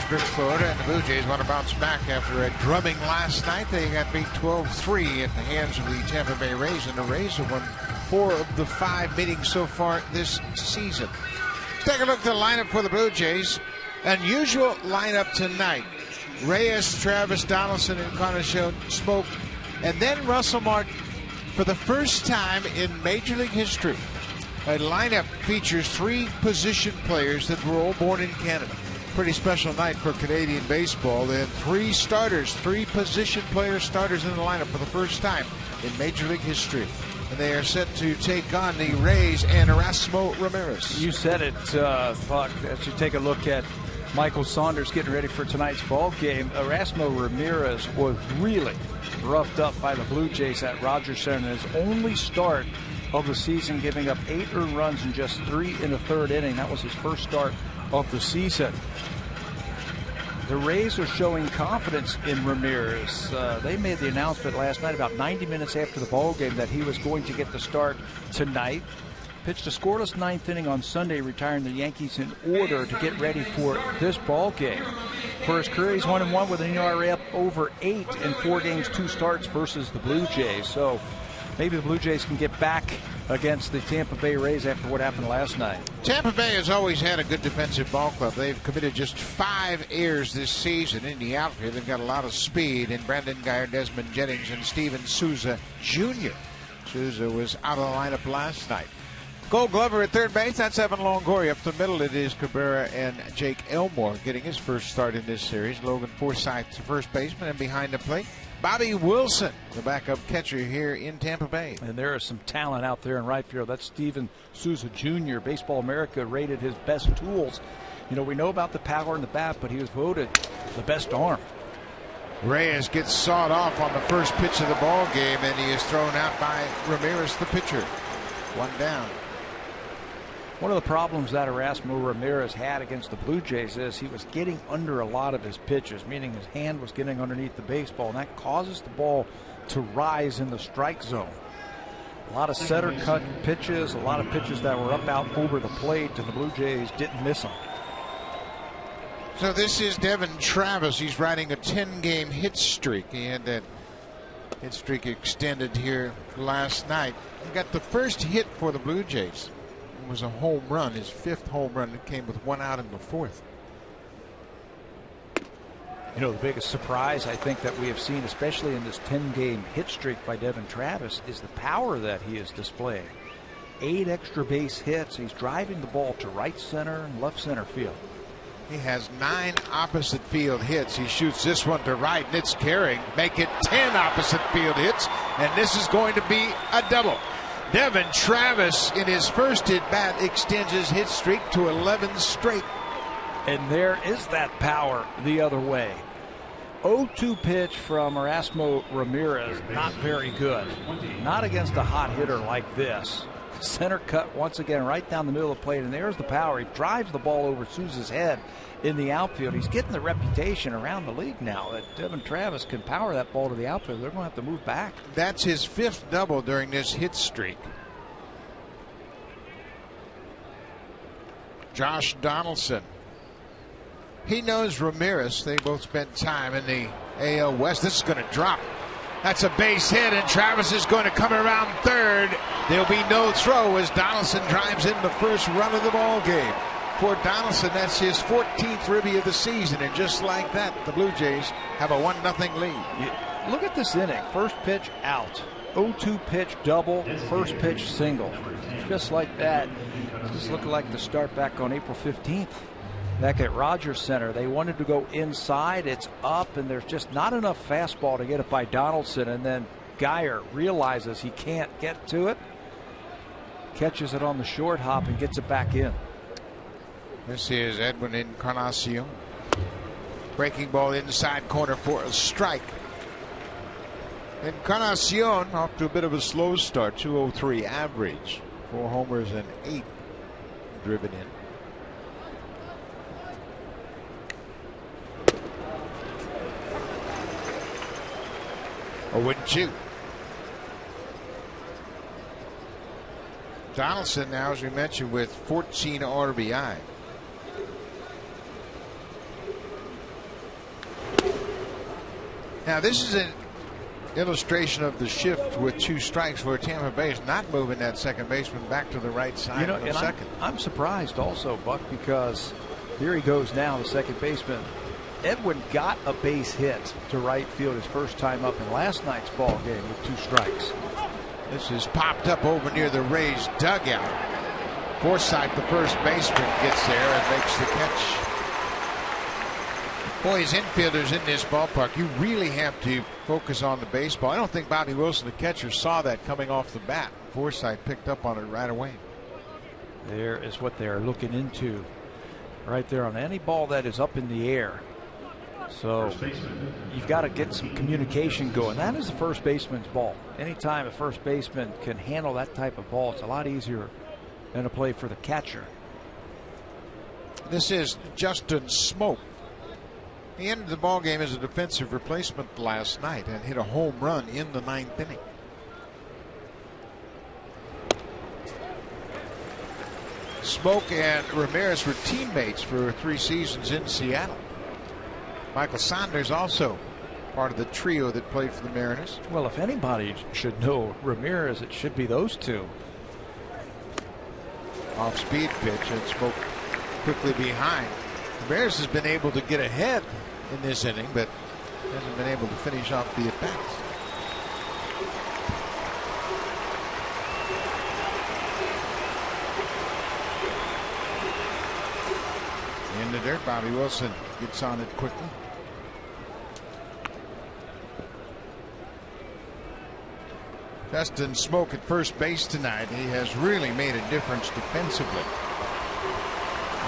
Pittsburgh, Florida, and the Blue Jays want to bounce back after a drubbing last night. They got beat 12-3 at the hands of the Tampa Bay Rays, and the Rays have won 4 of the 5 meetings so far this season. Let's take a look at the lineup for the Blue Jays. Unusual lineup tonight. Reyes, Travis, Donaldson, and Encarnacion Smoke, and then Russell Martin. For the first time in Major League history, a lineup features 3 position players that were all born in Canada. Pretty special night for Canadian baseball. They had 3 starters, 3 position player starters in the lineup for the first time in Major League history. And they are set to take on the Rays and Erasmo Ramirez. You said it, Buck, as you take a look at Michael Saunders getting ready for tonight's ball game. Erasmo Ramirez was really roughed up by the Blue Jays at Rogers Center. His only start of the season, giving up 8 earned runs in just 3 in the 3rd inning. That was his first start of the season. The Rays are showing confidence in Ramirez. They made the announcement last night, about 90 minutes after the ball game, that he was going to get the start tonight. Pitched a scoreless 9th inning on Sunday, retiring the Yankees in order to get ready for this ball game. For his career, he's 1-1 with an ERA up over 8 in 4 games, 2 starts versus the Blue Jays. So maybe the Blue Jays can get back against the Tampa Bay Rays after what happened last night. Tampa Bay has always had a good defensive ball club. They've committed just 5 errors this season in the outfield. They've got a lot of speed in Brandon Guyer, Desmond Jennings, and Steven Souza Jr. Souza was out of the lineup last night. Gold Glover at third base, that's Evan Longoria. Up the middle, it is Cabrera and Jake Elmore getting his first start in this series. Logan Forsythe, the first baseman, and behind the plate, Bobby Wilson, the backup catcher here in Tampa Bay. And there is some talent out there in right field. That's Steven Souza Jr. Baseball America rated his best tools. You know, we know about the power in the bat, but he was voted the best arm. Reyes gets sawed off on the first pitch of the ball game, and he is thrown out by Ramirez, the pitcher. 1 down. One of the problems that Erasmo Ramirez had against the Blue Jays is he was getting under a lot of his pitches, meaning his hand was getting underneath the baseball, and that causes the ball to rise in the strike zone. A lot of center cut pitches, a lot of pitches that were up out over the plate, and the Blue Jays didn't miss them. So this is Devin Travis. He's riding a 10-game hit streak. He had that hit streak extended here last night. He got the first hit for the Blue Jays. It was a home run, his 5th home run. It came with 1 out in the 4th. You know, the biggest surprise I think that we have seen, especially in this 10-game hit streak by Devin Travis, is the power that he is displaying. 8 extra base hits. He's driving the ball to right center and left center field. He has 9 opposite field hits. He shoots this one to right, and it's carrying. Make it 10 opposite field hits, and this is going to be a double. Devin Travis, in his first at-bat, extends his hit streak to 11 straight. And there is that power the other way. 0-2 pitch from Erasmo Ramirez, not very good. Not against a hot hitter like this. Center cut once again right down the middle of the plate, and there's the power. He drives the ball over Souza's head in the outfield. He's getting the reputation around the league now that Devin Travis can power that ball to the outfield. They're going to have to move back. That's his 5th double during this hit streak. Josh Donaldson. He knows Ramirez. They both spent time in the AL West. This is going to drop. That's a base hit, and Travis is going to come around third. There'll be no throw as Donaldson drives in the first run of the ball game. For Donaldson, that's his 14th ribby of the season, and just like that, the Blue Jays have a 1-0 lead. Look at this inning. First pitch out. 0-2 pitch double, first pitch single. Just like that. This looked like the start back on April 15th. Back at Rogers Center, they wanted to go inside. It's up, and there's just not enough fastball to get it by Donaldson. And then Guyer realizes he can't get to it, catches it on the short hop, and gets it back in. This is Edwin Encarnacion. Breaking ball inside corner for a strike. Encarnacion off to a bit of a slow start. 203 average. 4 homers and 8 driven in. A 1-2. Donaldson now, as we mentioned, with 14 RBI. Now this is an illustration of the shift with 2 strikes where Tampa Bay is not moving that second baseman back to the right side of the second. I'm surprised also, Buck, because here he goes now, the second baseman. Edwin got a base hit to right field his first time up in last night's ball game with 2 strikes. This is popped up over near the Rays dugout. Forsythe, the first baseman, gets there and makes the catch. Boy, as infielders in this ballpark, you really have to focus on the baseball. I don't think Bobby Wilson, the catcher, saw that coming off the bat. Forsythe picked up on it right away. There is what they're looking into right there on any ball that is up in the air. So you've got to get some communication going. That is the first baseman's ball. Anytime a first baseman can handle that type of ball, it's a lot easier than a play for the catcher. This is Justin Smoak. He ended the ball game as a defensive replacement last night and hit a home run in the 9th inning. Smoak and Ramirez were teammates for 3 seasons in Seattle. Michael Saunders also part of the trio that played for the Mariners. Well, if anybody should know Ramirez, it should be those 2. Off-speed pitch and Smoak quickly behind. Ramirez has been able to get ahead in this inning, but hasn't been able to finish off the at-bats. In the dirt, Bobby Wilson gets on it quickly. Justin Smoak at first base tonight. He has really made a difference defensively.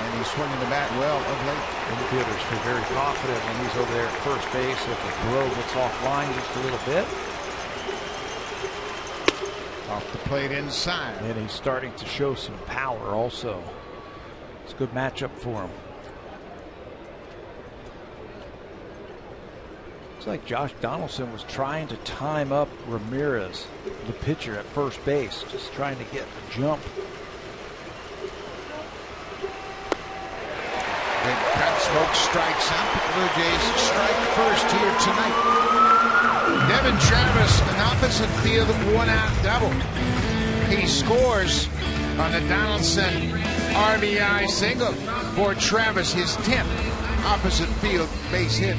And he's swinging the bat well of late. Infielders feel very confident when he's over there at first base. If the throw gets offline just a little bit. Off the plate inside. And he's starting to show some power also. It's a good matchup for him. Looks like Josh Donaldson was trying to time up Ramirez, the pitcher, at first base, just trying to get a jump. Big cut. Smoak strikes out. The Blue Jays strike first here tonight. Devin Travis, an opposite field 1-out double. He scores on the Donaldson RBI single for Travis, his 10th opposite field base hit.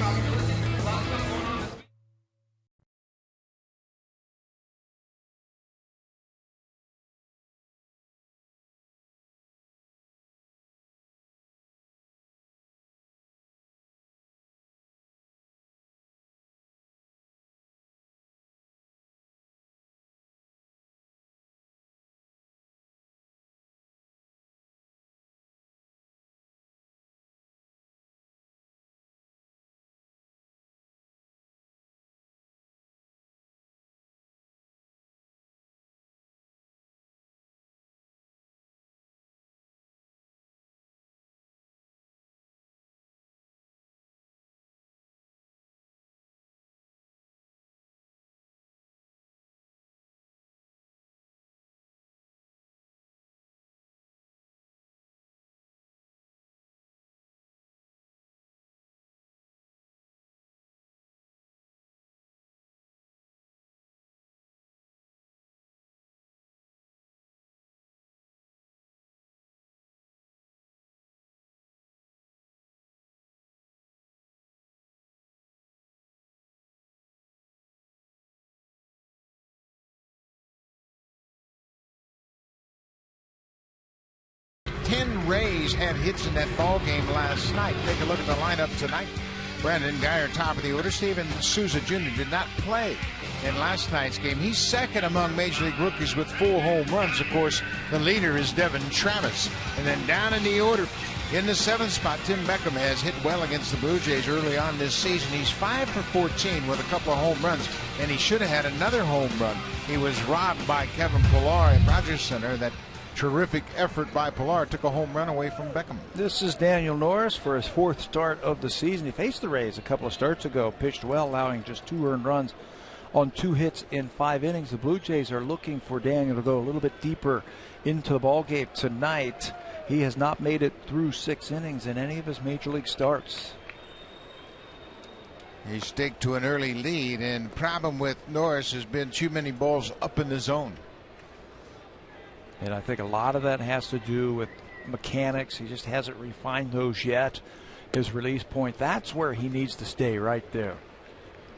Rays had hits in that ball game last night. Take a look at the lineup tonight. Brandon Guyer, top of the order. Steven Souza Jr. did not play in last night's game. He's second among Major League rookies with 4 home runs. Of course, the leader is Devin Travis. And then down in the order, in the 7th spot, Tim Beckham has hit well against the Blue Jays early on this season. He's 5 for 14 with a couple of home runs, and he should have had another home run. He was robbed by Kevin Pillar at Rogers Center. That terrific effort by Pillar took a home run away from Beckham. This is Daniel Norris for his 4th start of the season. He faced the Rays a couple of starts ago, pitched well, allowing just 2 earned runs on 2 hits in 5 innings. The Blue Jays are looking for Daniel to go a little bit deeper into the ballgame tonight. He has not made it through 6 innings in any of his major league starts. He staked to an early lead, and problem with Norris has been too many balls up in the zone. And I think a lot of that has to do with mechanics. He just hasn't refined those yet. His release point, that's where he needs to stay, right there.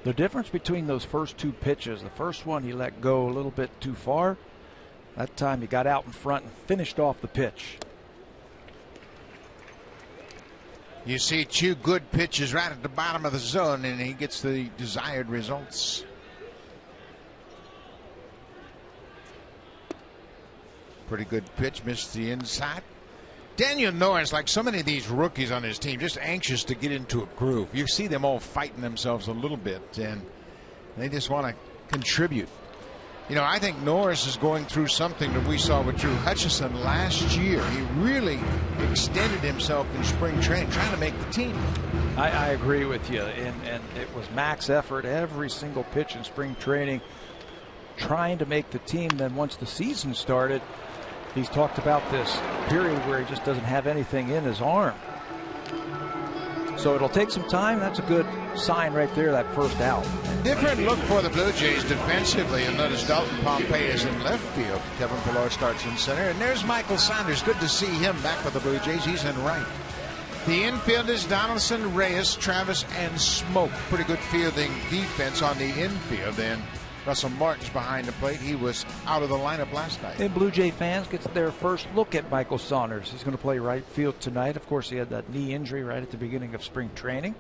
The difference between those first two pitches, the first one he let go a little bit too far. That time he got out in front and finished off the pitch. You see two good pitches right at the bottom of the zone, and he gets the desired results. Pretty good pitch, missed the inside. Daniel Norris, like so many of these rookies on his team, just anxious to get into a groove. You see them all fighting themselves a little bit, and they just want to contribute. You know, I think Norris is going through something that we saw with Drew Hutchison last year. He really extended himself in spring training, trying to make the team. I agree with you, and it was max effort every single pitch in spring training, trying to make the team. Then once the season started, he's talked about this period where he just doesn't have anything in his arm. So it'll take some time. That's a good sign right there, that first out. Different look for the Blue Jays defensively. You'll notice Dalton Pompey is in left field. Kevin Pillar starts in center. And there's Michael Saunders. Good to see him back for the Blue Jays. He's in right. The infield is Donaldson, Reyes, Travis, and Smoke. Pretty good fielding defense on the infield. And Russell Martin's behind the plate. He was out of the lineup last night. And Blue Jay fans get their first look at Michael Saunders. He's going to play right field tonight. Of course, he had that knee injury right at the beginning of spring training.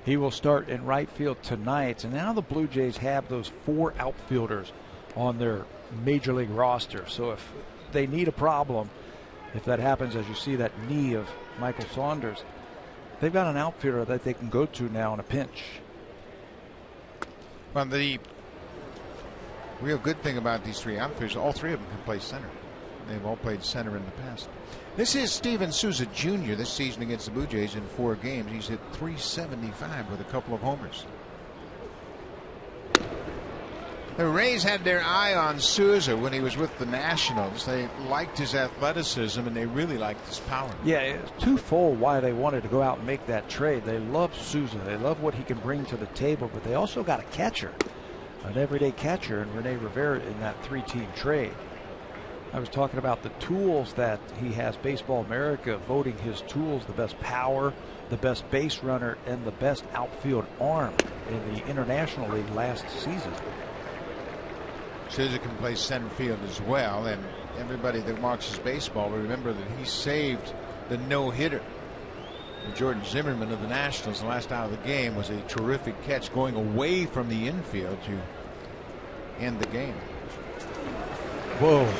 He will start in right field tonight. And now the Blue Jays have those 4 outfielders on their major league roster. So if they need a problem, if that happens as you see that knee of Michael Saunders, they've got an outfielder that they can go to now in a pinch. Well, the real good thing about these 3 outfielders, all 3 of them can play center. They've all played center in the past. This is Steven Souza Jr. this season against the Blue Jays in 4 games. He's hit .375 with a couple of homers. The Rays had their eye on Souza when he was with the Nationals. They liked his athleticism and they really liked his power. Yeah, it's twofold why they wanted to go out and make that trade. They love Souza. They love what he can bring to the table, but they also got a catcher, an everyday catcher in Rene Rivera in that 3-team trade. I was talking about the tools that he has. Baseball America voting his tools the best power, the best base runner, and the best outfield arm in the International League last season. Souza can play center field as well, and everybody that watches baseball will remember that he saved the no-hitter. Jordan Zimmerman of the Nationals, the last out of the game, was a terrific catch going away from the infield to end the game. Whoa.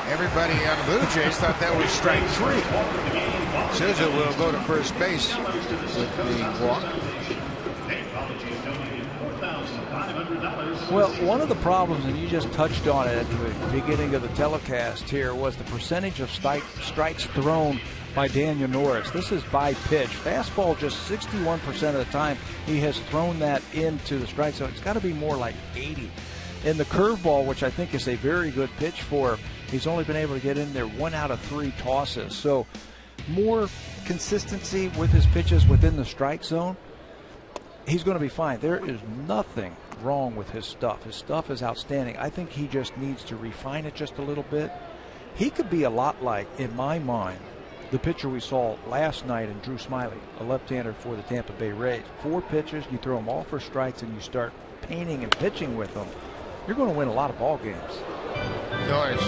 Everybody on the Blue Jays thought that was strike 3. Souza will go to first base with the walk. Well, one of the problems, and you just touched on it at the beginning of the telecast here, was the percentage of strikes thrown by Daniel Norris. This is by pitch. Fastball just 61% of the time he has thrown that into the strike zone. It's got to be more like 80. And the curveball, which I think is a very good pitch for him, he's only been able to get in there 1 out of 3 tosses. So more consistency with his pitches within the strike zone. He's going to be fine. There is nothing wrong with his stuff. His stuff is outstanding. I think he just needs to refine it just a little bit. He could be a lot like, in my mind, the pitcher we saw last night in Drew Smyly, a left-hander for the Tampa Bay Rays. 4 pitches, you throw them all for strikes, and you start painting and pitching with them. You're going to win a lot of ball games. Norris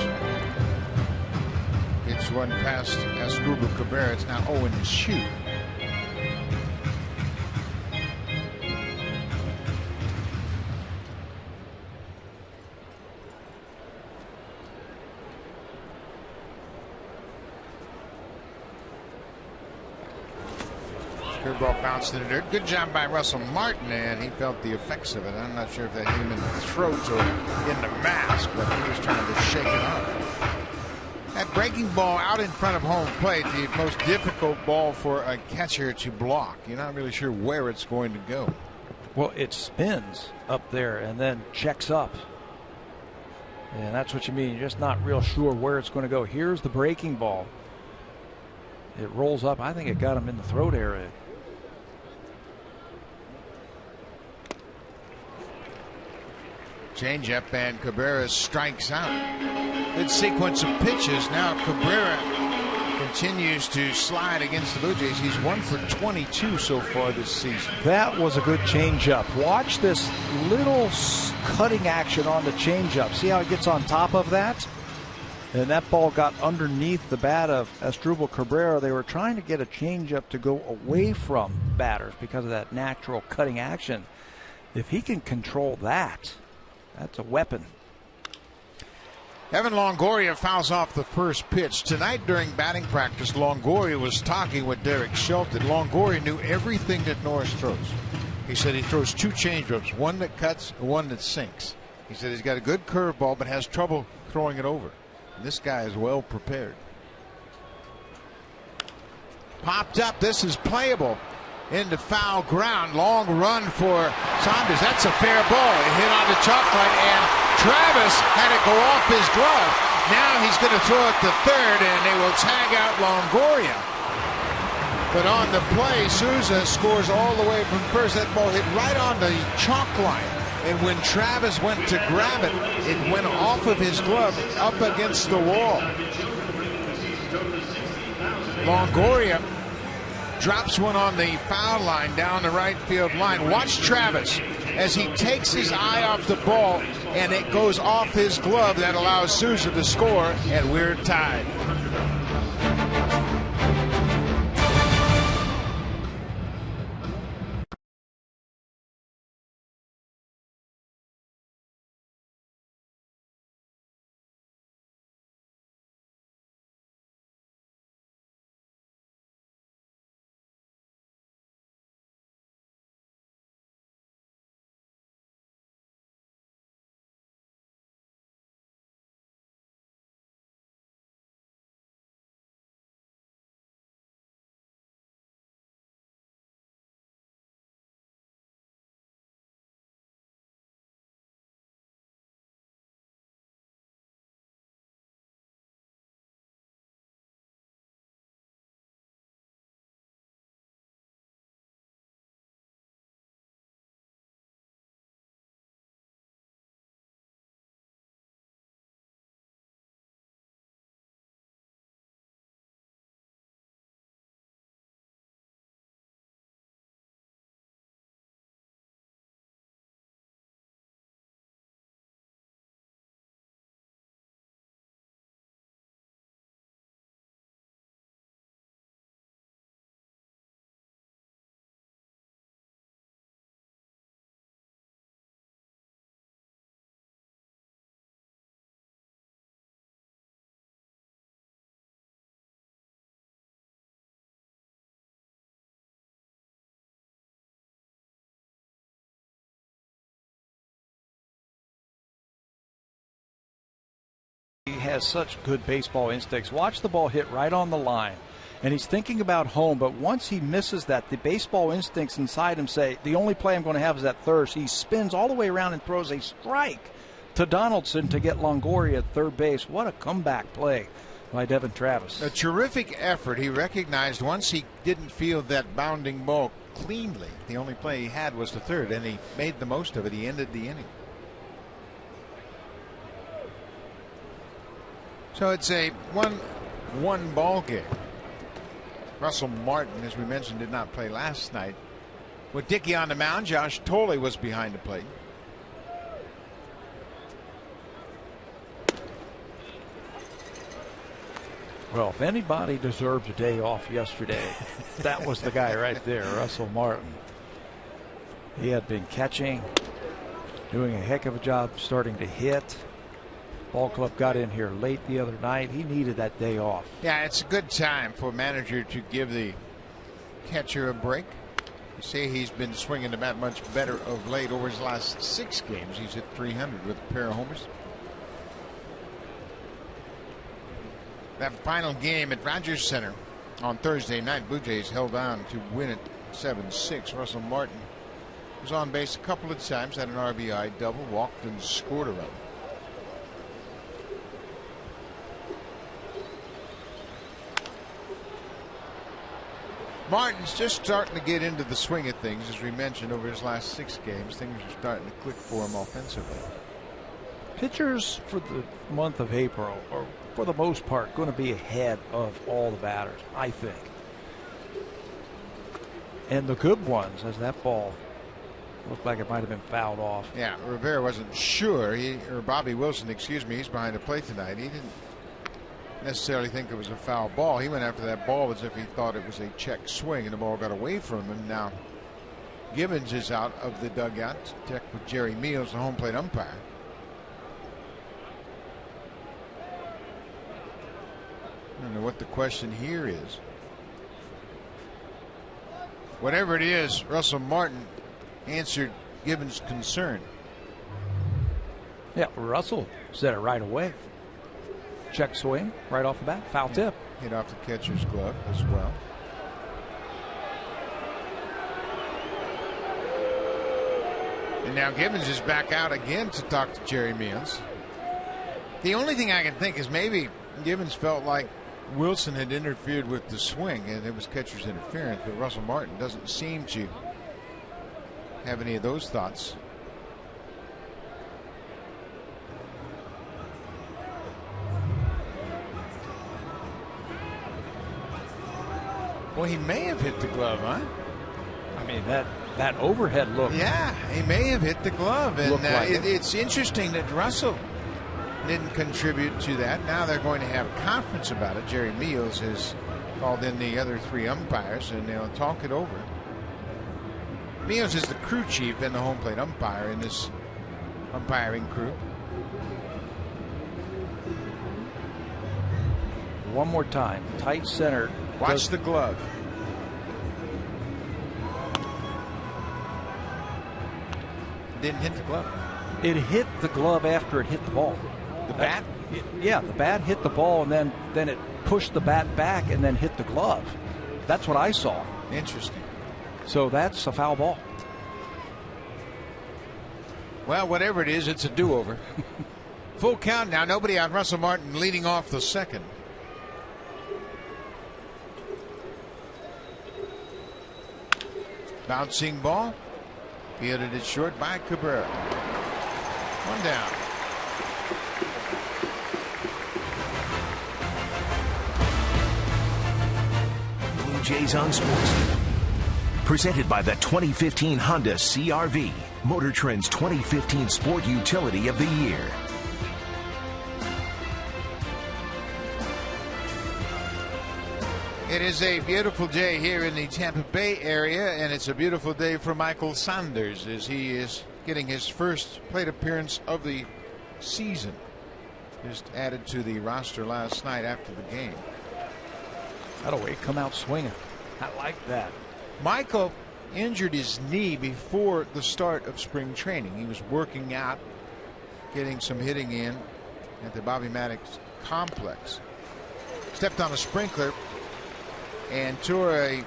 gets one past Asdrubal Cabrera. It's now 0-2. Curveball bounced in the dirt. Good job by Russell Martin, and he felt the effects of it. I'm not sure if that hit him in the throat or in the mask, but he was trying to shake it off. That breaking ball out in front of home plate, the most difficult ball for a catcher to block. You're not really sure where it's going to go. Well, it spins up there and then checks up. And that's what you mean. You're just not real sure where it's going to go. Here's the breaking ball. It rolls up. I think it got him in the throat area. Changeup, and Cabrera strikes out. Good sequence of pitches. Now Cabrera continues to slide against the Blue Jays. He's 1 for 22 so far this season. That was a good changeup. Watch this little cutting action on the changeup. See how it gets on top of that? And that ball got underneath the bat of Asdrubal Cabrera. They were trying to get a changeup to go away from batters because of that natural cutting action. If he can control that, that's a weapon. Evan Longoria fouls off the first pitch. Tonight during batting practice, Longoria was talking with Derek Shelton. Longoria knew everything that Norris throws. He said he throws 2 changeups, one that cuts and one that sinks. He said he's got a good curveball but has trouble throwing it over. And this guy is well prepared. Popped up. This is playable. Into foul ground. Long run for Saunders. That's a fair ball. It hit on the chalk line, and Travis had it go off his glove. Now he's going to throw it to third, and they will tag out Longoria. But on the play, Souza scores all the way from first. That ball hit right on the chalk line. And when Travis went to grab it, it went off of his glove up against the wall. Longoria drops one on the foul line down the right field line. Watch Travis as he takes his eye off the ball and it goes off his glove. That allows Souza to score, and we're tied. He has such good baseball instincts. Watch the ball hit right on the line. And he's thinking about home, but once he misses that, the baseball instincts inside him say, the only play I'm going to have is at third. So he spins all the way around and throws a strike to Donaldson to get Longoria at third base. What a comeback play by Devin Travis. A terrific effort. He recognized once he didn't field that bounding ball cleanly. The only play he had was to third, and he made the most of it. He ended the inning. So it's a 1-1 ball game. Russell Martin, as we mentioned, did not play last night. With Dickey on the mound, Josh Tolley was behind the plate. Well, if anybody deserved a day off yesterday, that was the guy right there, Russell Martin. He had been catching, doing a heck of a job starting to hit. Ball club got in here late the other night. He needed that day off. Yeah, it's a good time for a manager to give the catcher a break. You see, he's been swinging the bat much better of late. Over his last 6 games, he's hit 300 with a pair of homers. That final game at Rogers Center on Thursday night, Blue Jays held on to win it 7-6. Russell Martin was on base a couple of times, had an RBI double, walked and scored a run. Martin's just starting to get into the swing of things. As we mentioned, over his last 6 games, things are starting to click for him offensively. Pitchers for the month of April are, for the most part, going to be ahead of all the batters, I think. And the good ones, as that ball looked like it might have been fouled off. Yeah, Rivera wasn't sure. Or Bobby Wilson, excuse me, he's behind the plate tonight. He didn't necessarily think it was a foul ball. He went after that ball as if he thought it was a check swing, and the ball got away from him. Now Gibbons is out of the dugout to check with Jerry Meals, the home plate umpire. I don't know what the question here is. Whatever it is, Russell Martin answered Gibbons' concern. Yeah, Russell said it right away. Check swing right off the bat, foul tip. Hit off the catcher's glove as well. And now Gibbons is back out again to talk to Jerry Meals. The only thing I can think is maybe Gibbons felt like Wilson had interfered with the swing and it was catcher's interference, but Russell Martin doesn't seem to have any of those thoughts. Well, he may have hit the glove, huh? I mean, that overhead look. Yeah, he may have hit the glove, and like it's interesting that Russell didn't contribute to that. Now they're going to have a conference about it. Jerry Meals has called in the other three umpires, and they'll talk it over. Meals is the crew chief and the home plate umpire in this umpiring crew. One more time, tight center. Watch the glove. Didn't hit the glove. It hit the glove after it hit the ball. The bat? Yeah, the bat hit the ball, and then it pushed the bat back and then hit the glove. That's what I saw. Interesting. So that's a foul ball. Well, whatever it is, it's a do-over. Full count now. Nobody on. Russell Martin leading off the second. Bouncing ball. Fielded it short by Cabrera. One down. Blue Jays on Sports. Presented by the 2015 Honda CR-V, Motor Trend's 2015 Sport Utility of the Year. It is a beautiful day here in the Tampa Bay area, and it's a beautiful day for Michael Saunders as he is getting his first plate appearance of the season. Just added to the roster last night after the game. That'll wait, come out swinging. I like that. Michael injured his knee before the start of spring training. He was working out, getting some hitting in at the Bobby Maddox complex. Stepped on a sprinkler and tore a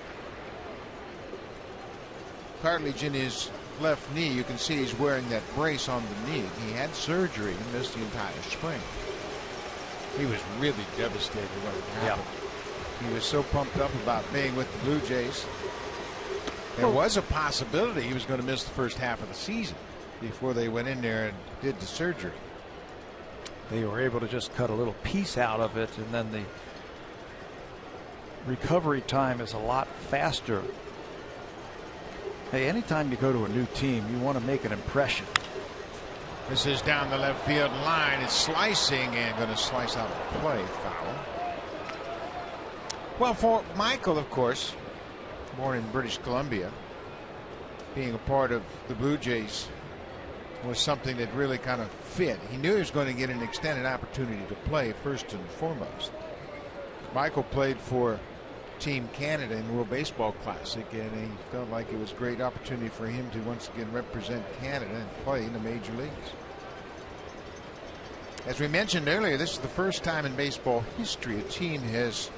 cartilage in his left knee. You can see he's wearing that brace on the knee. He had surgery and missed the entire spring. He was really devastated when it happened. Yeah. He was so pumped up about being with the Blue Jays. There was a possibility he was going to miss the first half of the season before they went in there and did the surgery. They were able to just cut a little piece out of it, and then the recovery time is a lot faster. Hey, anytime you go to a new team, you want to make an impression. This is down the left field line. It's slicing and going to slice out of play. Foul. Well, for Michael, of course, born in British Columbia, being a part of the Blue Jays was something that really kind of fit. He knew he was going to get an extended opportunity to play first and foremost. Michael played for Team Canada in the World Baseball Classic, and he felt like it was a great opportunity for him to once again represent Canada and play in the major leagues. As we mentioned earlier, this is the first time in baseball history a team has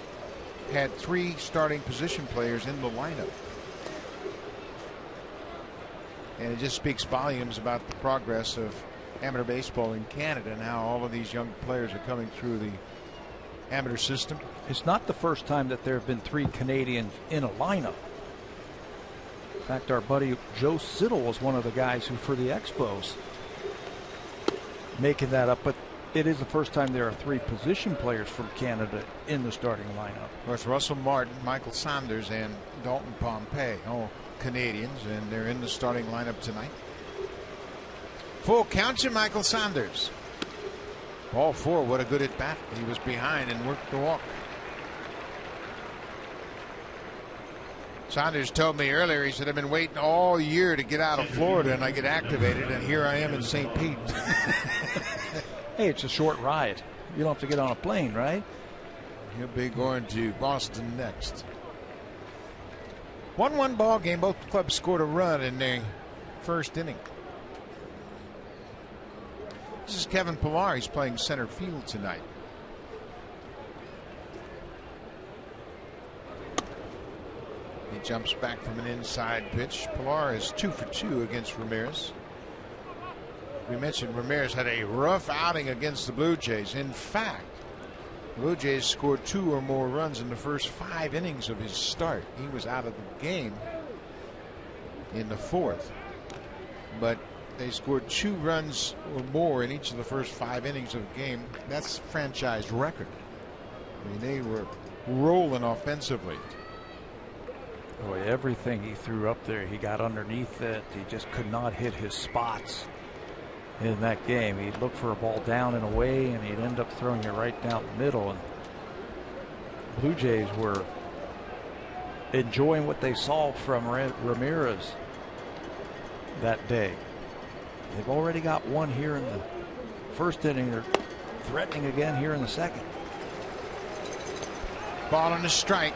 had 3 starting position players in the lineup. And it just speaks volumes about the progress of amateur baseball in Canada and how all of these young players are coming through the amateur system. It's not the first time that there have been 3 Canadians in a lineup. In fact, our buddy Joe Siddle was one of the guys who, for the Expos, making that up, but it is the first time there are 3 position players from Canada in the starting lineup. Of course, Russell Martin, Michael Saunders, and Dalton Pompey, all Canadians, and they're in the starting lineup tonight. Full count to Michael Saunders. Ball 4, what a good at bat. He was behind and worked the walk. Saunders told me earlier, he said, I've been waiting all year to get out of Florida and I get activated, and here I am in St. Pete. Hey, it's a short ride. You don't have to get on a plane, right? He'll be going to Boston next. 1-1 ball game. Both clubs scored a run in the first inning. This is Kevin Pillar. He's playing center field tonight. He jumps back from an inside pitch. Pillar is 2 for 2 against Ramirez. We mentioned Ramirez had a rough outing against the Blue Jays. In fact, the Blue Jays scored 2 or more runs in the first 5 innings of his start. He was out of the game in the 4th, but they scored 2 runs or more in each of the first 5 innings of the game. That's franchise record. I mean, they were rolling offensively. Boy, everything he threw up there, he got underneath it. He just could not hit his spots in that game. He'd look for a ball down and away, and he'd end up throwing it right down the middle. And Blue Jays were enjoying what they saw from Ramirez that day. They've already got 1 here in the first inning. They're threatening again here in the second. Ball on a strike.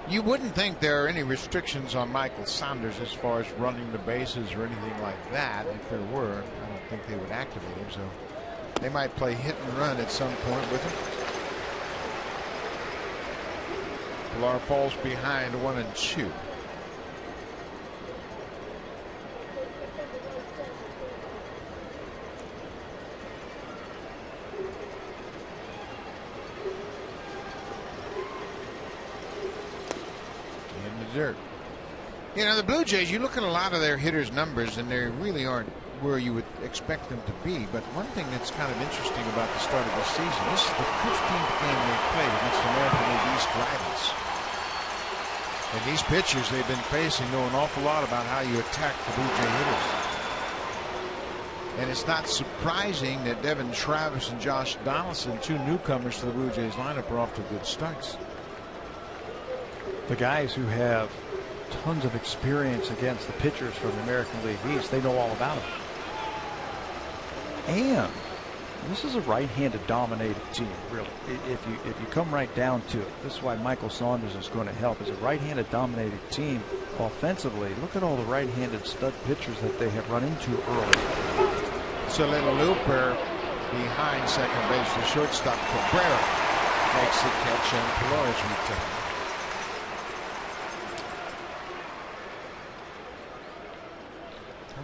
You wouldn't think there are any restrictions on Michael Saunders as far as running the bases or anything like that. If there were, I don't think they would activate him. So they might play hit and run at some point with him. Pillar falls behind 1-2. Dirt. You know, the Blue Jays, you look at a lot of their hitters' numbers and they really aren't where you would expect them to be. But one thing that's kind of interesting about the start of the season, this is the 15th game they've played against American League East rivals. And these pitchers they've been facing know an awful lot about how you attack the Blue Jay hitters. And it's not surprising that Devin Travis and Josh Donaldson, 2 newcomers to the Blue Jays lineup, are off to good starts. The guys who have tons of experience against the pitchers from the American League East, they know all about it. And this is a right-handed dominated team, really. If you come right down to it, this is why Michael Saunders is going to help. As a right-handed dominated team offensively, look at all the right-handed stud pitchers that they have run into early. It's a little looper behind second base. The shortstop Cabrera makes the catch and Pillar's retained.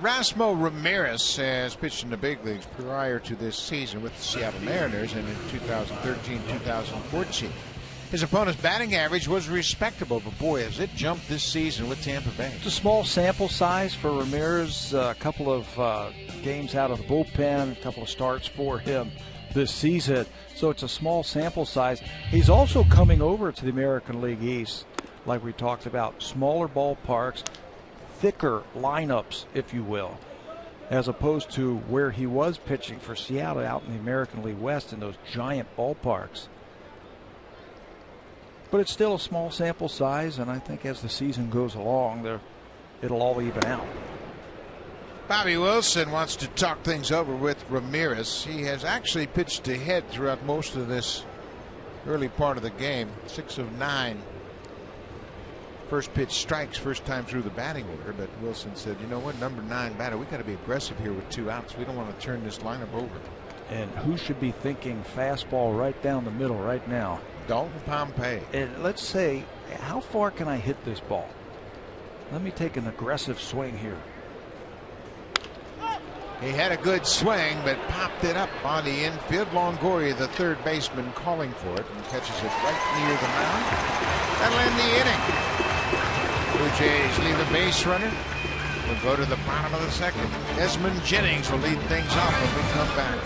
Erasmo Ramirez has pitched in the big leagues prior to this season with the Seattle Mariners and in 2013-2014. His opponent's batting average was respectable, but boy, has it jumped this season with Tampa Bay. It's a small sample size for Ramirez. A couple of games out of the bullpen, a couple of starts for him this season. So it's a small sample size. He's also coming over to the American League East, like we talked about, smaller ballparks, thicker lineups, if you will, as opposed to where he was pitching for Seattle out in the American League West in those giant ballparks. But it's still a small sample size, and I think as the season goes along, it'll all even out. Bobby Wilson wants to talk things over with Ramirez. He has actually pitched ahead throughout most of this early part of the game. 6 of 9. First pitch strikes, first time through the batting order, but Wilson said, you know what, number 9 batter, we got to be aggressive here with 2 outs. We don't want to turn this lineup over. And who should be thinking fastball right down the middle right now? Dalton Pompey. And let's say, how far can I hit this ball? Let me take an aggressive swing here. He had a good swing, but popped it up on the infield. Longoria, the third baseman, calling for it and catches it right near the mound. That'll end the inning. Blue Jays leave a base runner We'll go to the bottom of the second. Desmond Jennings will lead things off when we come back.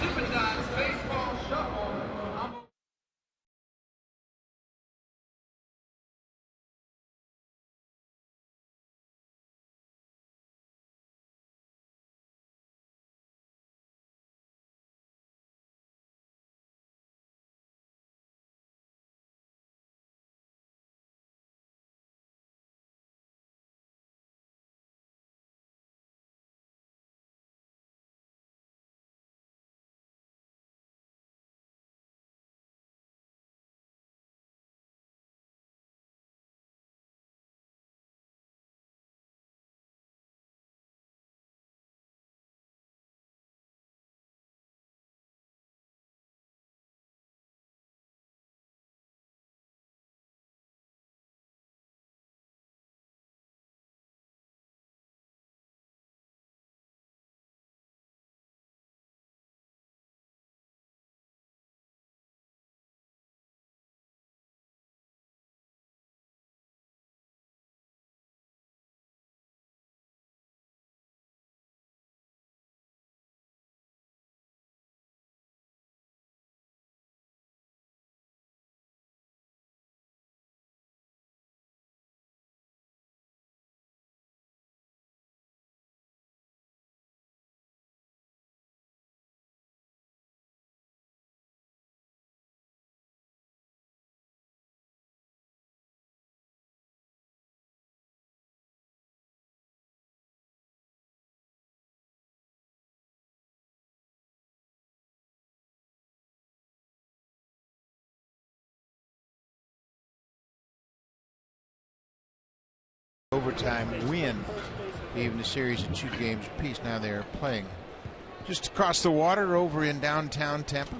Overtime win, even the series of 2 games apiece. Now they're playing just across the water over in downtown Tampa.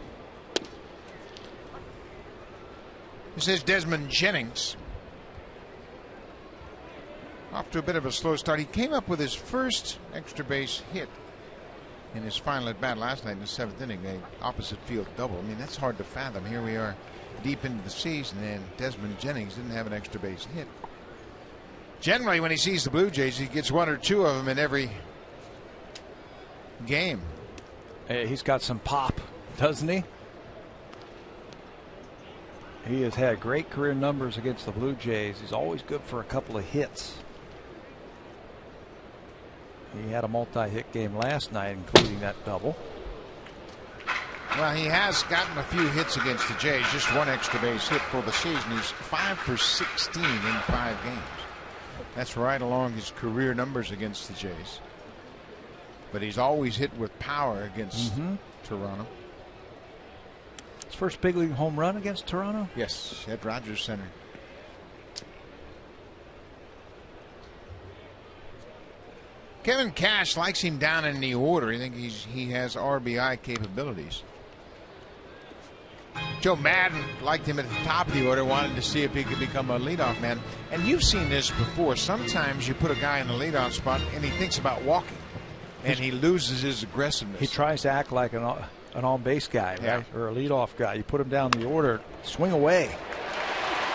This is Desmond Jennings. Off to a bit of a slow start. He came up with his first extra base hit in his final at bat last night in the 7th inning, a opposite field double. I mean, that's hard to fathom. Here we are deep into the season, and Desmond Jennings didn't have an extra base hit. Generally, when he sees the Blue Jays, he gets 1 or 2 of them in every game. Hey, he's got some pop, doesn't he? He has had great career numbers against the Blue Jays. He's always good for a couple of hits. He had a multi-hit game last night, including that double. Well, he has gotten a few hits against the Jays, just 1 extra base hit for the season. He's 5 for 16 in 5 games. That's right along his career numbers against the Jays. But he's always hit with power against Toronto. His first big league home run against Toronto? Yes, at Rogers Center. Kevin Cash likes him down in the order. I think he has RBI capabilities. Joe Madden liked him at the top of the order, wanted to see if he could become a leadoff man. And you've seen this before. Sometimes you put a guy in the leadoff spot and he thinks about walking, and he loses his aggressiveness. He tries to act like an on-base guy, right? Yeah. Or a leadoff guy. You put him down the order, swing away.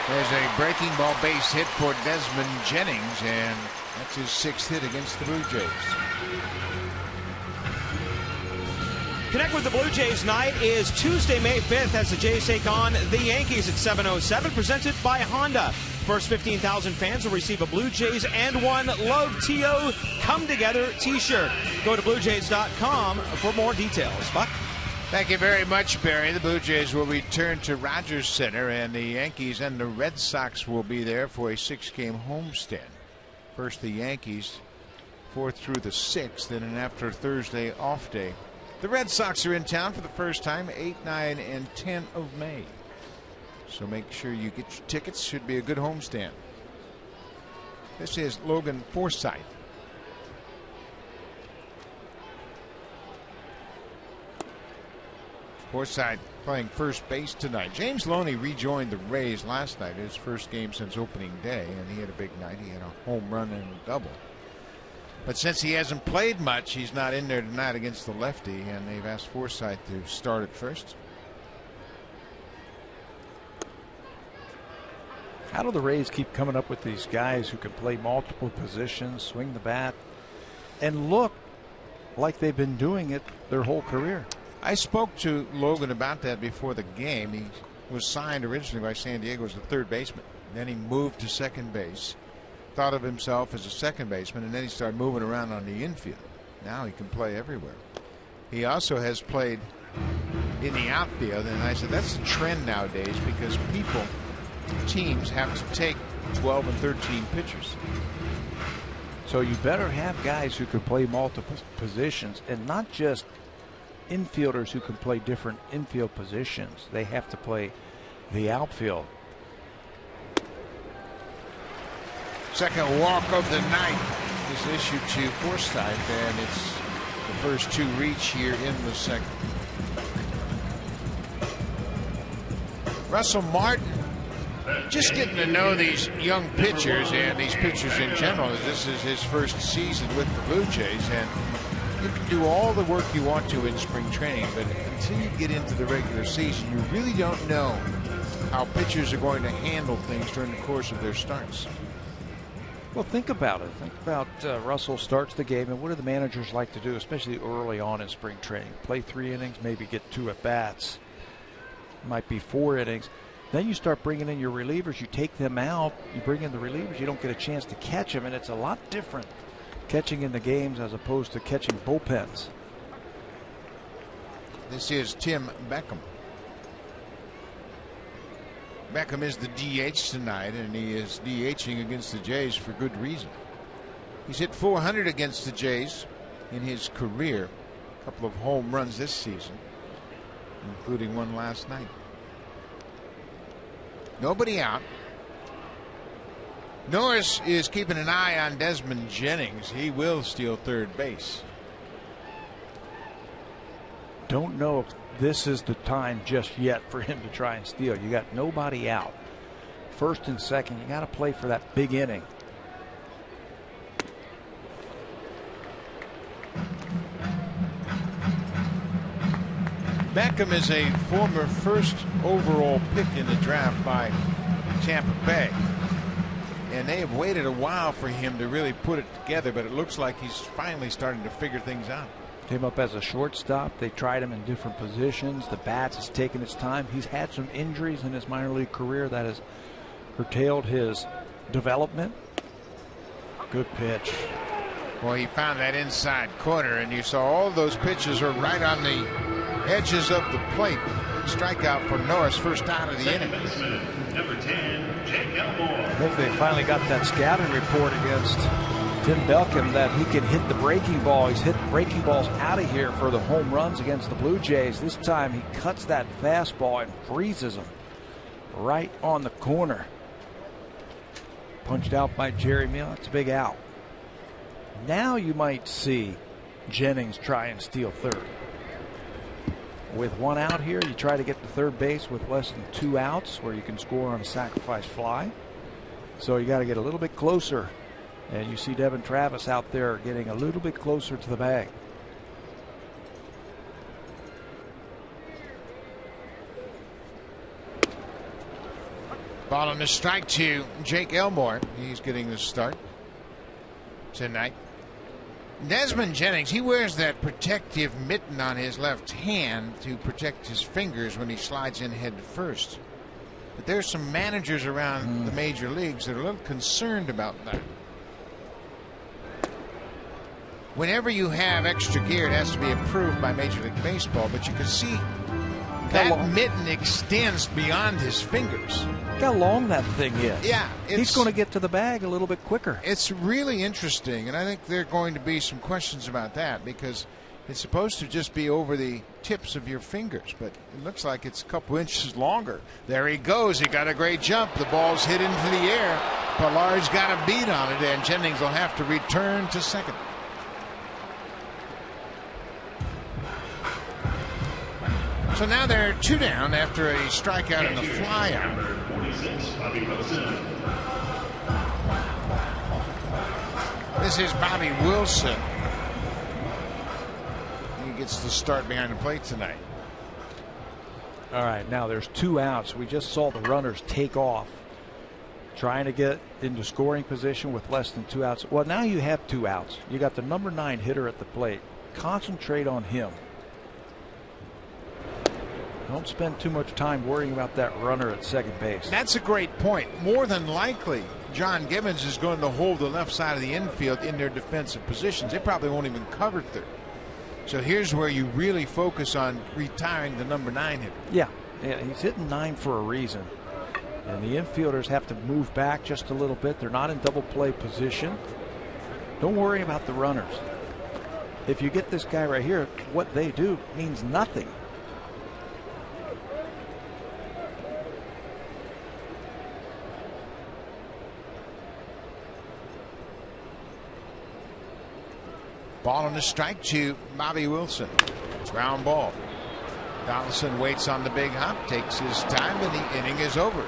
There's a breaking ball base hit for Desmond Jennings, and that's his 6th hit against the Blue Jays. Connect with the Blue Jays night is Tuesday, May 5th as the Jays take on the Yankees at 7:07, presented by Honda. First 15,000 fans will receive a Blue Jays and 1 Love TO Come Together t-shirt. Go to BlueJays.com for more details. Buck? Thank you very much, Barry. The Blue Jays will return to Rogers Center, and the Yankees and the Red Sox will be there for a 6-game homestand. First the Yankees, 4th through the 6th, and then after Thursday off day. The Red Sox are in town for the first time, 8, 9, and 10 of May. So make sure you get your tickets. Should be a good homestand. This is Logan Forsythe. Forsythe playing first base tonight. James Loney rejoined the Rays last night, his first game since opening day, and he had a big night. He had a home run and a double. But since he hasn't played much, he's not in there tonight against the lefty, and they've asked Forsythe to start at first. How do the Rays keep coming up with these guys who can play multiple positions, swing the bat? and look like they've been doing it their whole career. I spoke to Logan about that before the game. He was signed originally by San Diego as a third baseman. Then he moved to second base, thought of himself as a second baseman, and then he started moving around on the infield. Now he can play everywhere. He also has played in the outfield, and I said that's a trend nowadays because teams have to take 12 and 13 pitchers. So you better have guys who can play multiple positions, and not just infielders who can play different infield positions. They have to play the outfield. Second walk of the night is issued to Forsythe, and it's the first 2 reach here in the second. Russell Martin just getting to know these young pitchers and these pitchers in general. This is his first season with the Blue Jays, and you can do all the work you want to in spring training, but until you get into the regular season, you really don't know how pitchers are going to handle things during the course of their starts. Well, think about it. Think about Russell starts the game, and what do the managers like to do, especially early on in spring training? Play 3 innings, maybe get 2 at bats. Might be 4 innings. Then you start bringing in your relievers. You take them out. You bring in the relievers. You don't get a chance to catch them, and it's a lot different catching in the games as opposed to catching bullpens. This is Tim Beckham. Beckham is the DH tonight, and he is DHing against the Jays for good reason. He's hit .400 against the Jays in his career. A couple of home runs this season, including one last night. Nobody out. Norris is keeping an eye on Desmond Jennings. He will steal third base. Don't know if this is the time just yet for him to try and steal. You got nobody out. First and second, you got to play for that big inning. Beckham is a former first overall pick in the draft by Tampa Bay, and they have waited a while for him to really put it together, but it looks like he's finally starting to figure things out. Came up as a shortstop. They tried him in different positions. The bats has taken its time. He's had some injuries in his minor league career that has curtailed his development. Good pitch. Well, he found that inside corner, and you saw all those pitches are right on the edges of the plate. Strikeout for Norris, first out of the inning. Number 10, Jake Elmore. I think they finally got that scouting report against Tim Beckham that he can hit the breaking ball. He's hit breaking balls out of here for the home runs against the Blue Jays. This time he cuts that fastball and freezes him right on the corner. Punched out by Jerry Meal. That's a big out. Now you might see Jennings try and steal third. With one out here, you try to get to third base with less than 2 outs where you can score on a sacrifice fly. So you got to get a little bit closer. And you see Devin Travis out there getting a little bit closer to the bag. Ball on the strike to Jake Elmore. He's getting the start tonight. Desmond Jennings, he wears that protective mitten on his left hand to protect his fingers when he slides in head first. But there's some managers around the major leagues that are a little concerned about that. Whenever you have extra gear, it has to be approved by Major League Baseball, but you can see that mitten extends beyond his fingers. Look how long that thing is. Yeah. He's going to get to the bag a little bit quicker. It's really interesting, and I think there are going to be some questions about that because it's supposed to just be over the tips of your fingers, but it looks like it's a couple inches longer. There he goes. He got a great jump. The ball's hit into the air. Pillar's got a beat on it, and Jennings will have to return to second. So now they're 2 down after a strikeout and a flyout. Number 46, Bobby Wilson. This is Bobby Wilson. He gets the start behind the plate tonight. All right, now there's 2 outs. We just saw the runners take off. trying to get into scoring position with less than 2 outs. Well, now you have 2 outs. You got the number 9 hitter at the plate. Concentrate on him. Don't spend too much time worrying about that runner at second base. That's a great point. More than likely, John Gibbons is going to hold the left side of the infield in their defensive positions. They probably won't even cover third. So here's where you really focus on retiring the number 9 hitter. Yeah, he's hitting 9 for a reason. And the infielders have to move back just a little bit. They're not in double play position. Don't worry about the runners. If you get this guy right here, what they do means nothing. Ball on the strike to Bobby Wilson. Ground ball. Donaldson waits on the big hop, takes his time, and the inning is over.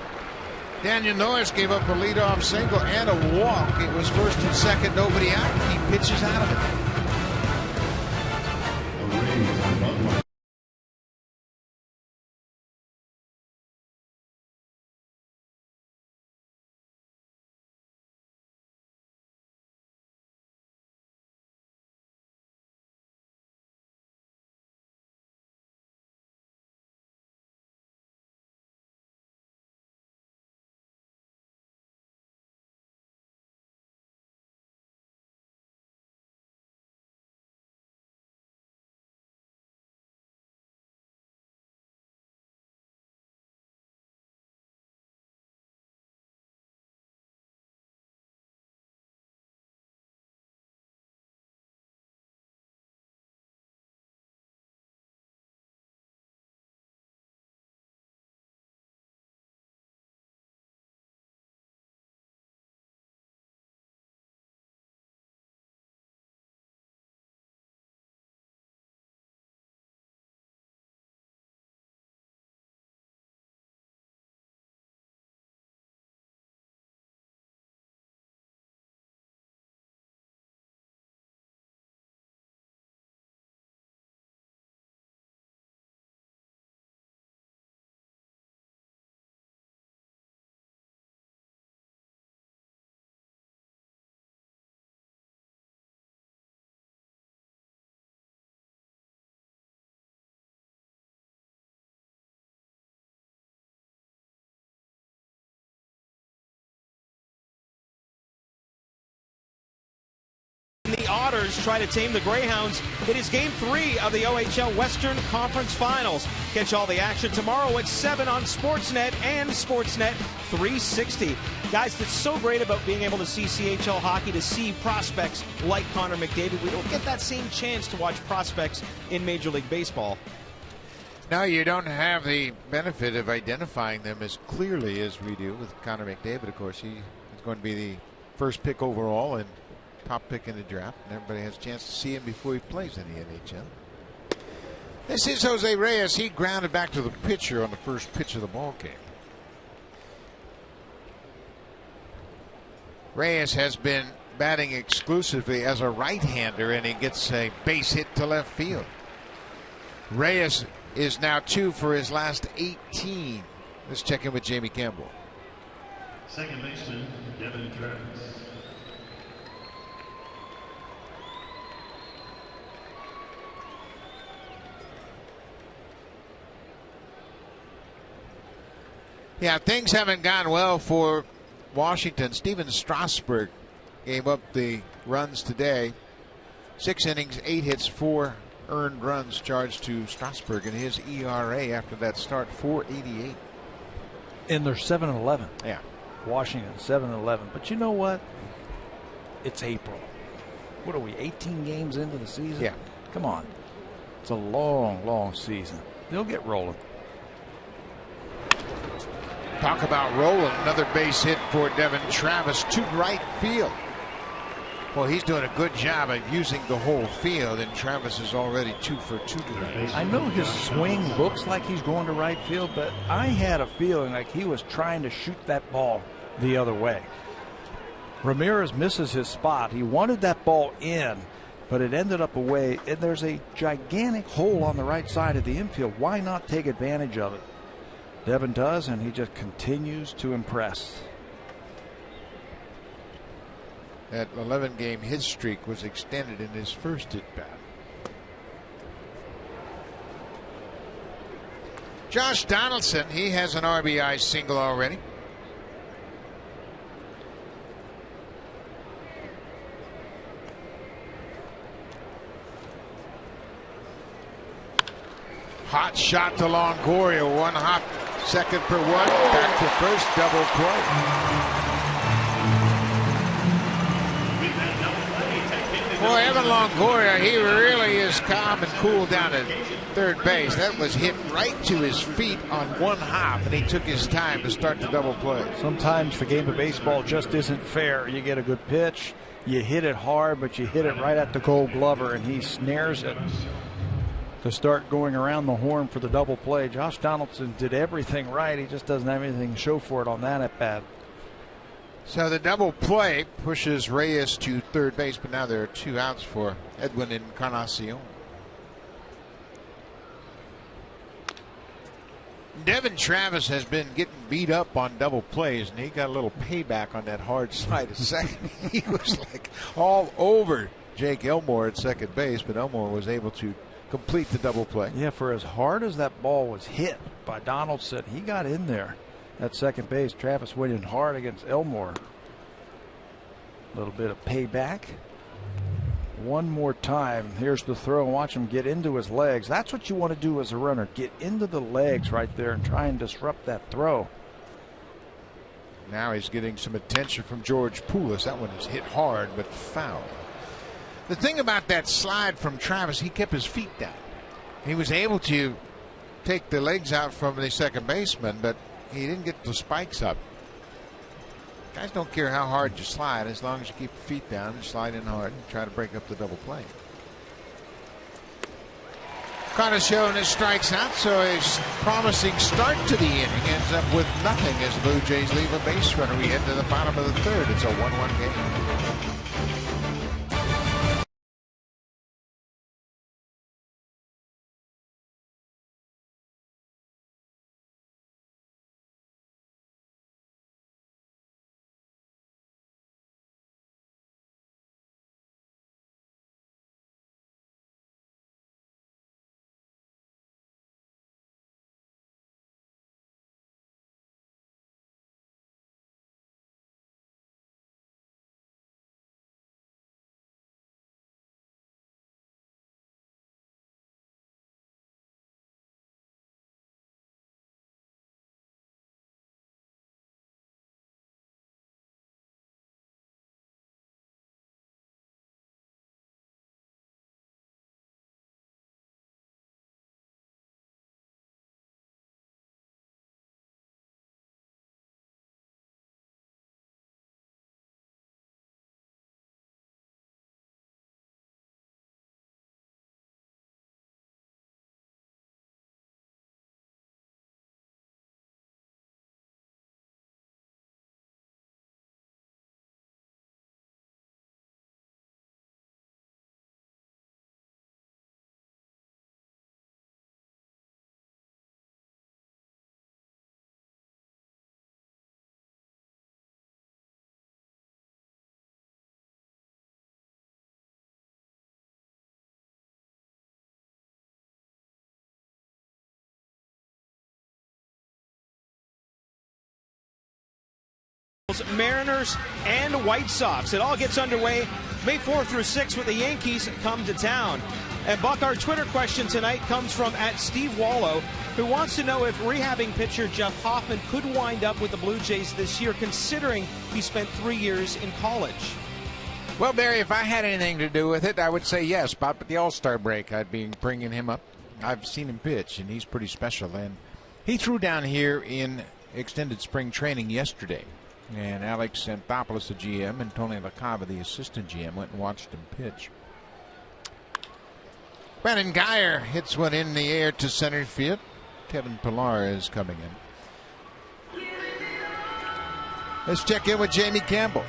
Daniel Norris gave up a leadoff single and a walk. It was first and second, nobody out. He pitches out of it. The Otters try to tame the Greyhounds. It is Game 3 of the OHL Western Conference Finals. Catch all the action tomorrow at 7 on Sportsnet and Sportsnet 360. Guys, that's so great about being able to see CHL hockey, to see prospects like Connor McDavid. We don't get that same chance to watch prospects in Major League Baseball. Now you don't have the benefit of identifying them as clearly as we do with Connor McDavid. Of course, he is going to be the first pick overall and top pick in the draft, and everybody has a chance to see him before he plays in the NHL. This is Jose Reyes. He grounded back to the pitcher on the first pitch of the ball game. Reyes has been batting exclusively as a right-hander, and he gets a base hit to left field. Reyes is now 2 for his last 18. Let's check in with Jamie Campbell. Second baseman, Devin Travis. Yeah, things haven't gone well for Washington. Steven Strasburg gave up the runs today. 6 innings, 8 hits, 4 earned runs charged to Strasburg, and his ERA after that start, 4.88. And they're 7-11. Yeah. Washington 7-11. But you know what? It's April. What are we, 18 games into the season? Yeah. Come on. It's a long, long season. They'll get rolling. Talk about rolling. Another base hit for Devin Travis to right field. Well, he's doing a good job of using the whole field, and Travis is already 2 for 2 tonight. I know his swing looks like he's going to right field, but I had a feeling like he was trying to shoot that ball the other way. Ramirez misses his spot. He wanted that ball in, but it ended up away, and there's a gigantic hole on the right side of the infield. Why not take advantage of it? Devin does, and he just continues to impress. That 11-game hit streak was extended in his first at-bat. Josh Donaldson, he has an RBI single already. Hot shot to Longoria, one hop, second for one, back to first, double play. Boy, Evan Longoria, he really is calm and cool down at third base. That was hit right to his feet on one hop, and he took his time to start the double play. Sometimes the game of baseball just isn't fair. You get a good pitch, you hit it hard, but you hit it right at the Gold Glover, and he snares it to start going around the horn for the double play. Josh Donaldson did everything right. He just doesn't have anything to show for it on that at bat. So the double play pushes Reyes to third base, but now there are 2 outs for Edwin Encarnacion. Devin Travis has been getting beat up on double plays, and he got a little payback on that hard slide at second. He was like all over Jake Elmore at second base, but Elmore was able to complete the double play. Yeah, for as hard as that ball was hit by Donaldson, he got in there at second base. Travis went in hard against Elmore. A little bit of payback. One more time. Here's the throw. Watch him get into his legs. That's what you want to do as a runner. Get into the legs right there and try and disrupt that throw. Now he's getting some attention from George Poulos. That one is hit hard but foul. The thing about that slide from Travis, he kept his feet down. He was able to take the legs out from the second baseman, but he didn't get the spikes up. Guys don't care how hard you slide as long as you keep your feet down and slide in hard and try to break up the double play. Encarnacion strikes out, so a promising start to the inning ends up with nothing as the Blue Jays leave a base runner. We head to the bottom of the third. It's a 1-1 game. Mariners and White Sox. It all gets underway May 4th through 6th with the Yankees come to town. And Buck, our Twitter question tonight comes from @Steve Wallow, who wants to know if rehabbing pitcher Jeff Hoffman could wind up with the Blue Jays this year, considering he spent 3 years in college. Well, Barry, if I had anything to do with it, I would say yes. About the All-Star break, I'd be bringing him up. I've seen him pitch, and he's pretty special. And he threw down here in extended spring training yesterday. And Alex Anthopoulos, the GM, and Tony LaCava, the assistant GM, went and watched him pitch. Brandon Geyer hits one in the air to center field. Kevin Pillar is coming in. Let's check in with Jamie Campbell.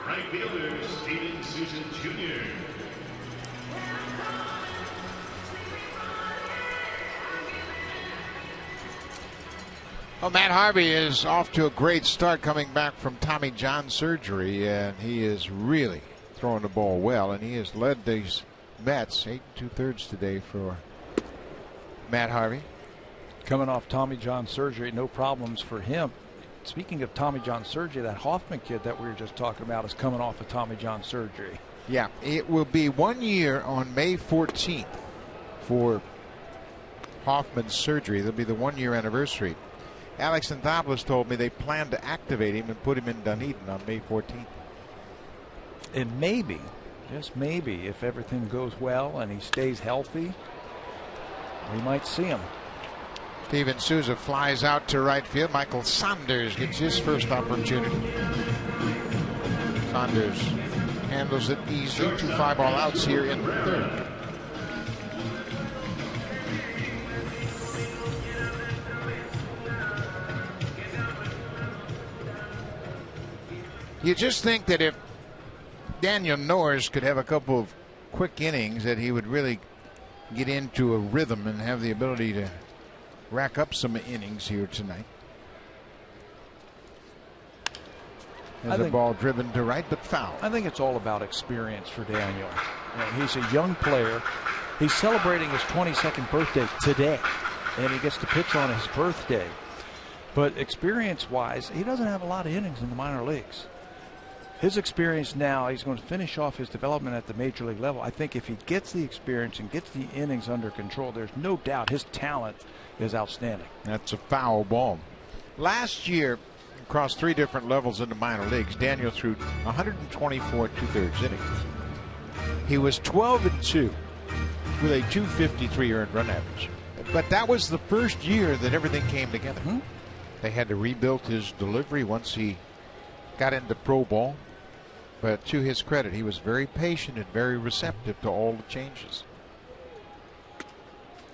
Right fielder Steven Susan Jr. Well, Matt Harvey is off to a great start coming back from Tommy John surgery, and he is really throwing the ball well, and he has led these Mets 8 2/3 today for Matt Harvey. Coming off Tommy John surgery, no problems for him. Speaking of Tommy John surgery, that Hoffman kid that we were just talking about is coming off of Tommy John surgery. Yeah, it will be 1 year on May 14th for Hoffman's surgery. It'll be the 1 year anniversary. Alex Anthopoulos told me they plan to activate him and put him in Dunedin on May 14th. And maybe, just maybe, if everything goes well and he stays healthy, we might see him. Steven Souza flies out to right field. Michael Saunders gets his first opportunity. Saunders handles it easy. 2 5-ball outs here in the third. You just think that if Daniel Norris could have a couple of quick innings, that he would really get into a rhythm and have the ability to rack up some innings here tonight. There's a ball driven to right, but foul. I think it's all about experience for Daniel. He's a young player. He's celebrating his 22nd birthday today, and he gets to pitch on his birthday. But experience-wise, he doesn't have a lot of innings in the minor leagues. His experience now, he's going to finish off his development at the major league level. I think if he gets the experience and gets the innings under control, there's no doubt his talent is outstanding. That's a foul ball. Last year, across 3 different levels in the minor leagues, Daniel threw 124 2/3 innings. He was 12-2 with a 253 earned run average. But that was the first year that everything came together. They had to rebuild his delivery once he got into pro ball. But to his credit, he was very patient and very receptive to all the changes.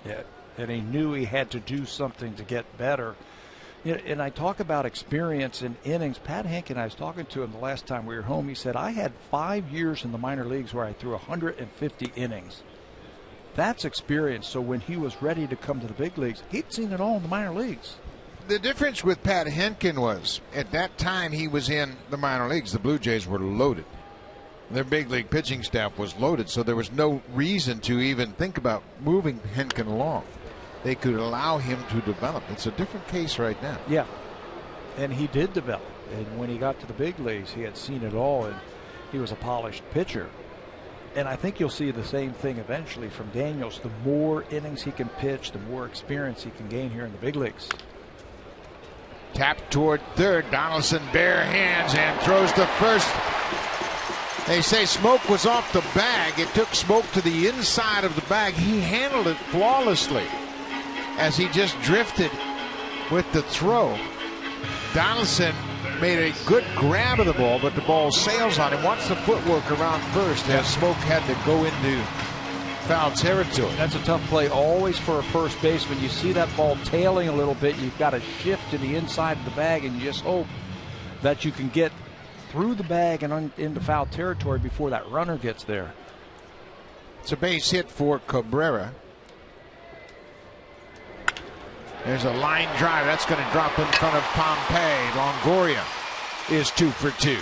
Yeah, and he knew he had to do something to get better. You know, and I talk about experience in innings. Pat Hankin, I was talking to him the last time we were home. He said, I had 5 years in the minor leagues where I threw 150 innings. That's experience. So when he was ready to come to the big leagues, he'd seen it all in the minor leagues. The difference with Pat Henkin was, at that time he was in the minor leagues, the Blue Jays were loaded. Their big league pitching staff was loaded, so there was no reason to even think about moving Henkin along. They could allow him to develop. It's a different case right now. Yeah, and he did develop. And when he got to the big leagues, he had seen it all, and he was a polished pitcher. And I think you'll see the same thing eventually from Daniels. The more innings he can pitch, the more experience he can gain here in the big leagues. Tap toward third. Donaldson bare hands and throws to first. They say Smoke was off the bag. It took Smoke to the inside of the bag. He handled it flawlessly as he just drifted with the throw. Donaldson made a good grab of the ball, but the ball sails on him. Once the footwork around first, as Smoke had to go into foul territory. That's a tough play always for a first baseman. You see that ball tailing a little bit, you've got to shift to the inside of the bag, and you just hope that you can get through the bag and into foul territory before that runner gets there. It's a base hit for Cabrera. There's a line drive. That's going to drop in front of Pompey. Longoria is 2 for 2.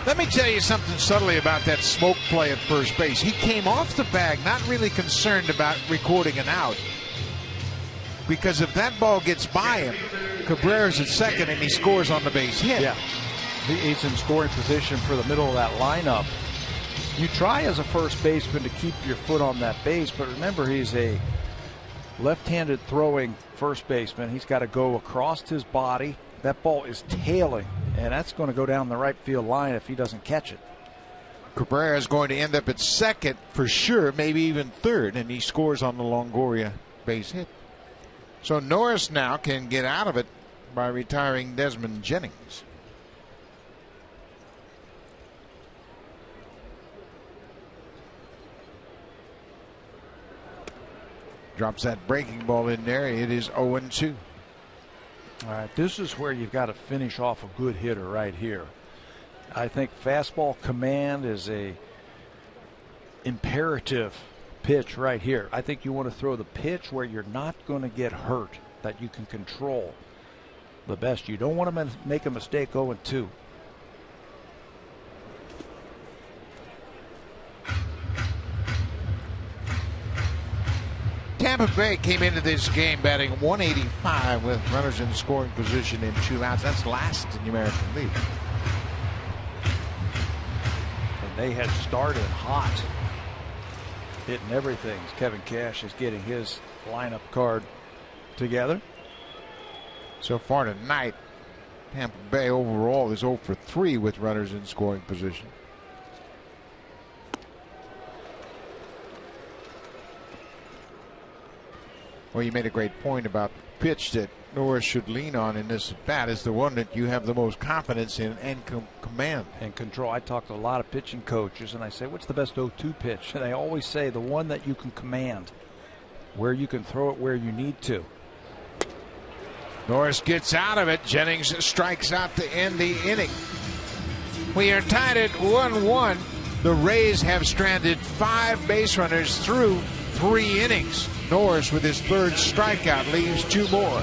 Let me tell you something subtly about that Smoke play at first base. He came off the bag not really concerned about recording an out, because if that ball gets by him, Cabrera's at second and he scores on the base hit. Yeah, he's in scoring position for the middle of that lineup. You try as a first baseman to keep your foot on that base, but remember, he's a left-handed throwing first baseman. He's got to go across his body. That ball is tailing, and that's going to go down the right field line if he doesn't catch it. Cabrera is going to end up at second for sure, maybe even third, and he scores on the Longoria base hit. So Norris now can get out of it by retiring Desmond Jennings. Drops that breaking ball in there. It is 0-2. All right, this is where you've got to finish off a good hitter right here. I think fastball command is a imperative pitch right here. I think you want to throw the pitch where you're not going to get hurt, that you can control the best. You don't want to make a mistake 0-2. Tampa Bay came into this game batting 185 with runners in scoring position in 2 outs. That's last in the American League. And they had started hot, hitting everything. Kevin Cash is getting his lineup card together. So far tonight, Tampa Bay overall is 0 for 3 with runners in scoring position. Well, you made a great point about the pitch that Norris should lean on in this bat is the one that you have the most confidence in and command. And control. I talk to a lot of pitching coaches and I say, what's the best 0-2 pitch? And they always say the one that you can command, where you can throw it where you need to. Norris gets out of it. Jennings strikes out to end the inning. We are tied at 1-1. The Rays have stranded 5 base runners through 3 innings. Norris with his 3rd strikeout leaves 2 more.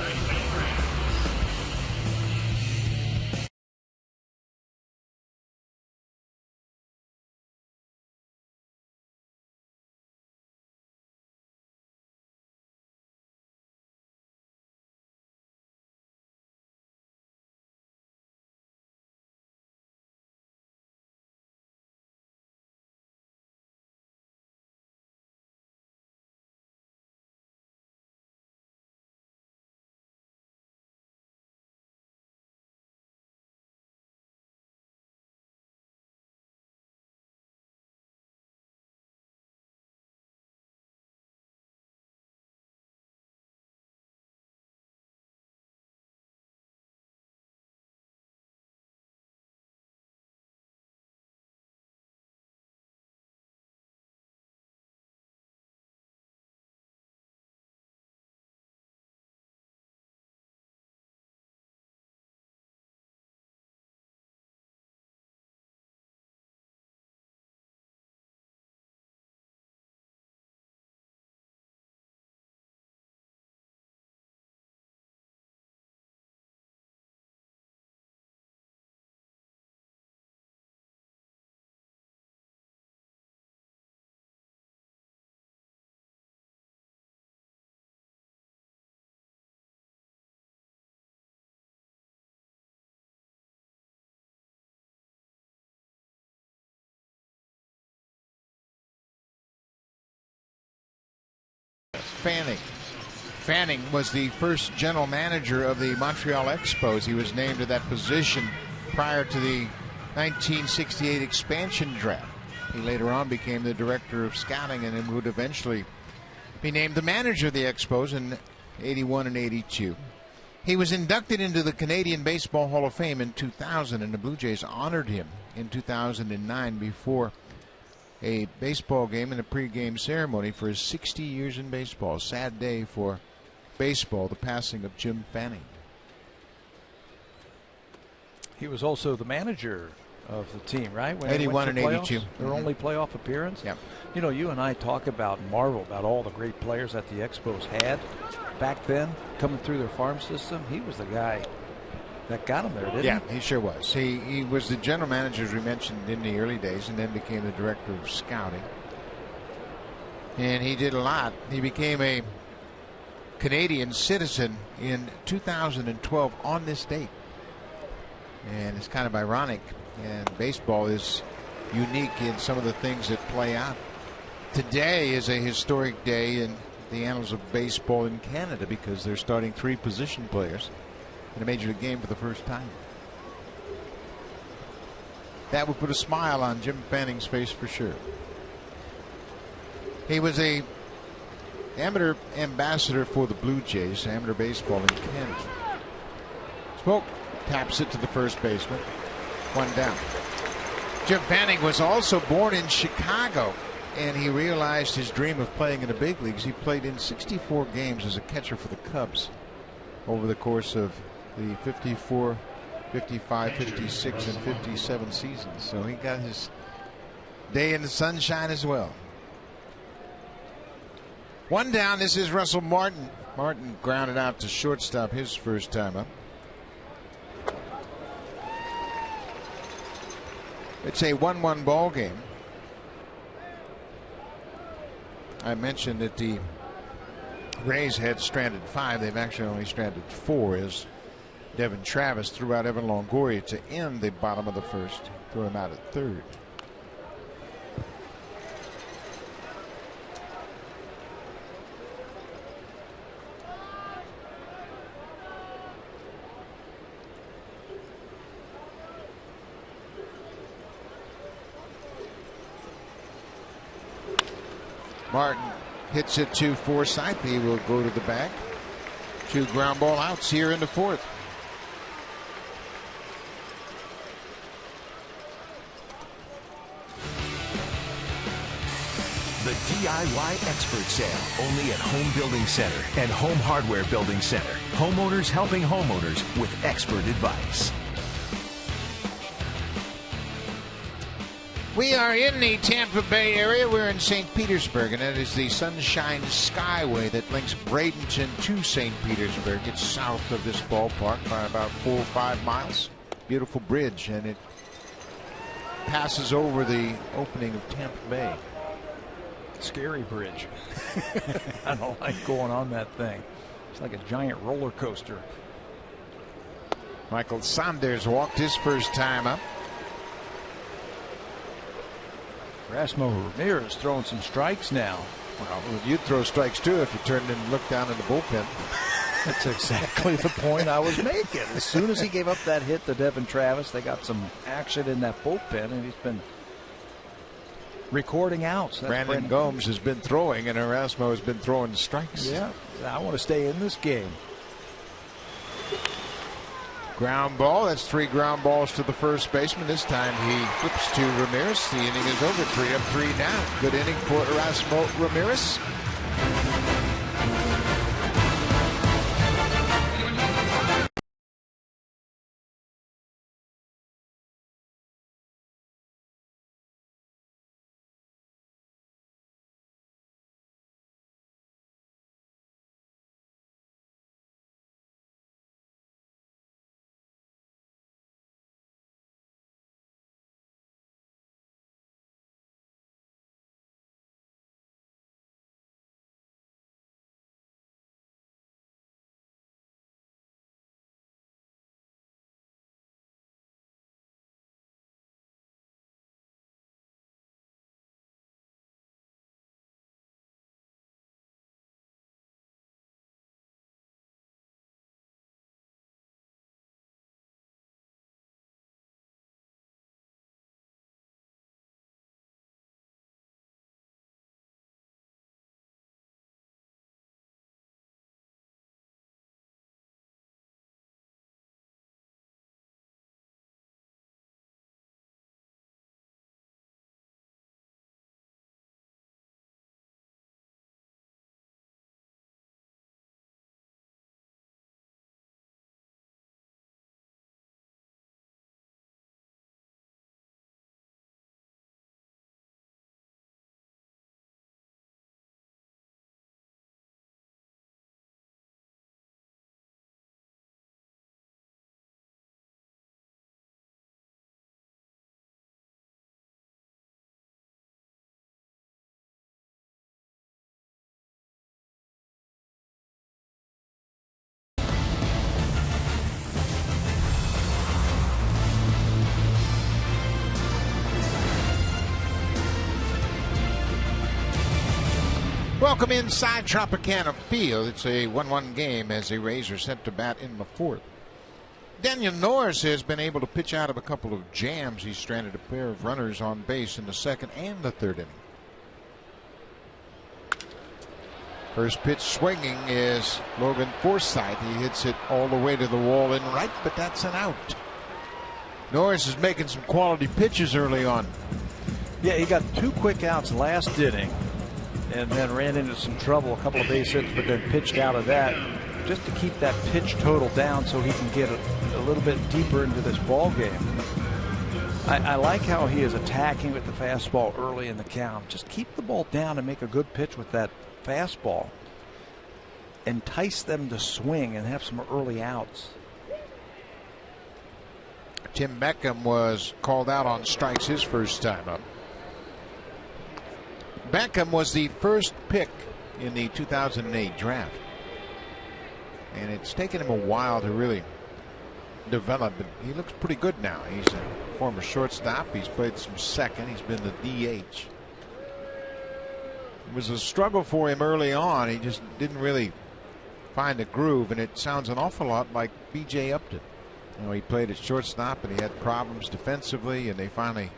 Fanning was the first general manager of the Montreal Expos. He was named to that position prior to the 1968 expansion draft. He later on became the director of scouting and would eventually be named the manager of the Expos in 81 and 82. He was inducted into the Canadian Baseball Hall of Fame in 2000, and the Blue Jays honored him in 2009 before a baseball game and a pregame ceremony for his 60 years in baseball. Sad day for baseball, the passing of Jim Fanning. He was also the manager of the team, right? When 81 and 82. Their only playoff appearance. Yep. You know, you and I talk about and marvel about all the great players that the Expos had back then coming through their farm system. He was the guy that got him there, didn't he? Yeah, he sure was. He was the general manager, as we mentioned, in the early days, and then became the director of scouting. And he did a lot. He became a Canadian citizen in 2012 on this date. And it's kind of ironic. And baseball is unique in some of the things that play out. Today is a historic day in the annals of baseball in Canada because they're starting 3 position players in a major league game for the first time. That would put a smile on Jim Fanning's face for sure. He was a amateur ambassador for the Blue Jays, amateur baseball in Canada. Smoke taps it to the first baseman. 1 down. Jim Fanning was also born in Chicago, and he realized his dream of playing in the big leagues. He played in 64 games as a catcher for the Cubs over the course of the 54, 55, 56, and 57 seasons. So he got his day in the sunshine as well. One down. This is Russell Martin. Martin grounded out to shortstop his first time up. It's a 1-1 ball game. I mentioned that the Rays had stranded 5. They've actually only stranded 4 as Devin Travis threw out Evan Longoria to end the bottom of the first. Threw him out at third. Martin hits it to Forsythe. He will go to the back. 2 ground ball outs here in the 4th. The DIY Expert Sale, only at Home Building Center and Home Hardware Building Center. Homeowners helping homeowners with expert advice. We are in the Tampa Bay area. We're in St. Petersburg, and that is the Sunshine Skyway that links Bradenton to St. Petersburg. It's south of this ballpark by about 4 or 5 miles. Beautiful bridge, and it passes over the opening of Tampa Bay. Scary bridge. I don't like going on that thing. It's like a giant roller coaster. Michael Saunders walked his first time up. Erasmo Ramirez throwing some strikes now. Well, you'd throw strikes too if you turned and looked down in the bullpen. That's exactly the point I was making. As soon as he gave up that hit to Devin Travis, they got some action in that bullpen, and he's been recording outs. Brandon Gomes has been throwing, and Erasmo has been throwing strikes. Yeah, I want to stay in this game. Ground ball. That's 3 ground balls to the first baseman. This time he flips to Ramirez. The inning is over. 3-3 now. Good inning for Erasmo Ramirez. Welcome inside Tropicana Field. It's a 1-1 game as the Rays are set to bat in the 4th. Daniel Norris has been able to pitch out of a couple of jams. He stranded a pair of runners on base in the 2nd and the 3rd inning. First pitch swinging is Logan Forsythe. He hits it all the way to the wall in right, but that's an out. Norris is making some quality pitches early on. Yeah, he got 2 quick outs last inning and then ran into some trouble, a couple of base hits, but then pitched out of that just to keep that pitch total down so he can get a little bit deeper into this ball game. I like how he is attacking with the fastball early in the count. Just keep the ball down and make a good pitch with that fastball, entice them to swing and have some early outs. Tim Beckham was called out on strikes his first time up. Beckham was the first pick in the 2008 draft. And it's taken him a while to really develop, but he looks pretty good now. He's a former shortstop. He's played some second. He's been the DH. It was a struggle for him early on. He just didn't really find a groove, and it sounds an awful lot like B.J. Upton. You know, he played at shortstop and he had problems defensively, and they finally,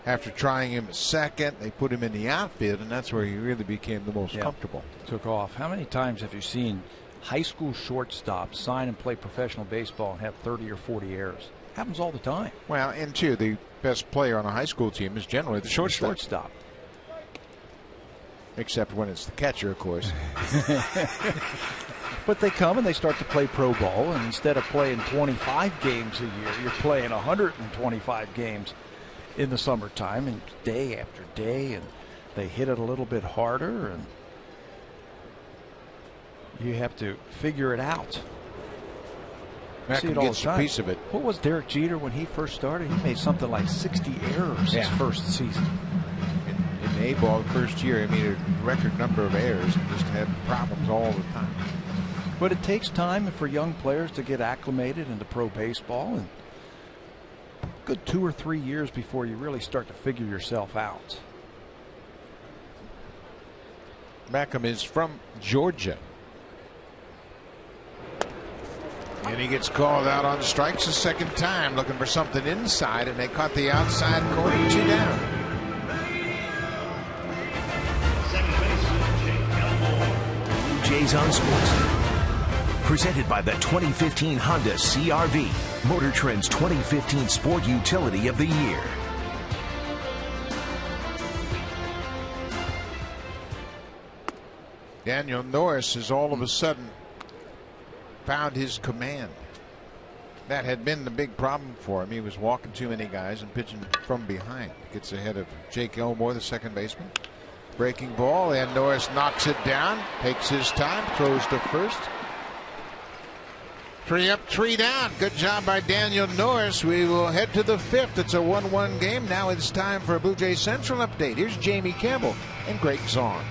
after trying him at second, they put him in the outfield, and that's where he really became the most comfortable. Took off. How many times have you seen high school shortstops sign and play professional baseball and have 30 or 40 errors? Happens all the time. Well, and too, the best player on a high school team is generally the shortstop. Except when it's the catcher, of course. But they come and they start to play pro ball, and instead of playing 25 games a year, you're playing 125 games in the summertime, and day after day, and they hit it a little bit harder, and you have to figure it out. Beckham gets a piece of it. What was Derek Jeter when he first started? He made something like 60 errors his first season. In the A-ball first year, he made a record number of errors and just had problems all the time. But it takes time for young players to get acclimated into pro baseball, and a good 2 or 3 years before you really start to figure yourself out. Beckham is from Georgia. And he gets called out on strikes a second time, looking for something inside, and they caught the outside corner, 2 down. Blue Jays on Sports. Presented by the 2015 Honda CR-V, Motor Trend's 2015 Sport Utility of the Year. Daniel Norris has all of a sudden found his command. That had been the big problem for him. He was walking too many guys and pitching from behind. Gets ahead of Jake Elmore, the second baseman. Breaking ball, and Norris knocks it down, takes his time, throws to first. 3 up, 3 down. Good job by Daniel Norris. We will head to the 5th. It's a 1-1 game. Now it's time for a Blue Jays Central update. Here's Jamie Campbell and Greg Zahn.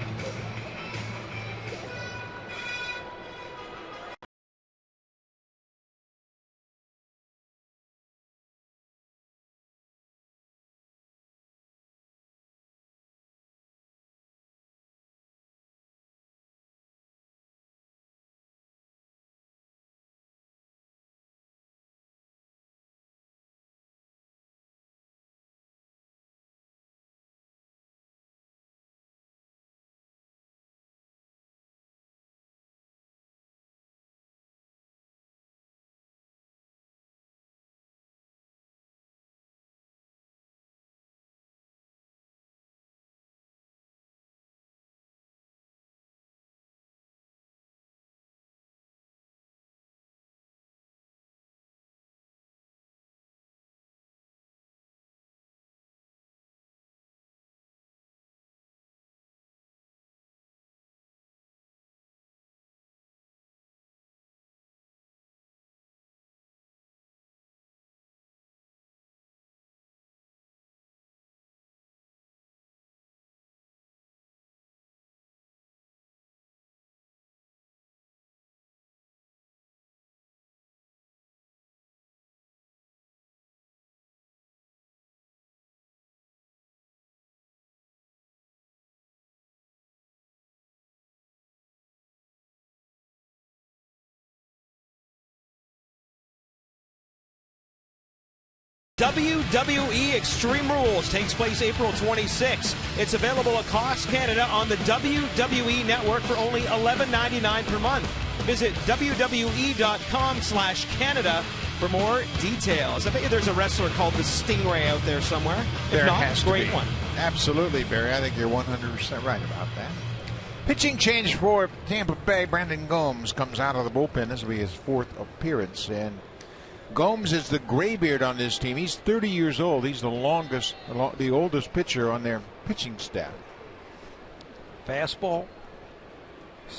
WWE Extreme Rules takes place April 26th. It's available across Canada on the WWE Network for only $11.99 per month. Visit WWE.com/Canada for more details. I bet there's a wrestler called the Stingray out there somewhere. There if not, has to great be. one. Absolutely, Barry. I think you're 100% right about that. Pitching change for Tampa Bay. Brandon Gomes comes out of the bullpen. This will be his 4th appearance, and Gomes is the graybeard on this team. He's 30 years old. He's the oldest pitcher on their pitching staff. Fastball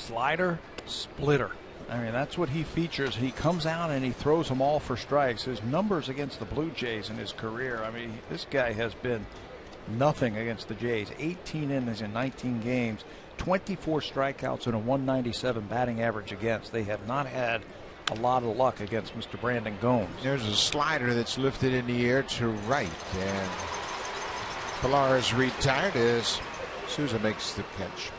Slider, splitter. I mean, that's what he features. He comes out and he throws them all for strikes. His numbers against the Blue Jays in his career, I mean, this guy has been nothing against the Jays. 18 innings in 19 games, 24 strikeouts and a 197 batting average against. They have not had a lot of luck against Mr. Brandon Gomes. There's a slider that's lifted in the air to right, and Pilar is retired as Souza makes the catch.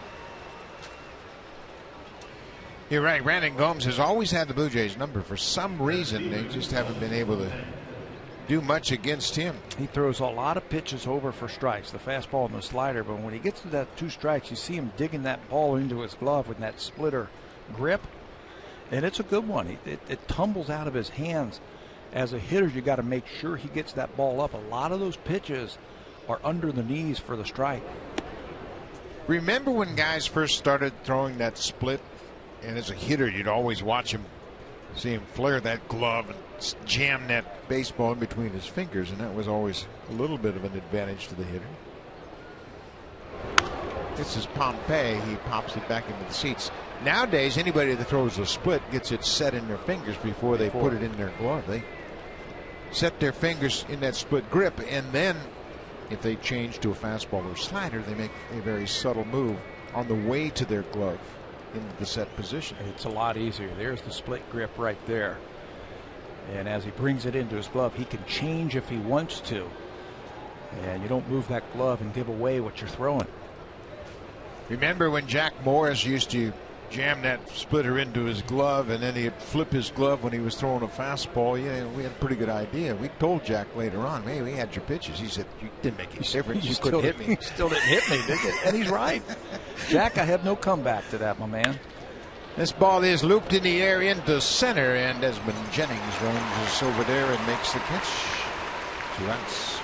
You're right. Brandon Gomes has always had the Blue Jays number. For some reason, they just haven't been able to do much against him. He throws a lot of pitches over for strikes, the fastball and the slider, but when he gets to that 2 strikes, you see him digging that ball into his glove with that splitter grip, and it's a good one. It tumbles out of his hands. As a hitter, you got to make sure he gets that ball up. A lot of those pitches are under the knees for the strike. Remember when guys first started throwing that split? And as a hitter, you'd always watch him, see him flare that glove and jam that baseball in between his fingers, and that was always a little bit of an advantage to the hitter. This is Pompey. He pops it back into the seats. Nowadays, anybody that throws a split gets it set in their fingers before they put it in their glove. They set their fingers in that split grip, and then if they change to a fastball or slider, they make a very subtle move on the way to their glove into the set position. It's a lot easier. There's the split grip right there. And as he brings it into his glove, he can change if he wants to. And you don't move that glove and give away what you're throwing. Remember when Jack Morris used to jam that splitter into his glove, and then he'd flip his glove when he was throwing a fastball? Yeah, we had a pretty good idea. We told Jack later on, hey, we had your pitches. He said, you didn't make any difference. You couldn't hit me. You still didn't hit me, did you? And he's right. Jack, I have no comeback to that, my man. This ball is looped in the air into center, and Desmond Jennings runs over there and makes the catch. 2 outs.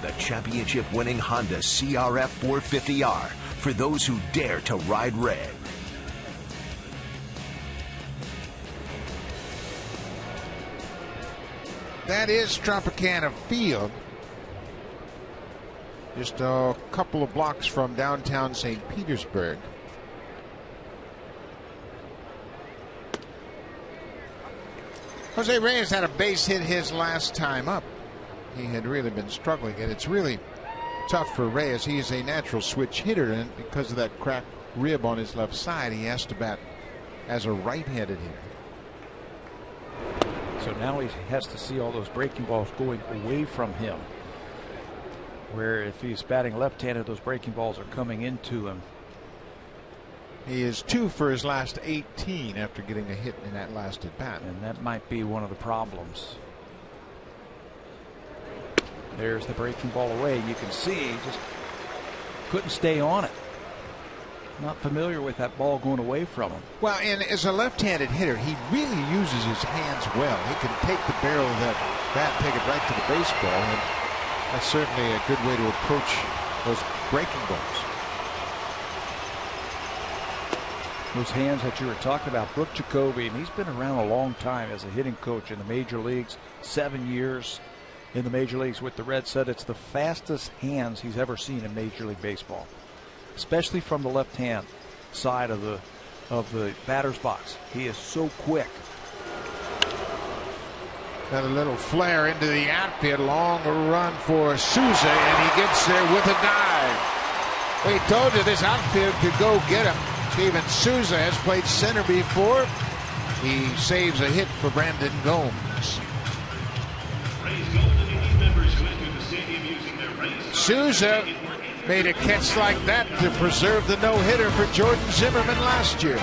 The championship-winning Honda CRF 450R for those who dare to ride red. That is Tropicana Field. Just a couple of blocks from downtown St. Petersburg. Jose Reyes had a base hit his last time up. He had really been struggling, and it's really tough for Reyes. He is a natural switch hitter, and because of that cracked rib on his left side, he has to bat as a right-handed hitter. So now he has to see all those breaking balls going away from him, where if he's batting left-handed, those breaking balls are coming into him. He is 2 for his last 18 after getting a hit in that last at bat, and that might be one of the problems. There's the breaking ball away. You can see he just couldn't stay on it. Not familiar with that ball going away from him. Well, and as a left-handed hitter, he really uses his hands well. He can take the barrel of that bat, take it right to the baseball, and that's certainly a good way to approach those breaking balls. Those hands that you were talking about, Brooke Jacoby, and he's been around a long time as a hitting coach in the major leagues, 7 years in the major leagues with the Reds. Said it's the fastest hands he's ever seen in Major League Baseball, especially from the left hand side of the batter's box. He is so quick. Got a little flare into the outfield, long run for Souza, and he gets there with a dive. We told you this outfield could go get him. Steven Souza has played center before. He saves a hit for Brandon Gomes. Souza made a catch like that to preserve the no-hitter for Jordan Zimmerman last year.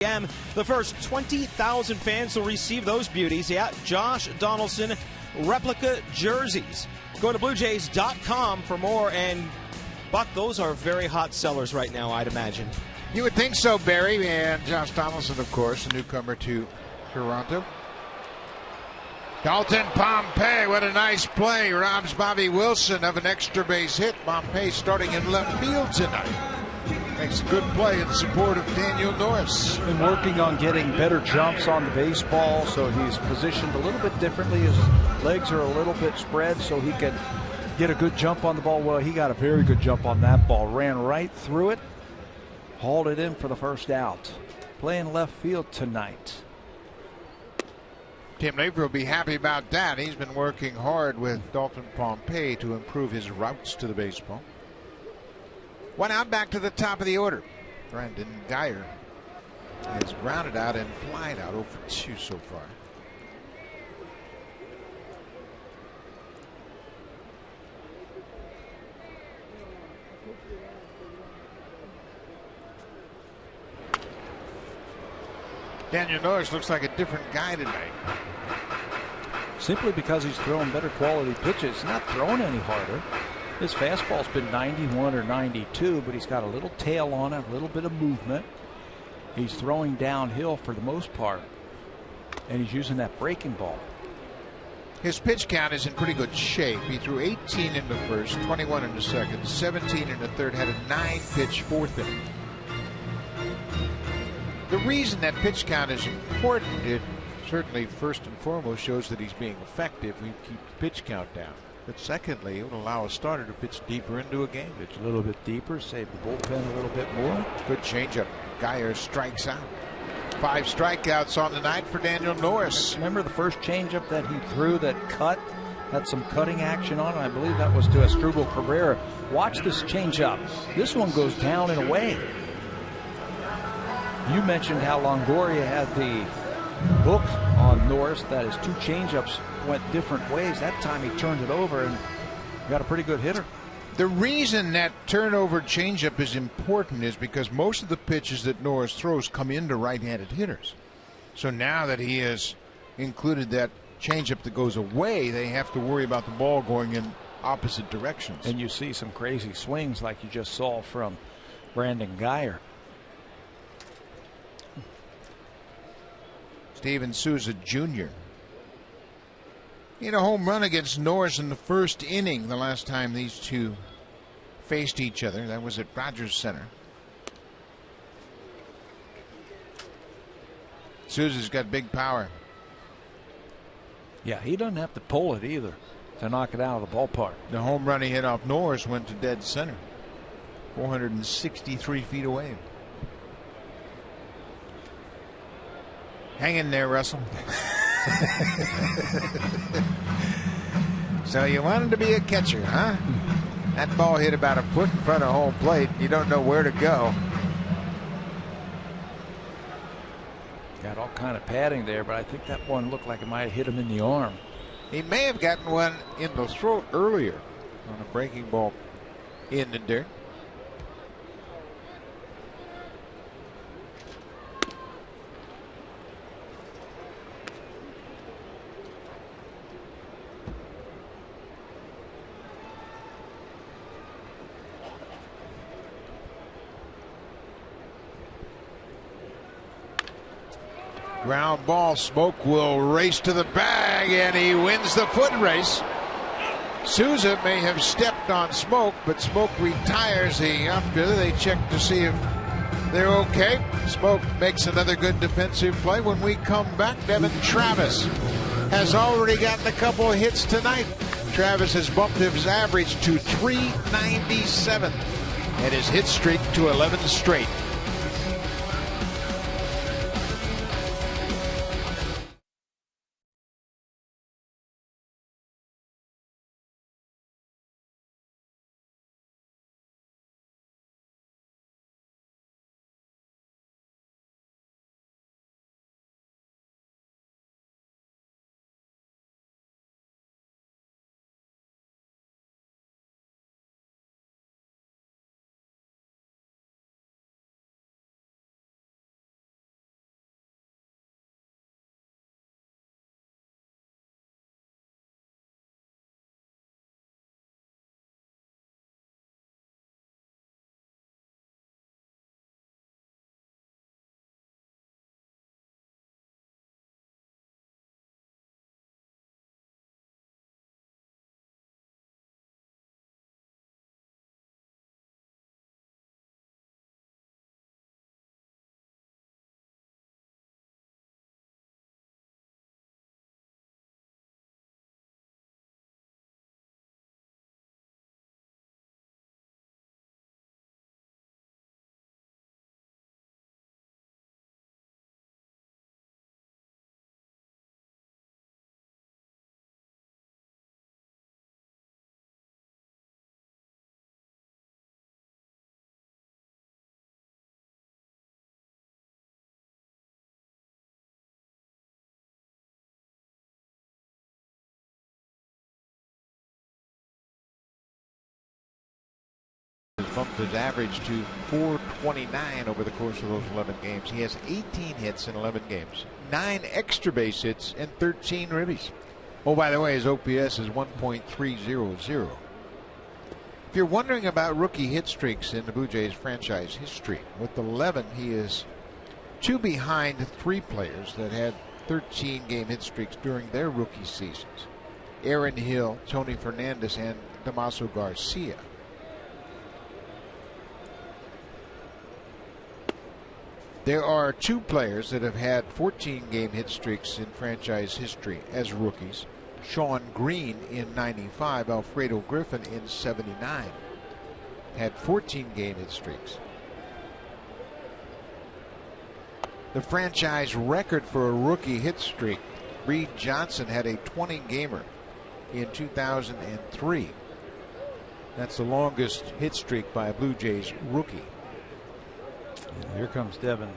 Pregame. The first 20,000 fans will receive those beauties. Yeah, Josh Donaldson replica jerseys. Go to BlueJays.com for more. And, Buck, those are very hot sellers right now, I'd imagine. You would think so, Barry. And Josh Donaldson, of course, a newcomer to Toronto. Dalton Pompey, what a nice play. Robs Bobby Wilson of an extra base hit. Pompey starting in left field tonight. Makes a good play in support of Daniel Norris. Been working on getting better jumps on the baseball, so he's positioned a little bit differently. His legs are a little bit spread so he can get a good jump on the ball. Well, he got a very good jump on that ball. Ran right through it, hauled it in for the first out. Playing left field tonight. Tim Laver will be happy about that. He's been working hard with Dalton Pompey to improve his routes to the baseball. One out, back to the top of the order. Brandon Geyer has grounded out and flied out 0 for 2 so far. Daniel Norris looks like a different guy tonight. Simply because he's throwing better quality pitches. He's not throwing any harder. His fastball's been 91 or 92, but he's got a little tail on it, a little bit of movement. He's throwing downhill for the most part, and he's using that breaking ball. His pitch count is in pretty good shape. He threw 18 in the first, 21 in the second, 17 in the third, had a 9-pitch fourth inning. The reason that pitch count is important, it certainly first and foremost shows that he's being effective. We keep the pitch count down. But secondly, it will allow a starter to pitch deeper into a game. Pitch a little bit deeper, save the bullpen a little bit more. Good changeup. Geyer strikes out. 5 strikeouts on the night for Daniel Norris. Remember the first changeup that he threw that cut? Had some cutting action on it. I believe that was to Asdrubal Cabrera. Watch this changeup. This one goes down and away. You mentioned how Longoria had the book on Norris, that his 2 changeups went different ways. That time he turned it over and got a pretty good hitter. The reason that turnover changeup is important is because most of the pitches that Norris throws come into right-handed hitters. So now that he has included that changeup that goes away, they have to worry about the ball going in opposite directions. And you see some crazy swings like you just saw from Brandon Geyer. Steven Souza Jr. He had a home run against Norris in the first inning the last time these two faced each other. That was at Rogers Center. Souza's got big power. Yeah, he doesn't have to pull it either to knock it out of the ballpark. The home run he hit off Norris went to dead center, 463 feet away. Hang in there, Russell. So you wanted to be a catcher, huh? That ball hit about a foot in front of home plate. You don't know where to go. Got all kind of padding there, but I think that one looked like it might have hit him in the arm. He may have gotten one in the throat earlier on a breaking ball in the dirt. Ground ball. Smoke will race to the bag, and he wins the foot race. Souza may have stepped on Smoke, but Smoke retires the outfielder. They check to see if they're okay. Smoke makes another good defensive play. When we come back, Devin Travis has already gotten a couple of hits tonight. Travis has bumped his average to 397 and his hit streak to 11 straight. bumped his average to .429 over the course of those 11 games. He has 18 hits in 11 games, 9 extra base hits, and 13 ribbies. Oh, by the way, his OPS is 1.300. If you're wondering about rookie hit streaks in the Blue Jays franchise history, with 11, he is 2 behind 3 players that had 13-game hit streaks during their rookie seasons: Aaron Hill, Tony Fernandez, and Damaso Garcia. There are 2 players that have had 14-game hit streaks in franchise history as rookies: Sean Green in '95, Alfredo Griffin in '79. Had 14-game hit streaks. The franchise record for a rookie hit streak: Reed Johnson had a 20-gamer in 2003. That's the longest hit streak by a Blue Jays rookie. And here comes Devin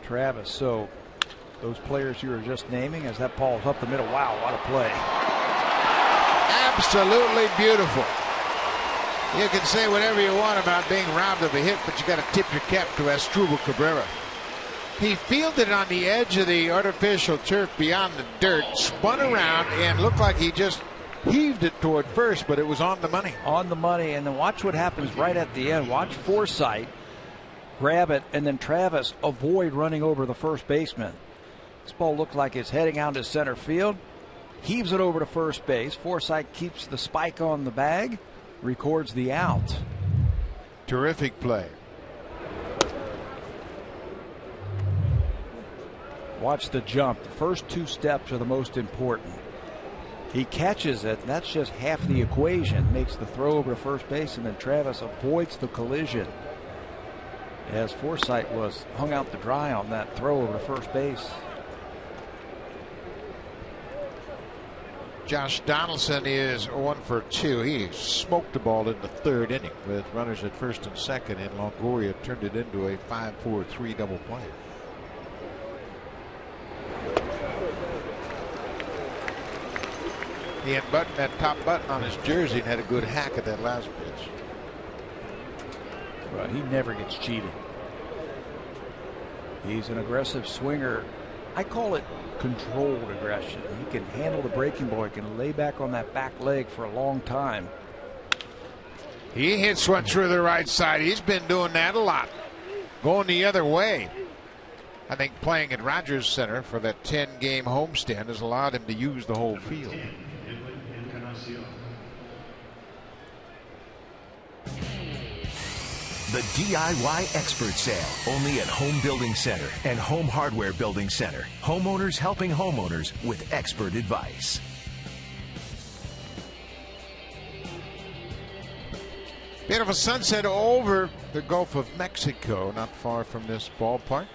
Travis. So those players you were just naming, as that ball's up the middle. Wow, what a play. Absolutely beautiful. You can say whatever you want about being robbed of a hit, but you got to tip your cap to Asdrubal Cabrera. He fielded it on the edge of the artificial turf beyond the dirt, spun around, and looked like he just heaved it toward first, but it was on the money. On the money, and then watch what happens right at the end. Watch Forsythe grab it, and then Travis avoid running over the first baseman. This ball looked like it's heading out to center field. Heaves it over to first base. Forsythe keeps the spike on the bag, records the out. Terrific play. Watch the jump. The first 2 steps are the most important. He catches it, and that's just half the equation. Makes the throw over to first base, and then Travis avoids the collision, as Forsythe was hung out to dry on that throw over to first base. Josh Donaldson is 1 for 2. He smoked the ball in the 3rd inning with runners at first and second, and Longoria turned it into a 5-4-3 double play. He unbuttoned that top button on his jersey and had a good hack at that last pitch. Right, he never gets cheated. He's an aggressive swinger. I call it controlled aggression. He can handle the breaking ball. He can lay back on that back leg for a long time. He hits one through the right side. He's been doing that a lot, going the other way. I think playing at Rogers Center for that 10-game homestand has allowed him to use the whole field. The DIY Expert Sale, only at Home Building Center and Home Hardware Building Center. Homeowners helping homeowners with expert advice. Beautiful sunset over the Gulf of Mexico, not far from this ballpark.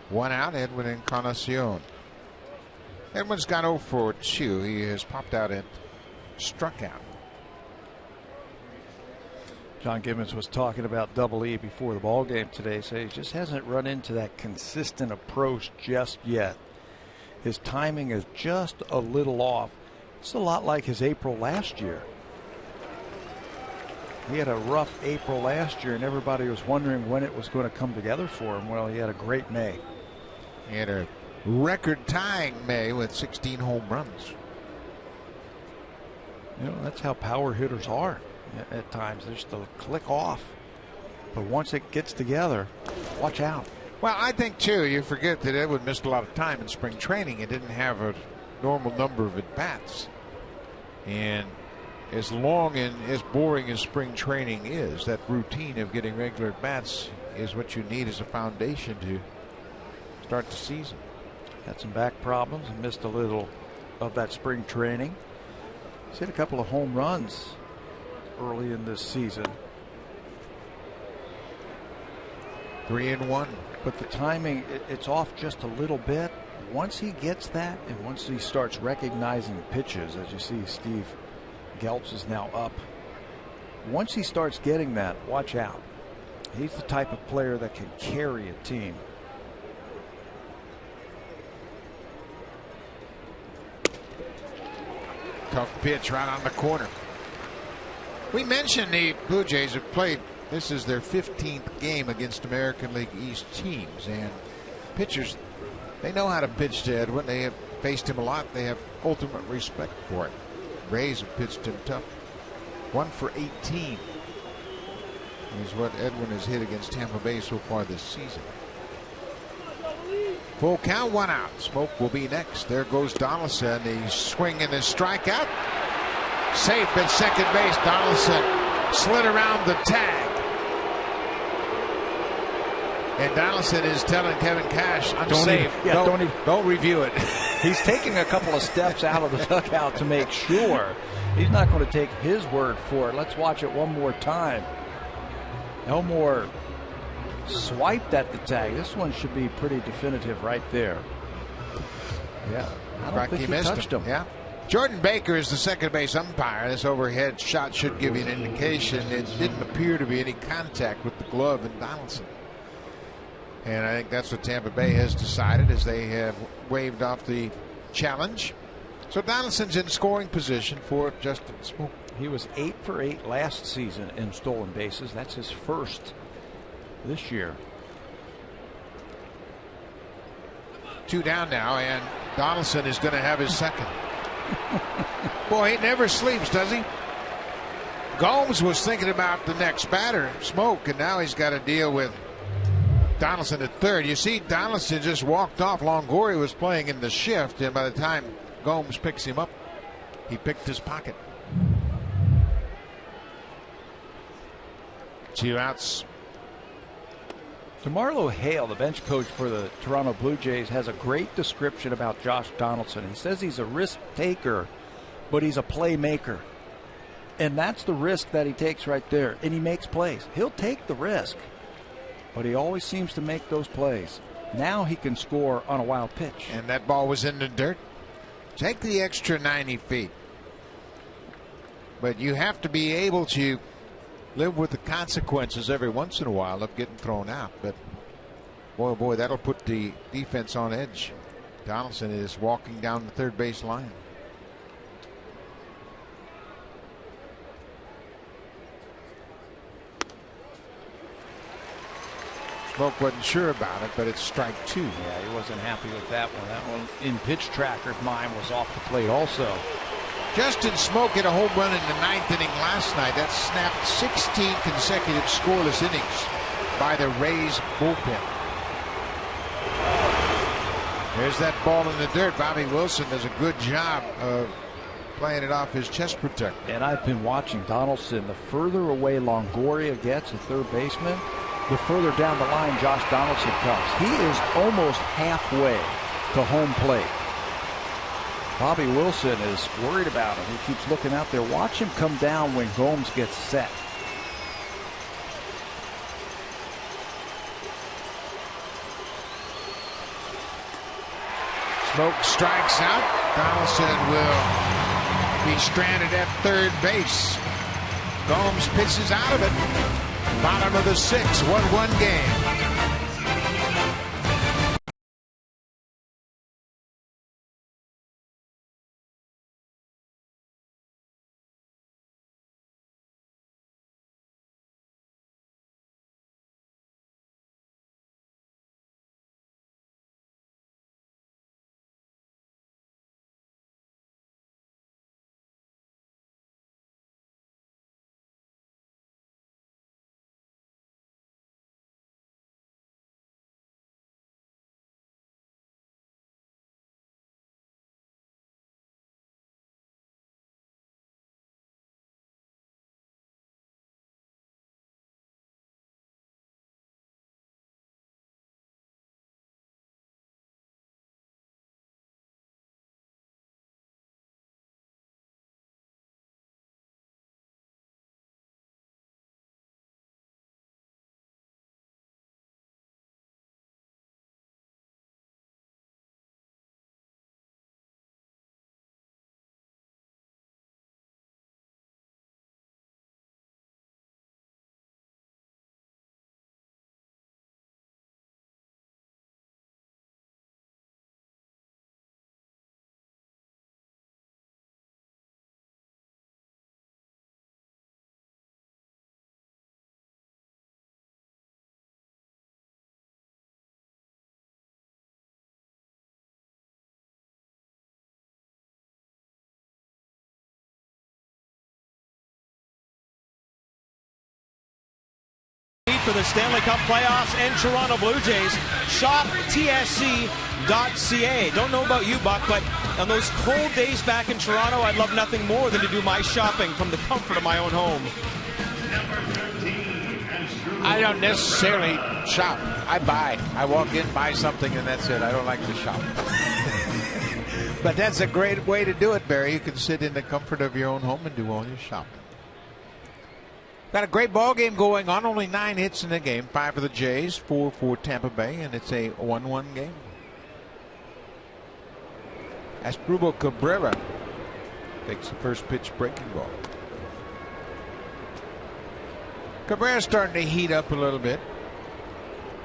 1 out, Edwin Encarnacion. Edwin's got 0 for 2. He has popped out and struck out. John Gibbons was talking about Double E before the ball game today, so he just hasn't run into that consistent approach just yet. His timing is just a little off. It's a lot like his April last year. He had a rough April last year, and everybody was wondering when it was going to come together for him. Well, he had a great May. He had a record-tying May with 16 home runs. You know, that's how power hitters are at times. They're just a click off. But once it gets together, watch out. Well, I think, too, you forget that Edwin missed a lot of time in spring training and didn't have a normal number of at-bats. And as long and as boring as spring training is, that routine of getting regular at-bats is what you need as a foundation to start the season. Had some back problems and missed a little of that spring training. He's hit a couple of home runs early in this season. 3-1. But the timing, it's off just a little bit. Once he gets that, and once he starts recognizing pitches, as you see Steve Geltz is now up. Once he starts getting that, watch out. He's the type of player that can carry a team. Tough pitch right on the corner. We mentioned the Blue Jays have played. This is their 15th game against American League East teams, and pitchers, they know how to pitch to Edwin. They have faced him a lot. They have ultimate respect for it. Rays have pitched him tough. 1 for 18 is what Edwin has hit against Tampa Bay so far this season. Full count, 1 out. Smoke will be next. There goes Donaldson. He's swinging his strikeout. Safe at second base. Donaldson slid around the tag. And Donaldson is telling Kevin Cash, I'm safe. Don't review it. He's taking a couple of steps out of the dugout to make sure. He's not going to take his word for it. Let's watch it one more time. Elmore swiped at the tag. This one should be pretty definitive right there. Yeah, I don't think he touched him. Yeah. Jordan Baker is the second base umpire. This overhead shot should give you an indication. It didn't appear to be any contact with the glove in Donaldson. And I think that's what Tampa Bay has decided, as they have waved off the challenge. So Donaldson's in scoring position for Justin Smoke. He was 8 for 8 last season in stolen bases. That's his first this year. 2 down now, and Donaldson is going to have his second. Boy, he never sleeps, does he? Gomes was thinking about the next batter, Smoke, and now he's got to deal with Donaldson at third. You see, Donaldson just walked off. Longoria was playing in the shift, and by the time Gomes picks him up, he picked his pocket. 2 outs. DeMarlo Hale, the bench coach for the Toronto Blue Jays, has a great description about Josh Donaldson. He says he's a risk taker, but he's a playmaker. And that's the risk that he takes right there. And he makes plays. He'll take the risk, but he always seems to make those plays. Now he can score on a wild pitch. And that ball was in the dirt. Take the extra 90 feet. But you have to be able to live with the consequences every once in a while of getting thrown out. But boy, oh boy, that'll put the defense on edge. Donaldson is walking down the third base line. Smoke wasn't sure about it, but it's strike 2. Yeah, he wasn't happy with that one. That one in pitch tracker's mind was off the plate also. Justin Smoke hit a home run in the 9th inning last night. That snapped 16 consecutive scoreless innings by the Rays bullpen. There's that ball in the dirt. Bobby Wilson does a good job of playing it off his chest protector. And I've been watching Donaldson. The further away Longoria gets, the third baseman, the further down the line Josh Donaldson comes. He is almost halfway to home plate. Bobby Wilson is worried about him. He keeps looking out there. Watch him come down when Gomes gets set. Smoke strikes out. Donaldson will be stranded at third base. Gomes pitches out of it. Bottom of the 6th, 1-1 game. for the Stanley Cup playoffs and Toronto Blue Jays. Shop TSC.ca. Don't know about you, Buck, but on those cold days back in Toronto, I'd love nothing more than to do my shopping from the comfort of my own home. I don't necessarily shop. I buy. I walk in, buy something, and that's it. I don't like to shop. But that's a great way to do it, Barry. You can sit in the comfort of your own home and do all your shopping. Got a great ball game going on. Only 9 hits in the game. 5 for the Jays, 4 for Tampa Bay, and it's a 1-1 game. Asdrubal Cabrera takes the first pitch breaking ball. Cabrera's starting to heat up a little bit.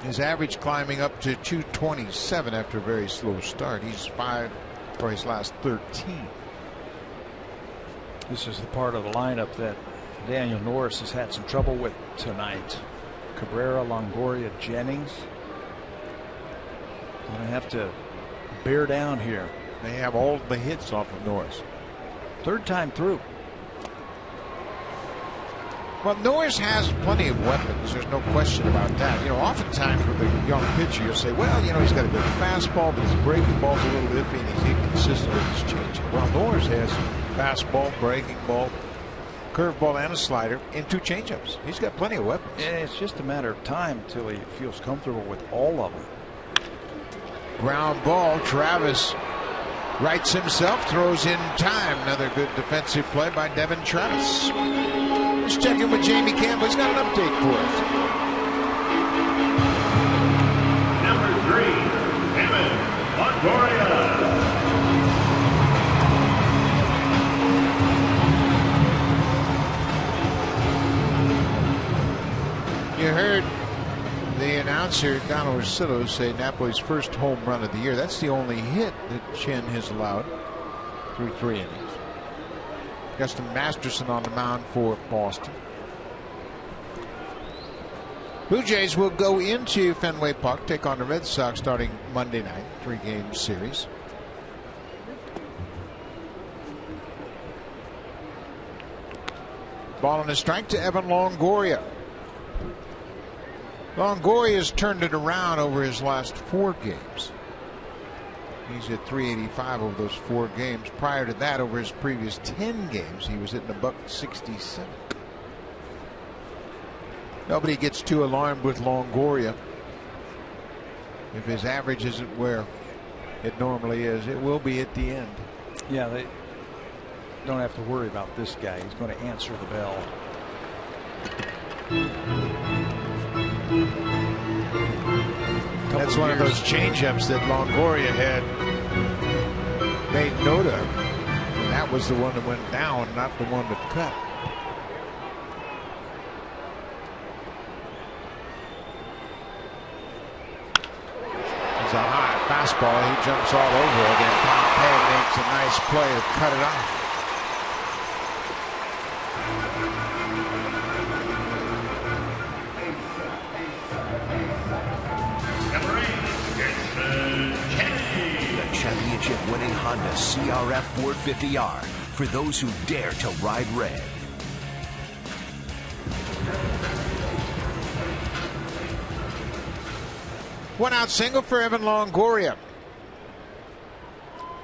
His average climbing up to 227 after a very slow start. He's 5 for his last 13. This is the part of the lineup that Daniel Norris has had some trouble with tonight. Cabrera, Longoria, Jennings. Going to have to bear down here. They have all the hits off of Norris. Third time through. Well, Norris has plenty of weapons. There's no question about that. You know, oftentimes with a young pitcher, you'll say, well, you know, he's got a good fastball, but his breaking ball's a little iffy and he's inconsistent with his changeup. Well, Norris has fastball, breaking ball, curveball, and a slider, and 2 changeups. He's got plenty of weapons. And it's just a matter of time until he feels comfortable with all of them. Ground ball. Travis rights himself, throws in time. Another good defensive play by Devin Travis. Let's check in with Jamie Campbell. He's got an update for us. Number 3, Evan Longoria. You heard the announcer, Donald Orsillo, say Napoli's first home run of the year. That's the only hit that Chen has allowed through 3 innings. Justin Masterson on the mound for Boston. Blue Jays will go into Fenway Park, take on the Red Sox starting Monday night, 3-game series. Ball and a strike to Evan Longoria. Longoria has turned it around over his last 4 games. He's at 385 over those 4 games. Prior to that, over his previous 10 games, he was hitting $167. Nobody gets too alarmed with Longoria. If his average isn't where it normally is, it will be at the end. Yeah, they don't have to worry about this guy. He's going to answer the bell. That's one of those changeups that Longoria had made note of. And that was the one that went down, not the one that cut. It's a high fastball. He jumps all over it, and Pompey makes a nice play to cut it off. Championship-winning Honda CRF 450R for those who dare to ride red. One out single for Evan Longoria.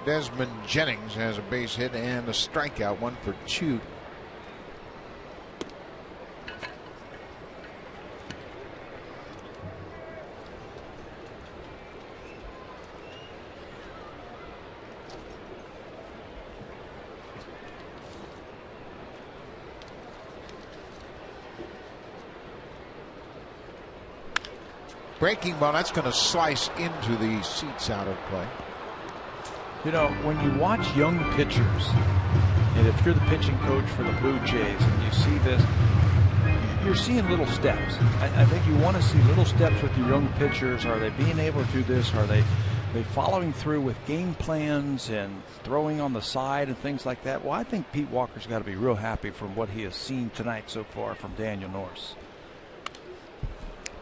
Desmond Jennings has a base hit and a strikeout, 1 for 2. Breaking ball, that's going to slice into the seats out of play. You know, when you watch young pitchers, and if you're the pitching coach for the Blue Jays and you see this, you're seeing little steps. I think you want to see little steps with your young pitchers. Are they being able to do this? Are they following through with game plans and throwing on the side and things like that? Well, I think Pete Walker's got to be real happy from what he has seen tonight so far from Daniel Norris.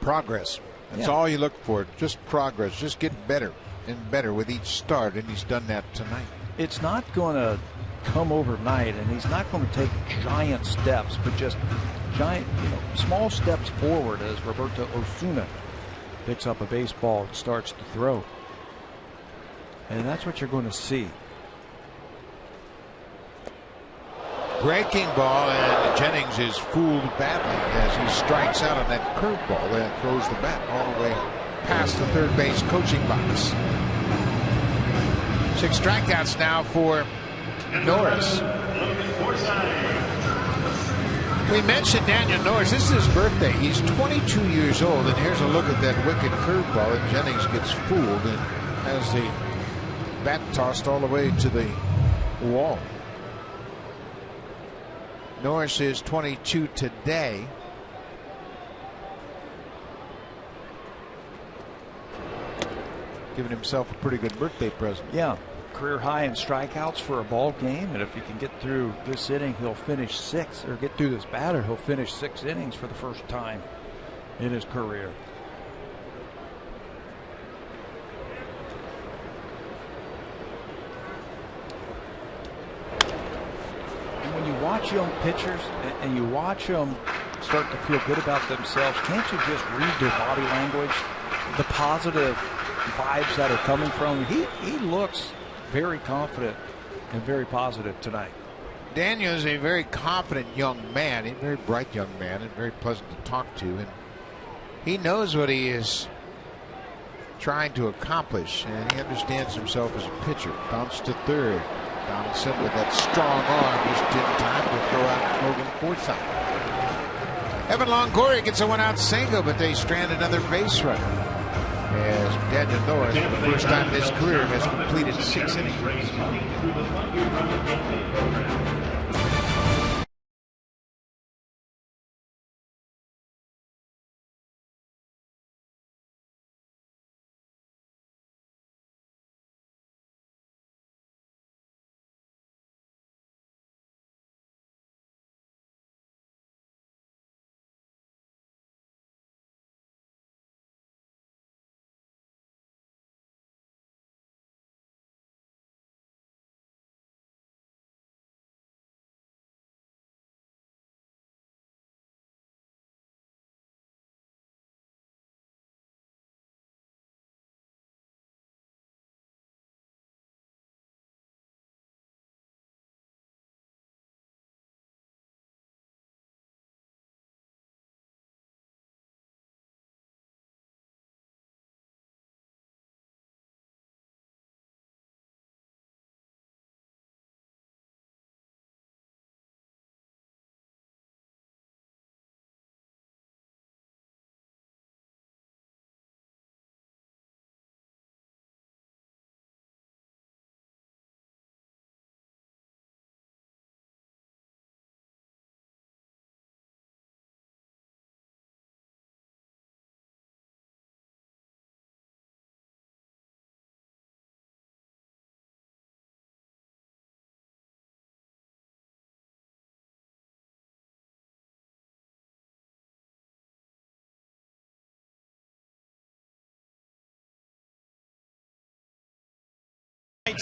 Progress. That's all you look for. Just progress. Just get better and better with each start, and he's done that tonight. It's not going to come overnight, and he's not going to take giant steps, but just giant, small steps forward as Roberto Osuna picks up a baseball and starts to throw. And that's what you're going to see. Breaking ball, and Jennings is fooled badly as he strikes out on that curveball that throws the bat all the way past the third base coaching box. 6 strikeouts now for Norris. We mentioned Daniel Norris. This is his birthday. He's 22 years old, and here's a look at that wicked curveball, and Jennings gets fooled and has the bat tossed all the way to the wall. Norris is 22 today. Giving himself a pretty good birthday present. Yeah, career high in strikeouts for a ball game, and if he can get through this inning, he'll finish 6, or get through this batter, he'll finish 6 innings for the first time in his career. When you watch young pitchers and you watch them start to feel good about themselves, can't you just read their body language, the positive vibes that are coming from him? He looks very confident and very positive tonight. Daniel is a very confident young man, a very bright young man, and very pleasant to talk to. And he knows what he is trying to accomplish, and he understands himself as a pitcher. Bounce to third. Donaldson with that strong arm just in time to throw out Logan Forsythe. Evan Longoria gets a one-out single, but they strand another base runner as Daniel Norris, for the first time in his career, has completed 6 innings.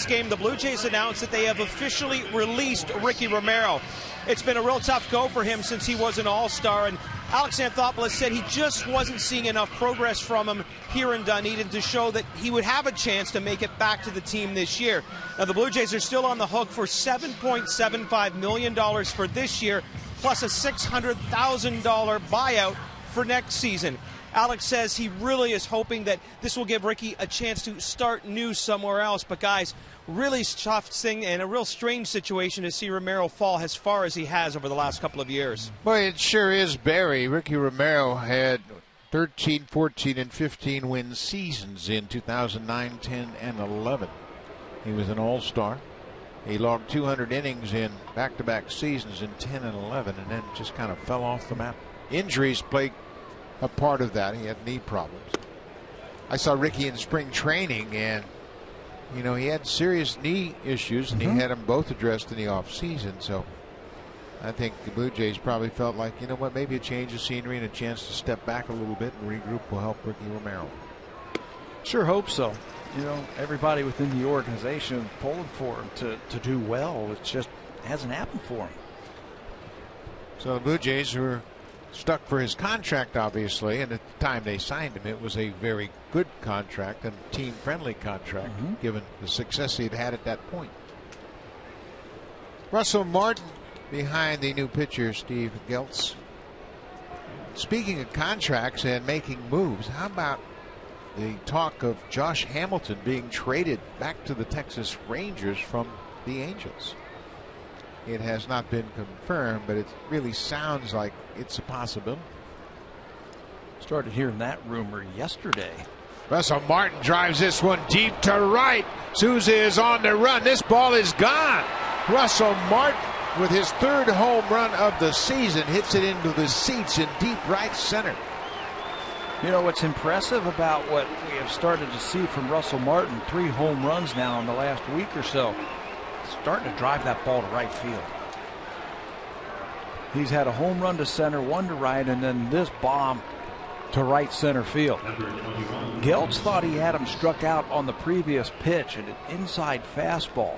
Game, the Blue Jays announced that they have officially released Ricky Romero. It's been a real tough go for him since he was an all-star, and Alex Anthopoulos said he just wasn't seeing enough progress from him here in Dunedin to show that he would have a chance to make it back to the team this year. Now, the Blue Jays are still on the hook for $7.75 million for this year, plus a $600,000 buyout for next season. Alex says he really is hoping that this will give Ricky a chance to start new somewhere else. But, guys, really tough thing and a real strange situation to see Romero fall as far as he has over the last couple of years. Boy, it sure is, Barry. Ricky Romero had 13, 14, and 15 win seasons in 2009, 10, and 11. He was an all-star. He logged 200 innings in back-to-back seasons in 10 and 11, and then just kind of fell off the map. Injuries played a part of that. He had knee problems. I saw Ricky in spring training, and he had serious knee issues, and he had them both addressed in the off season. So I think the Blue Jays probably felt like, maybe a change of scenery and a chance to step back a little bit and regroup will help Ricky Romero. Sure hope so. Everybody within the organization pulling for him to do well. It just hasn't happened for him. So the Blue Jays, who are stuck for his contract, obviously, and at the time they signed him, it was a very good contract and team-friendly contract, given the success he'd had at that point. Russell Martin behind the new pitcher, Steve Geltz. Speaking of contracts and making moves, how about the talk of Josh Hamilton being traded back to the Texas Rangers from the Angels? It has not been confirmed, but it really sounds like it's a possibility. Started hearing that rumor yesterday. Russell Martin drives this one deep to right. Souza is on the run. This ball is gone. Russell Martin, with his third home run of the season, hits it into the seats in deep right center. You know what's impressive about what we have started to see from Russell Martin, 3 home runs now in the last week or so. Starting to drive that ball to right field. He's had a home run to center, 1 to right, and then this bomb to right center field. Geltz thought he had him struck out on the previous pitch at an inside fastball,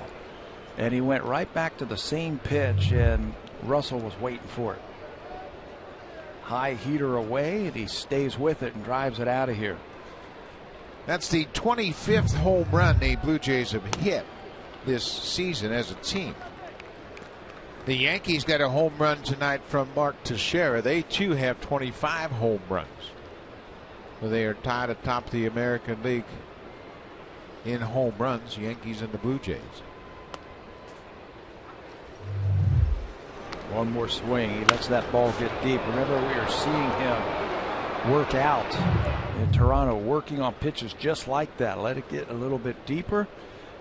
and he went right back to the same pitch, and Russell was waiting for it. High heater away, and he stays with it and drives it out of here. That's the 25th home run the Blue Jays have hit this season as a team. The Yankees got a home run tonight from Mark Teixeira. They too have 25 home runs. So they are tied atop the American League in home runs, Yankees and the Blue Jays. One more swing. He lets that ball get deep. Remember, we are seeing him work out in Toronto, working on pitches just like that. Let it get a little bit deeper.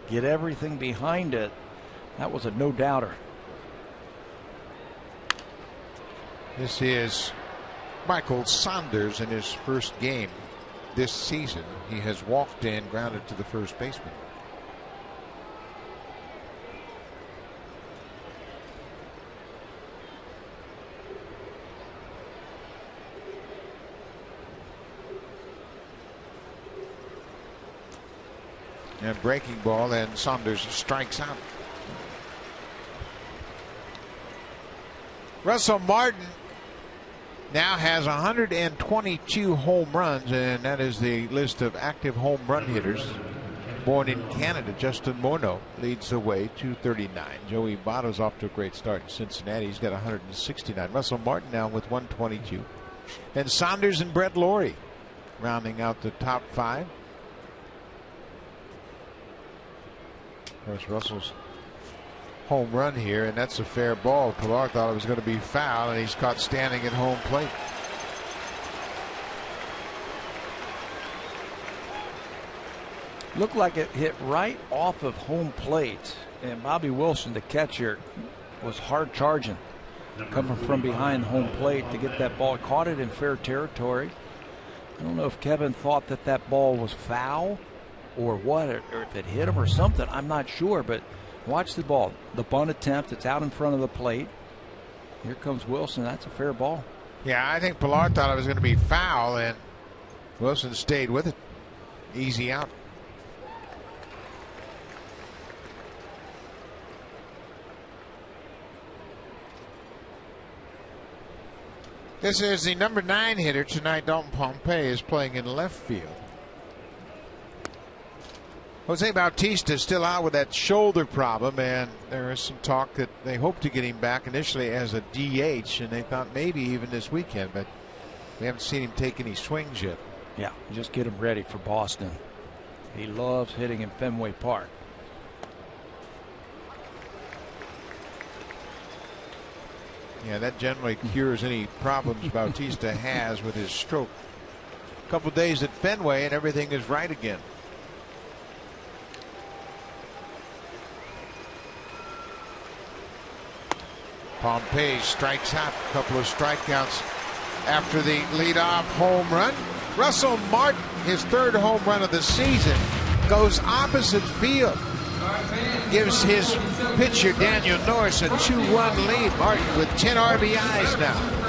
Get everything behind it. That was a no-doubter. This is Michael Saunders in his first game this season. He has walked in, grounded to the first baseman. And breaking ball, and Saunders strikes out. Russell Martin now has 122 home runs, and that is the list of active home run hitters. Born in Canada, Justin Morneau leads the way, 239. Joey Votto's off to a great start in Cincinnati. He's got 169. Russell Martin now with 122. And Saunders and Brett Lawrie rounding out the top 5. Of course, Russell's home run here, and that's a fair ball. Pilar thought it was going to be foul, and he's caught standing at home plate. Looked like it hit right off of home plate, and Bobby Wilson, the catcher, was hard charging, coming from behind home plate to get that ball. Caught it in fair territory. I don't know if Kevin thought that that ball was foul or what, or if it hit him or something. I'm not sure, but watch the ball. The bunt attempt, it's out in front of the plate. Here comes Wilson. That's a fair ball. Yeah, I think Pilar thought it was going to be foul, and Wilson stayed with it. Easy out. This is the number 9 hitter tonight. Dalton Pompey is playing in left field. Jose Bautista is still out with that shoulder problem, and there is some talk that they hope to get him back initially as a DH, and they thought maybe even this weekend, but we haven't seen him take any swings yet. Yeah, just get him ready for Boston. He loves hitting in Fenway Park. Yeah, that generally cures any problems Bautista has with his stroke. A couple days at Fenway and everything is right again. Pompey strikes out. A couple of strikeouts after the leadoff home run. Russell Martin, his 3rd home run of the season, goes opposite field. Gives his pitcher Daniel Norris a 2-1 lead. Martin with 10 RBIs now.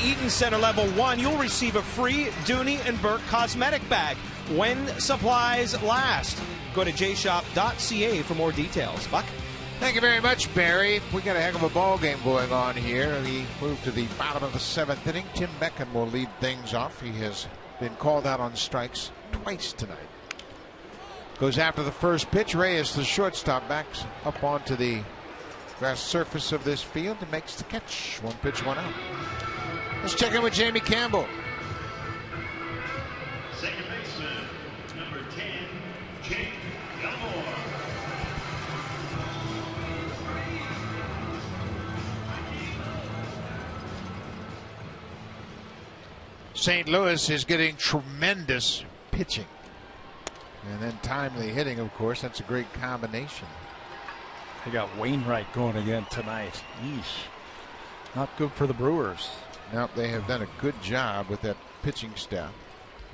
Eaton Center Level 1, you'll receive a free Dooney and Burke cosmetic bag when supplies last. Go to jshop.ca for more details. Buck? Thank you very much, Barry. We got a heck of a ball game going on here. We move to the bottom of the 7th inning. Tim Beckham will lead things off. He has been called out on strikes twice tonight. Goes after the first pitch. Reyes, the shortstop, backs up onto the grass surface of this field and makes the catch. 1 pitch, 1 out. Let's check in with Jamie Campbell. Second baseman, number 10, Jake Elmore. St. Louis is getting tremendous pitching. And then timely hitting, of course. That's a great combination. They got Wainwright going again tonight. Yeesh. Not good for the Brewers. Now, they have done a good job with that pitching staff.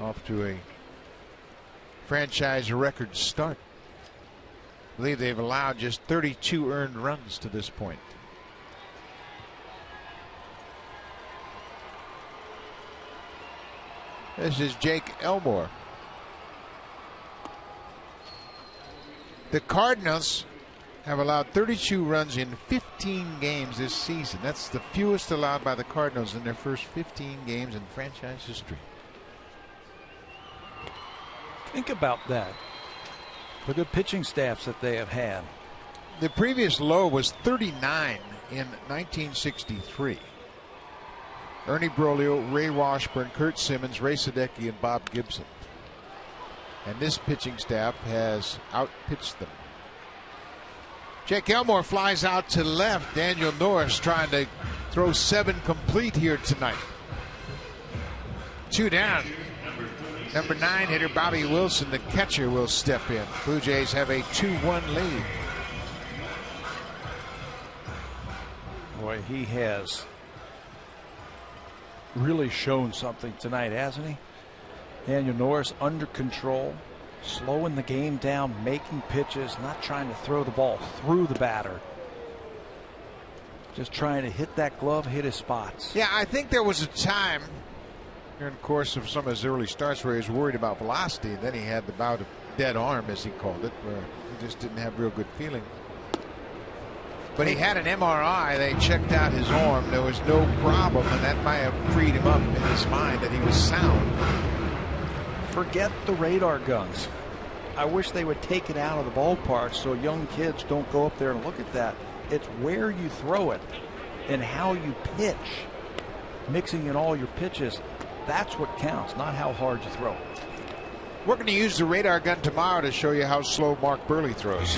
Off to a franchise record start. I believe they've allowed just 32 earned runs to this point. This is Jake Elmore. The Cardinals have allowed 32 runs in 15 games this season. That's the fewest allowed by the Cardinals in their first 15 games in franchise history. Think about that. The good pitching staffs that they have had. The previous low was 39 in 1963. Ernie Broglio, Ray Washburn, Kurt Simmons, Ray Sadecki, and Bob Gibson. And this pitching staff has outpitched them. Jake Elmore flies out to left. Daniel Norris trying to throw 7 complete here tonight. 2 down. Number 9 hitter Bobby Wilson, the catcher, will step in. Blue Jays have a 2-1 lead. Boy, he has really shown something tonight, hasn't he? Daniel Norris under control, slowing the game down, making pitches, not trying to throw the ball through the batter. Just trying to hit that glove, hit his spots. Yeah, I think there was a time during the course of some of his early starts where he was worried about velocity, and then he had the bout of dead arm, as he called it, where he just didn't have real good feeling. But he had an MRI. They checked out his arm. There was no problem, and that might have freed him up in his mind that he was sound. Forget the radar guns. I wish they would take it out of the ballpark so young kids don't go up there and look at that. It's where you throw it and how you pitch. Mixing in all your pitches, that's what counts, not how hard you throw it. We're going to use the radar gun tomorrow to show you how slow Mark Burley throws.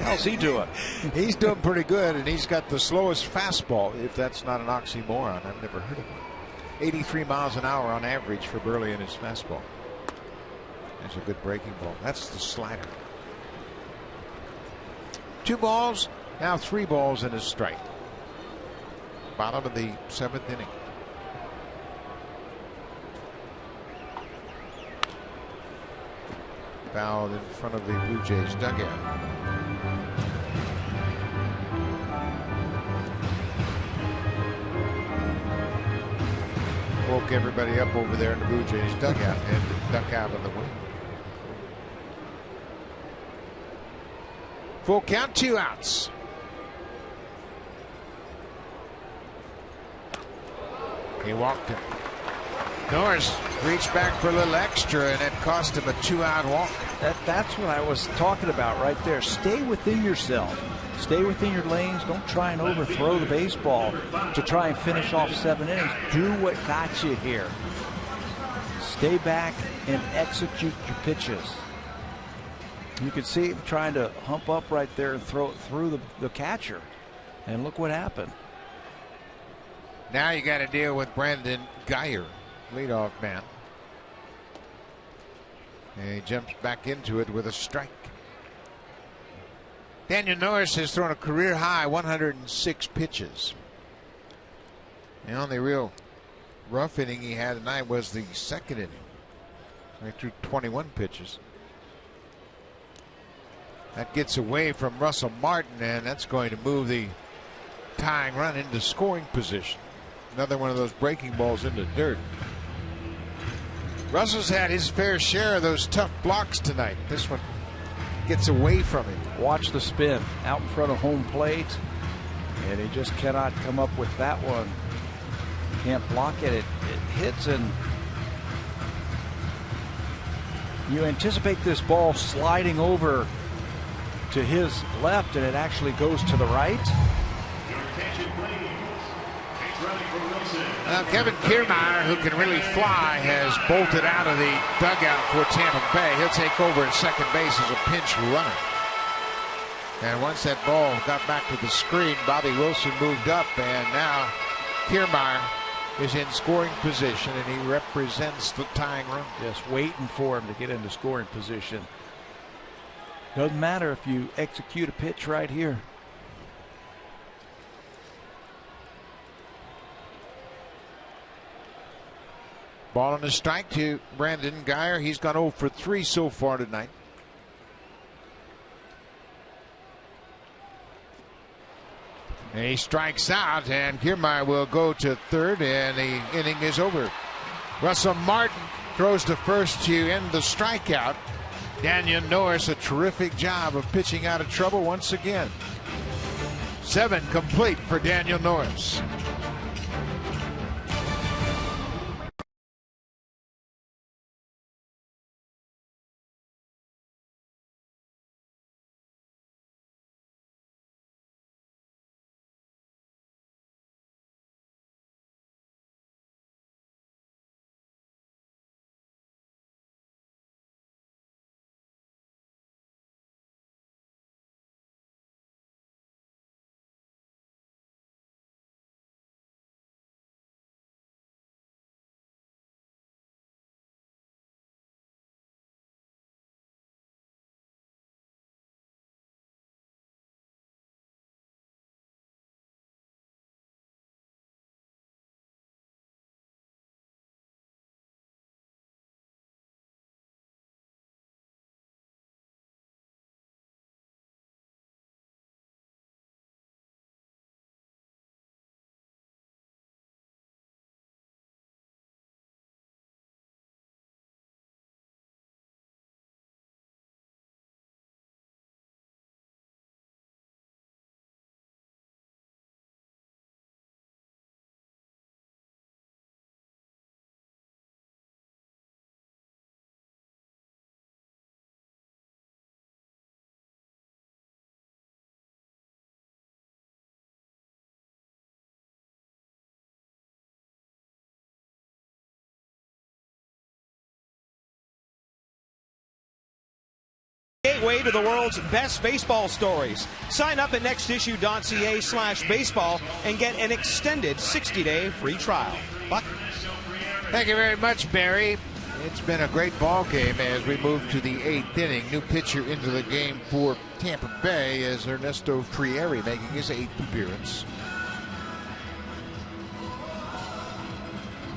How's he doing? He's doing pretty good, and he's got the slowest fastball, if that's not an oxymoron. I've never heard of it. 83 miles an hour on average for Burley in his fastball. That's a good breaking ball. That's the slider. 2 balls, now 3 balls and a strike. Bottom of the 7th inning. Fouled in front of the Blue Jays dugout. Woke everybody up over there in the Blue Jays dugout and duck out of the way. Full count, 2 outs. He walked him. Norris reached back for a little extra, and it cost him a 2-out walk. That's what I was talking about right there. Stay within yourself. Stay within your lanes. Don't try and overthrow the baseball to try and finish off 7 innings. Do what got you here. Stay back and execute your pitches. You could see him trying to hump up right there and throw it through the catcher. And look what happened. Now you got to deal with Brandon Geyer, leadoff man. And he jumps back into it with a strike. Daniel Norris has thrown a career high 106 pitches. The only real rough inning he had tonight was the 2nd inning. He threw 21 pitches. That gets away from Russell Martin, and that's going to move the tying run into scoring position. Another one of those breaking balls in the dirt. Russell's had his fair share of those tough blocks tonight. This one gets away from him. Watch the spin out in front of home plate, and he just cannot come up with that one. Can't block it. It hits, and you anticipate this ball sliding over to his left, and it actually goes to the right. Kevin Kiermaier, who can really fly, has bolted out of the dugout for Tampa Bay. He'll take over at second base as a pinch runner. And once that ball got back to the screen, Bobby Wilson moved up, and now Kiermaier is in scoring position, and he represents the tying run. Just waiting for him to get into scoring position. Doesn't matter if you execute a pitch right here. Ball on a strike to Brandon Guyer. He's gone 0 for 3 so far tonight. And he strikes out, and Kiermaier will go to third, and the inning is over. Russell Martin throws to first to end the strikeout. Daniel Norris, a terrific job of pitching out of trouble once again. 7 complete for Daniel Norris. Gateway to the world's best baseball stories. Sign up at nextissue.ca/baseball and get an extended 60-day free trial. Buck? Thank you very much, Barry. It's been a great ball game as we move to the 8th inning. New pitcher into the game for Tampa Bay is Ernesto Frieri, making his 8th appearance.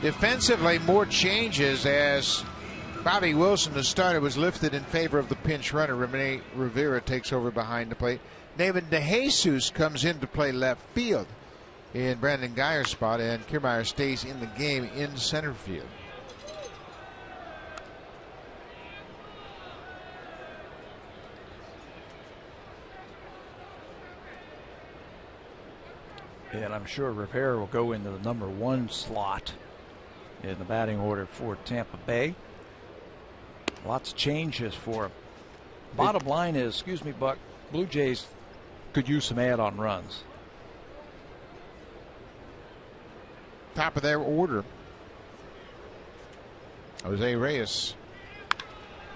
Defensively, more changes as Bobby Wilson, the starter, was lifted in favor of the pinch runner. Rene Rivera takes over behind the plate. David DeJesus comes in to play left field in Brandon Guyer's spot, and Kiermaier stays in the game in center field. And I'm sure Rivera will go into the number 1 slot in the batting order for Tampa Bay. Lots of changes for him. Bottom line is, excuse me, Buck, Blue Jays could use some add-on runs. Top of their order, Jose Reyes.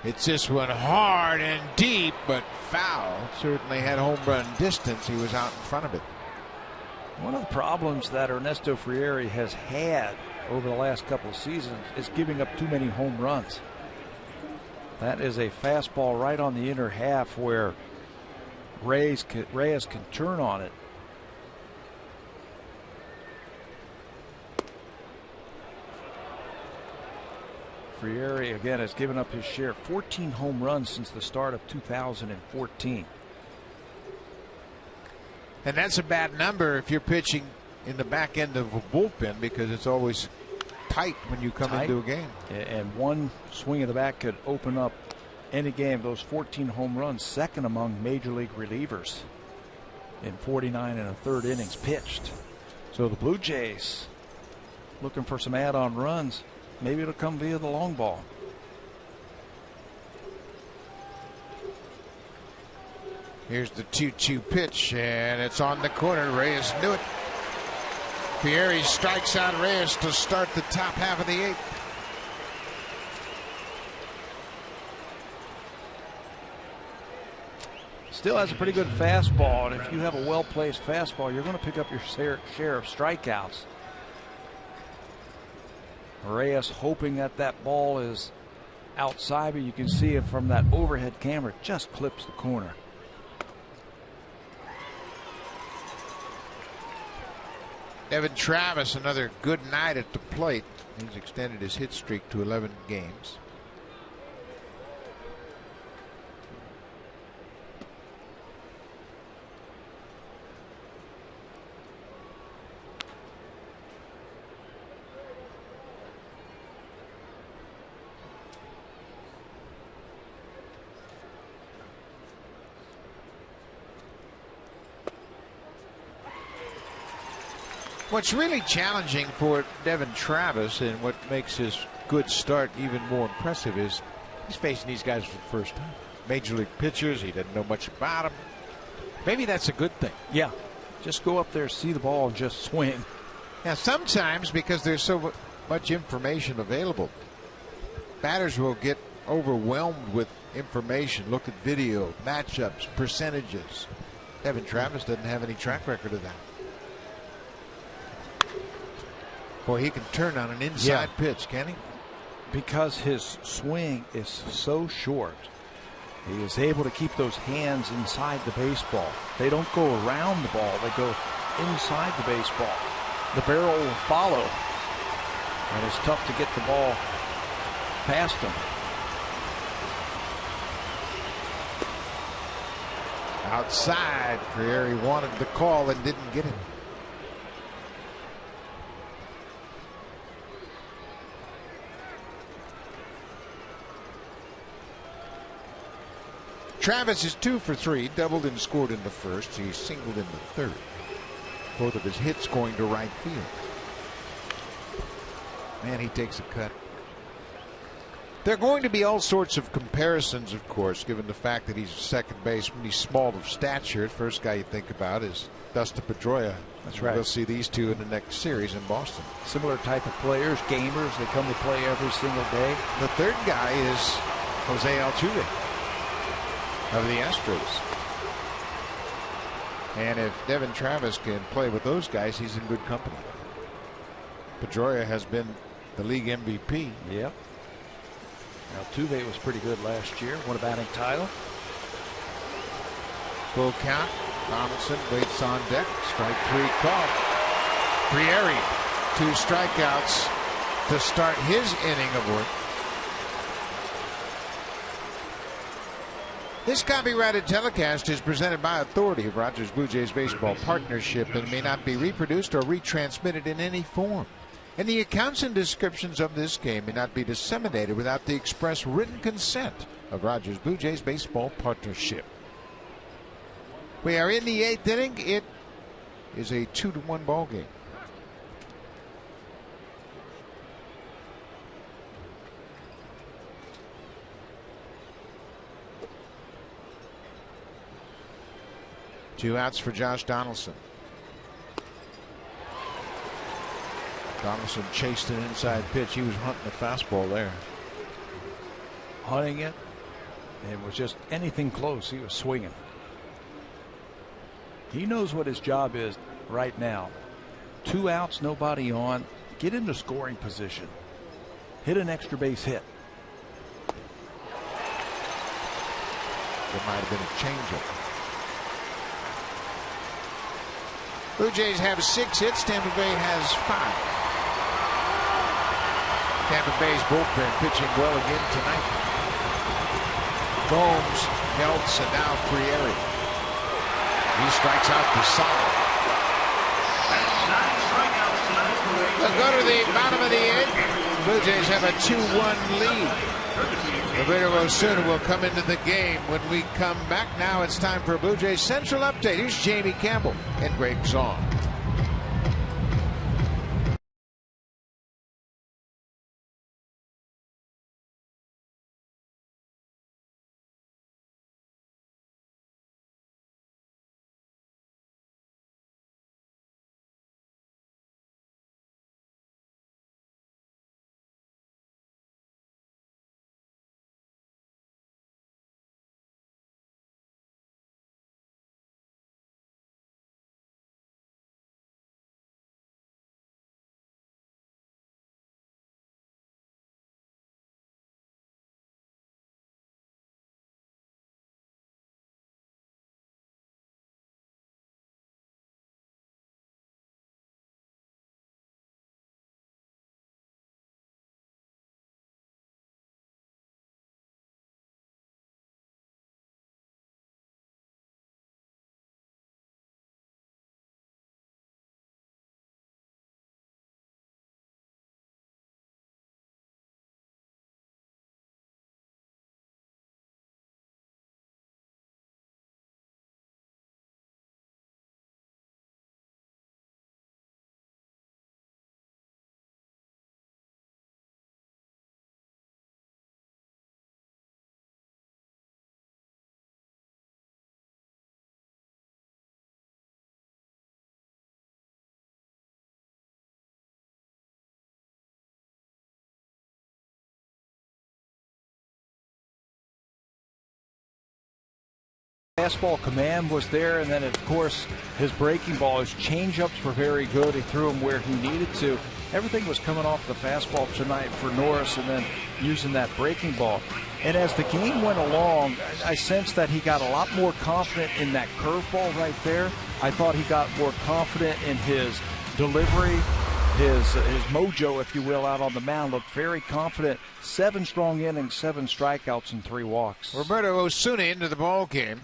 It's this one hard and deep, but foul. Certainly had home run distance. He was out in front of it. One of the problems that Ernesto Frieri has had over the last couple of seasons is giving up too many home runs. That is a fastball right on the inner half where Reyes can turn on it. Frieri again has given up his share, 14 home runs since the start of 2014. And that's a bad number if you're pitching in the back end of a bullpen because it's always tight when you come into a game. And one swing of the bat could open up any game. Those 14 home runs, second among major league relievers in 49 and a third innings pitched. So the Blue Jays looking for some add-on runs. Maybe it'll come via the long ball. Here's the 2-2 pitch, and it's on the corner. Reyes knew it. Fieri strikes out Reyes to start the top half of the 8th. Still has a pretty good fastball, and if you have a well-placed fastball, you're going to pick up your share of strikeouts. Reyes hoping that that ball is outside, but you can see it from that overhead camera. It just clips the corner. Devin Travis, another good night at the plate. He's extended his hit streak to 11 games. What's really challenging for Devin Travis and what makes his good start even more impressive is he's facing these guys for the first time. Major league pitchers, he doesn't know much about them. Maybe that's a good thing. Yeah, just go up there, see the ball, and just swing. Now, sometimes because there's so much information available, batters will get overwhelmed with information. Look at video, matchups, percentages. Devin Travis doesn't have any track record of that. Boy, he can turn on an inside pitch, can he? Because his swing is so short, he is able to keep those hands inside the baseball. They don't go around the ball, they go inside the baseball. The barrel will follow, and it's tough to get the ball past him. Outside, Fieri wanted the call and didn't get it. Travis is 2 for 3, doubled and scored in the first. He singled in the third. Both of his hits going to right field. Man, he takes a cut. There are going to be all sorts of comparisons, of course, given the fact that he's a second baseman. He's small of stature. First guy you think about is Dustin Pedroia. That's right. We'll see these two in the next series in Boston. Similar type of players, gamers. They come to play every single day. The third guy is Jose Altuve of the Astros. And if Devin Travis can play with those guys, he's in good company. Pedroia has been the league MVP. Yep. Altuve was pretty good last year. Won a batting title. Full count. Donaldson waits on deck. Strike 3 called. Fieri, 2 strikeouts to start his inning of work. This copyrighted telecast is presented by authority of Rogers Blue Jays Baseball Partnership and may not be reproduced or retransmitted in any form. And the accounts and descriptions of this game may not be disseminated without the express written consent of Rogers Blue Jays Baseball Partnership. We are in the 8th inning. It is a 2-1 ball game. Two outs for Josh Donaldson. Donaldson chased an inside pitch. He was hunting a fastball there. Hunting it. It was just anything close. He was swinging. He knows what his job is right now. 2 outs, nobody on. Get into scoring position. Hit an extra base hit. There might have been a changeup. Blue Jays have 6 hits. Tampa Bay has 5. Tampa Bay's bullpen pitching well again tonight. Gomes, Meltz, and now Fieri. He strikes out to Solid. go to the bottom of the 8th. Blue Jays have a 2-1 lead. Roberto Osuna will come into the game when we come back. Now it's time for a Blue Jays Central Update. Here's Jamie Campbell and Greg Zong. Fastball command was there, and then of course his breaking ball, his changeups were very good. He threw them where he needed to. Everything was coming off the fastball tonight for Norris, and then using that breaking ball. And as the game went along, I sensed that he got a lot more confident in that curveball right there. I thought he got more confident in his delivery, his mojo, if you will, out on the mound. Looked very confident. 7 strong innings, 7 strikeouts, and 3 walks. Roberto Osuna into the ball game.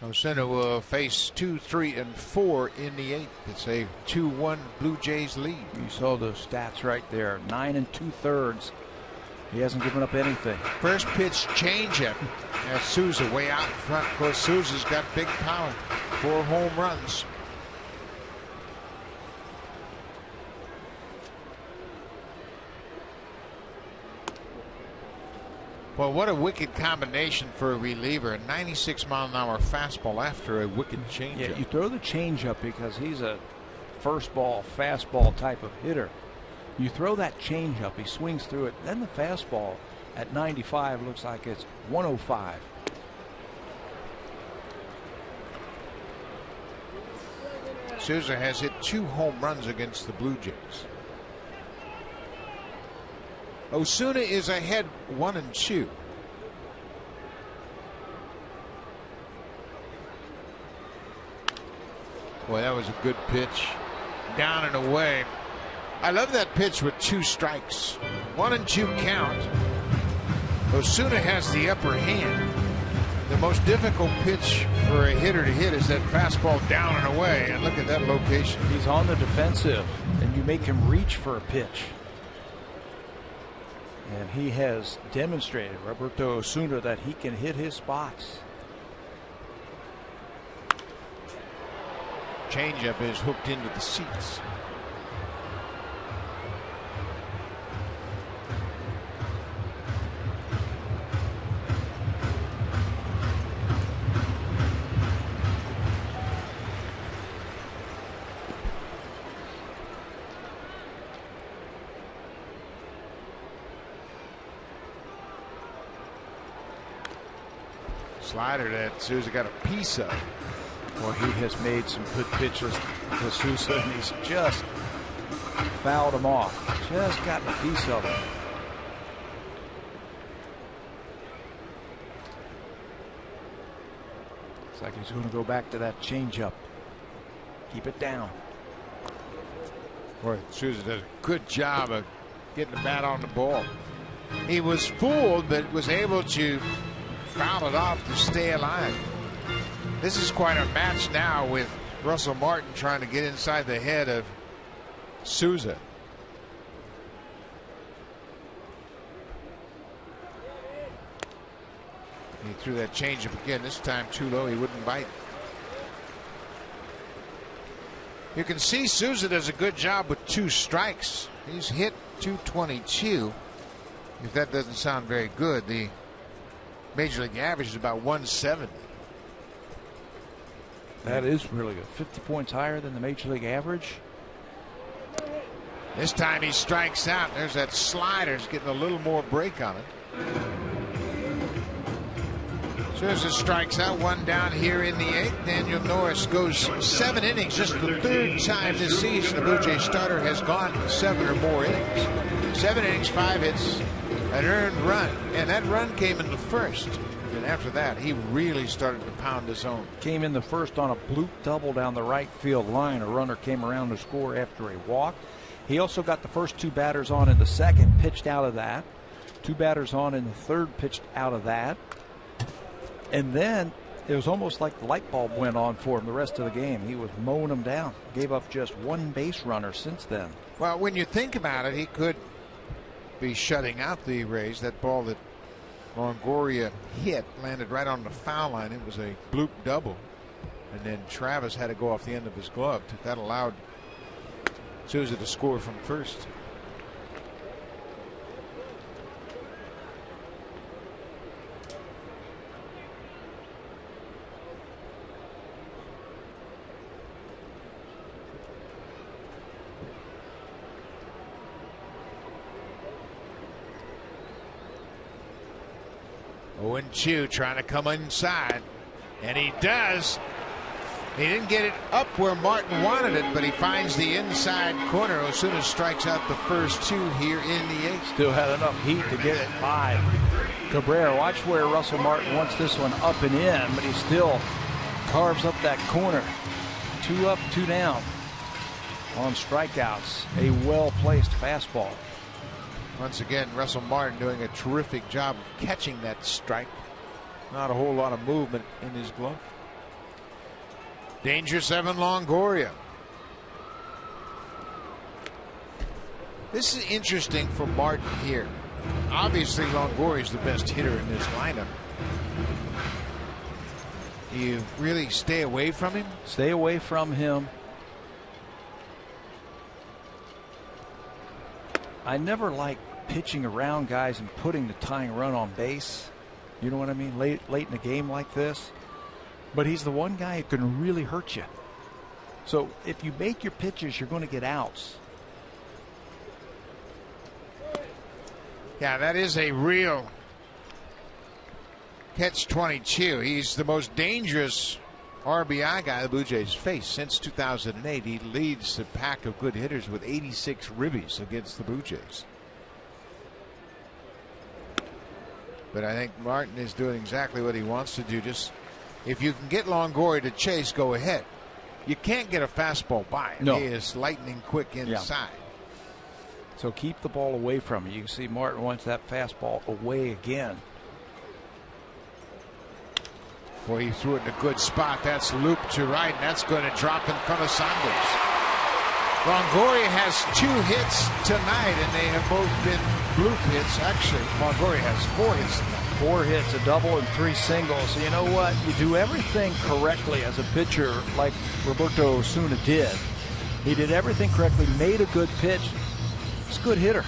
Osuna will face 2, 3, and 4 in the 8th. It's a 2-1 Blue Jays lead. You saw those stats right there. 9 2/3. He hasn't given up anything. First pitch changeup. That's Souza way out in front. Of course, Souza's got big power. 4 home runs. Well, what a wicked combination for a reliever. A 96-mile-an-hour fastball after a wicked changeup. Yeah, you throw the changeup because he's a first ball, fastball type of hitter. You throw that changeup, he swings through it. Then the fastball at 95 looks like it's 105. Souza has hit 2 home runs against the Blue Jays. Osuna is ahead 1-2. Boy, that was a good pitch. Down and away. I love that pitch with 2 strikes. 1-2 count. Osuna has the upper hand. The most difficult pitch for a hitter to hit is that fastball down and away. And look at that location. He's on the defensive, and you make him reach for a pitch. And he has demonstrated, Roberto Osuna, that he can hit his spots. Changeup is hooked into the seats. Slider that Souza got a piece of. Well, he has made some good pitches to Souza, and he's just fouled him off. Just gotten a piece of him. Looks like he's going to go back to that changeup. Keep it down. Boy, Souza does a good job of getting the bat on the ball. He was fooled, but was able to foul it off to stay alive. This is quite a match now with Russell Martin trying to get inside the head of Souza. He threw that changeup again, this time too low. He wouldn't bite. You can see Souza does a good job with 2 strikes. He's hit 222. If that doesn't sound very good, the major league average is about 170. That is really good. 50 points higher than the major league average. This time he strikes out. There's that slider. He's getting a little more break on it. Souza strikes out, 1 down here in the 8th. Daniel Norris goes 7 innings. Just the 3rd time this season a Blue Jays starter has gone 7 or more innings. 7 innings, 5 hits, an earned run. And that run came in the 1st. And after that, he really started to pound his own. Came in the 1st on a bloop double down the right field line. A runner came around to score after a walk. He also got the first 2 batters on in the 2nd, pitched out of that. 2 batters on in the 3rd, pitched out of that. And then it was almost like the light bulb went on for him the rest of the game. He was mowing them down. Gave up just 1 base runner since then. Well, when you think about it, he could be shutting out the Rays. That ball that Longoria hit landed right on the foul line. It was a bloop double. And then Travis had to go off the end of his glove. That allowed Souza to score from first. Owen Chu trying to come inside, and he does. He didn't get it up where Martin wanted it, but he finds the inside corner. Osuna strikes out the first 2 here in the 8th. Still had enough heat to get it by Cabrera. Watch where Russell Martin wants this one up and in, but he still carves up that corner. 2 up, 2 down on strikeouts. A well-placed fastball. Once again, Russell Martin doing a terrific job of catching that strike. Not a whole lot of movement in his glove. Danger 7, Longoria. This is interesting for Martin here. Obviously, Longoria is the best hitter in this lineup. You really stay away from him? Stay away from him. I never like pitching around guys and putting the tying run on base. You know what I mean? Late in a game like this. But he's the one guy who can really hurt you. So if you make your pitches, you're going to get outs. Yeah, that is a real catch-22. He's the most dangerous RBI guy the Blue Jays face since 2008. He leads the pack of good hitters with 86 ribbies against the Blue Jays. But I think Martin is doing exactly what he wants to do. Just if you can get Longoria to chase, go ahead. You can't get a fastball by him. No. He is lightning quick inside. Yeah. So keep the ball away from him. You can see Martin wants that fastball away again. Boy, he threw it in a good spot. That's looped to right, and that's going to drop in front of Saunders. Longoria has 2 hits tonight, and they have both been bloop hits. Actually, Longoria has 4 hits tonight. 4 hits, a double, and 3 singles. So you know what? You do everything correctly as a pitcher, like Roberto Osuna did. He did everything correctly, made a good pitch. He's a good hitter.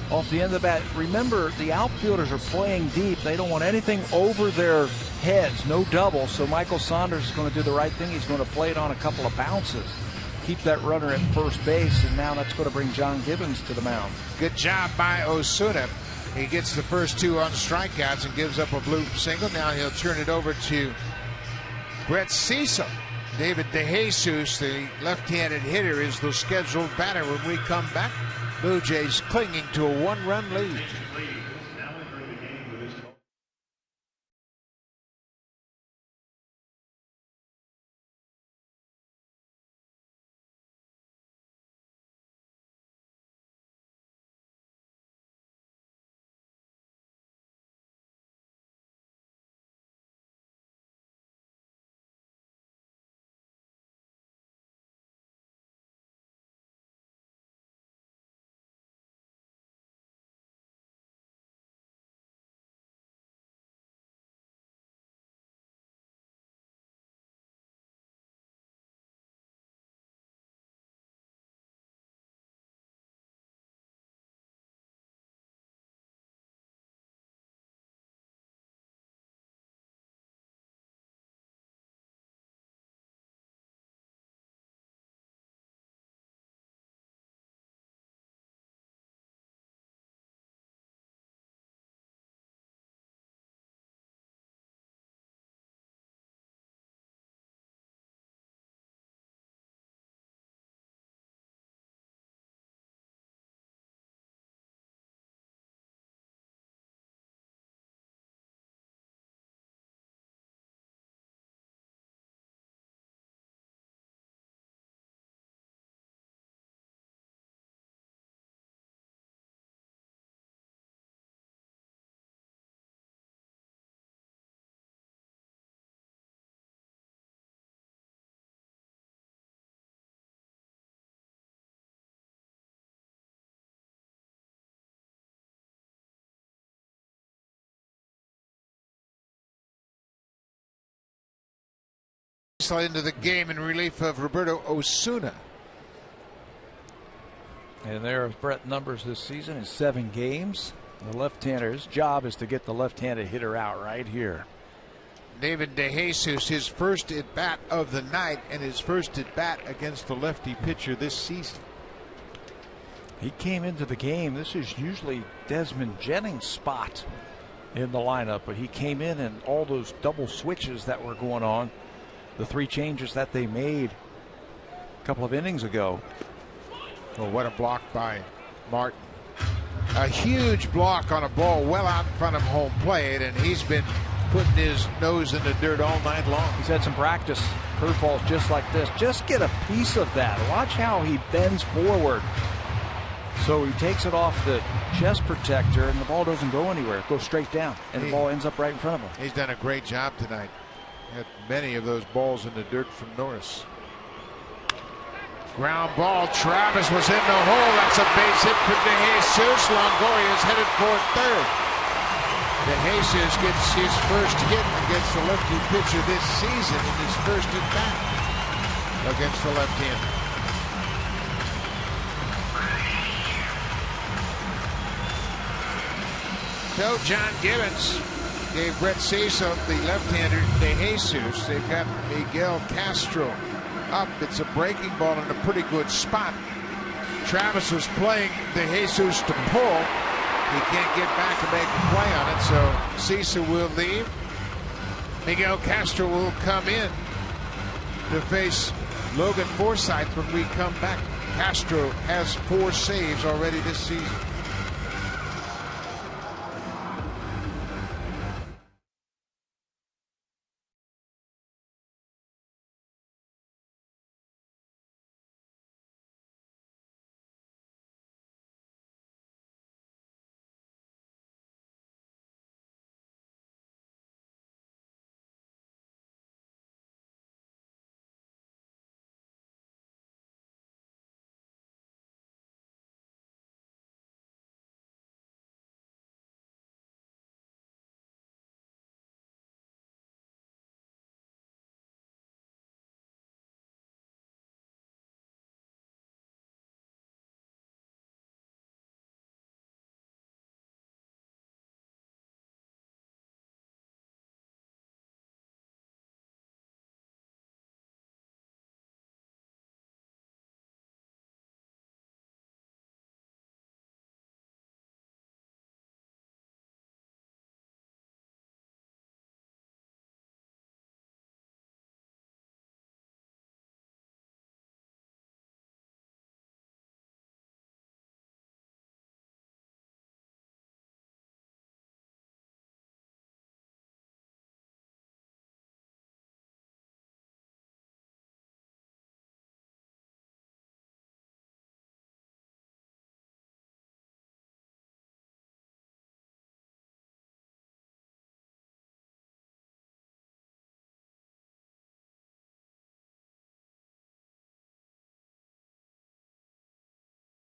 Off the end of the bat. Remember, the outfielders are playing deep. They don't want anything over their heads. No double. So Michael Saunders is going to do the right thing. He's going to play it on a couple of bounces. Keep that runner at first base, and now that's going to bring John Gibbons to the mound. Good job by Osuna. He gets the first 2 on strikeouts and gives up a bloop single. Now he'll turn it over to Brett Cecil. David DeJesus, the left-handed hitter, is the scheduled batter when we come back. Blue Jays clinging to a 1-run lead. Into the game in relief of Roberto Osuna. And there are Brett numbers this season in 7 games. The left-hander's job is to get the left-handed hitter out right here. David DeJesus, his first at bat of the night and his first at bat against the lefty pitcher this season. He came into the game. This is usually Desmond Jennings' spot in the lineup, but he came in and all those double switches that were going on, the 3 changes that they made a couple of innings ago. Oh, what a block by Martin. A huge block on a ball well out in front of home plate, and he's been putting his nose in the dirt all night long. He's had some practice curveballs just like this. Just get a piece of that. Watch how he bends forward. So he takes it off the chest protector, and the ball doesn't go anywhere. It goes straight down, and the ball ends up right in front of him. He's done a great job tonight. Had many of those balls in the dirt from Norris. Ground ball. Travis was in the hole. That's a base hit for DeJesus. Longoria is headed for third. DeJesus gets his first hit against the lefty pitcher this season in his first at bat against the left-hander. So John Gibbons gave Brett Cecil, the left-hander, DeJesus. They've got Miguel Castro up. It's a breaking ball in a pretty good spot. Travis was playing DeJesus to pull. He can't get back and make a play on it, so Cecil will leave. Miguel Castro will come in to face Logan Forsythe when we come back. Castro has 4 saves already this season.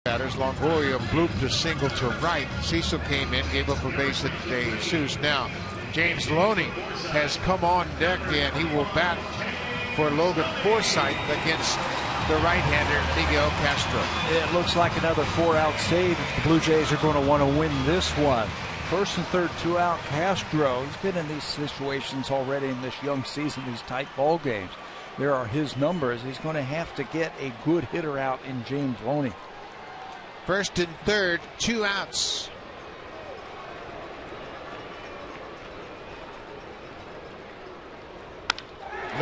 Batters. Longoria blooped a single to right. Cecil came in, gave up a base at DeJesus. Now James Loney has come on deck, and he will bat for Logan Forsythe against the right-hander Miguel Castro. It looks like another 4-out save if the Blue Jays are going to want to win this one. First and third, 2-out. Castro, he's been in these situations already in this young season, these tight ball games. There are his numbers. He's going to have to get a good hitter out in James Loney. First and third, 2 outs.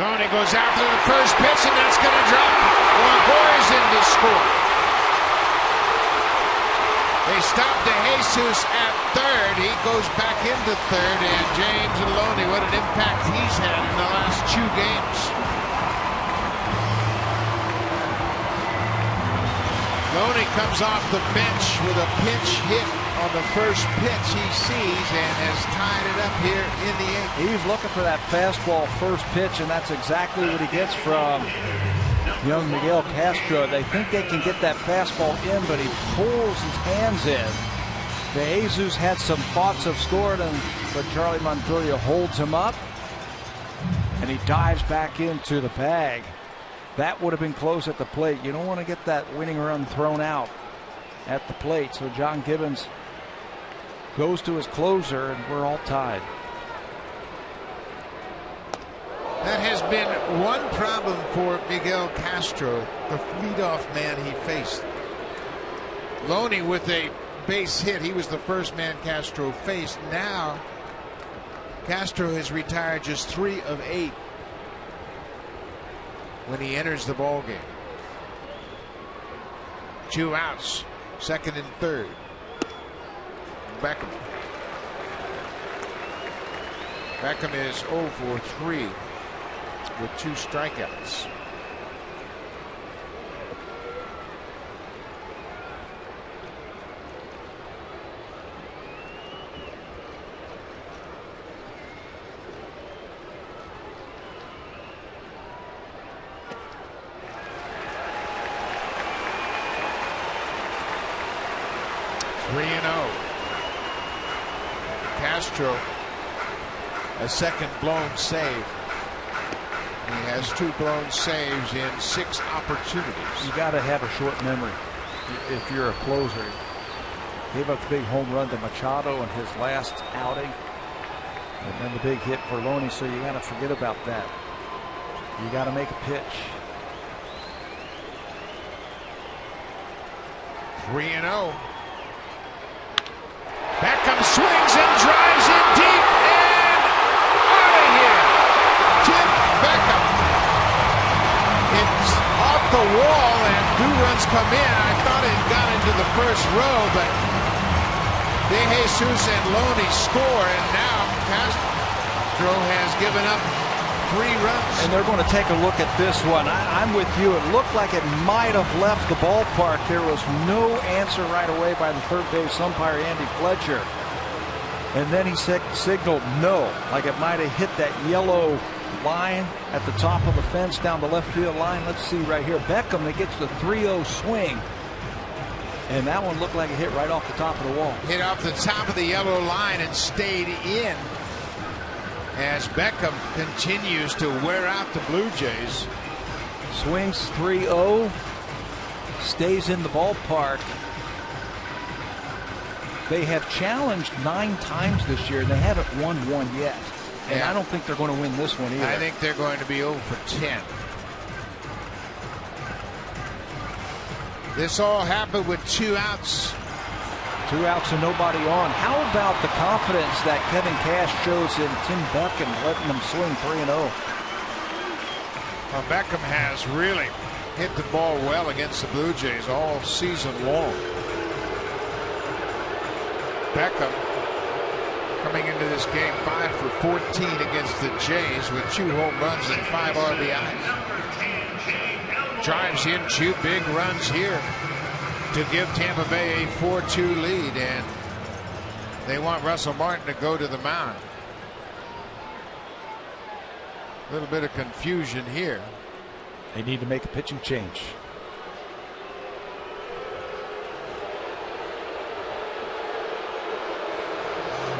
Loney goes after the first pitch, and that's going to drop. Longoria's in to score. They stop DeJesus at third. He goes back into third, and James Loney, what an impact he's had in the last 2 games. Loney comes off the bench with a pinch hit on the first pitch he sees and has tied it up here in the 8th. He's looking for that fastball first pitch, and that's exactly what he gets from young Miguel Castro. They think they can get that fastball in, but he pulls his hands in. DeJesus had some thoughts of scoring, but Charlie Montoya holds him up. and he dives back into the bag. That would have been close at the plate. You don't want to get that winning run thrown out at the plate. So John Gibbons goes to his closer, and we're all tied. That has been one problem for Miguel Castro, the leadoff man he faced. Loney with a base hit. He was the first man Castro faced. Now Castro has retired just 3 of 8 when he enters the ball game. 2 outs, second and third. Beckham is 0 for 3 with 2 strikeouts. Castro, a second blown save. He has 2 blown saves in 6 opportunities. You got to have a short memory if you're a closer. Gave up the big home run to Machado in his last outing, and then the big hit for Loney. So you got to forget about that. You got to make a pitch. 3-0. Beckham swings and drives in deep and out of here. Tim Beckham. It's off the wall and 2 runs come in. I thought it got into the first row, but De Jesus and Loney score, and now Castro has given up 3 runs. And they're going to take a look at this one. I'm with you. It looked like it might have left the ballpark. There was no answer right away by the third base umpire, Andy Fletcher. And then he signaled no, like it might have hit that yellow line at the top of the fence down the left field line. Let's see right here. Beckham, that gets the 3-0 swing. And that one looked like it hit right off the top of the wall. Hit off the top of the yellow line and stayed in, as Beckham continues to wear out the Blue Jays. Swings 3-0, stays in the ballpark. They have challenged 9 times this year. They haven't won one yet. And I don't think they're going to win this one either. I think they're going to be 0 for 10. This all happened with 2 outs. 2 outs and nobody on. How about the confidence that Kevin Cash shows in Tim Beckham, letting them swing 3-0? Well, Beckham has really hit the ball well against the Blue Jays all season long. Beckham coming into this game 5 for 14 against the Jays with 2 home runs and 5 RBIs. Drives in 2 big runs here to give Tampa Bay a 4-2 lead, and they want Russell Martin to go to the mound. A little bit of confusion here. They need to make a pitching change.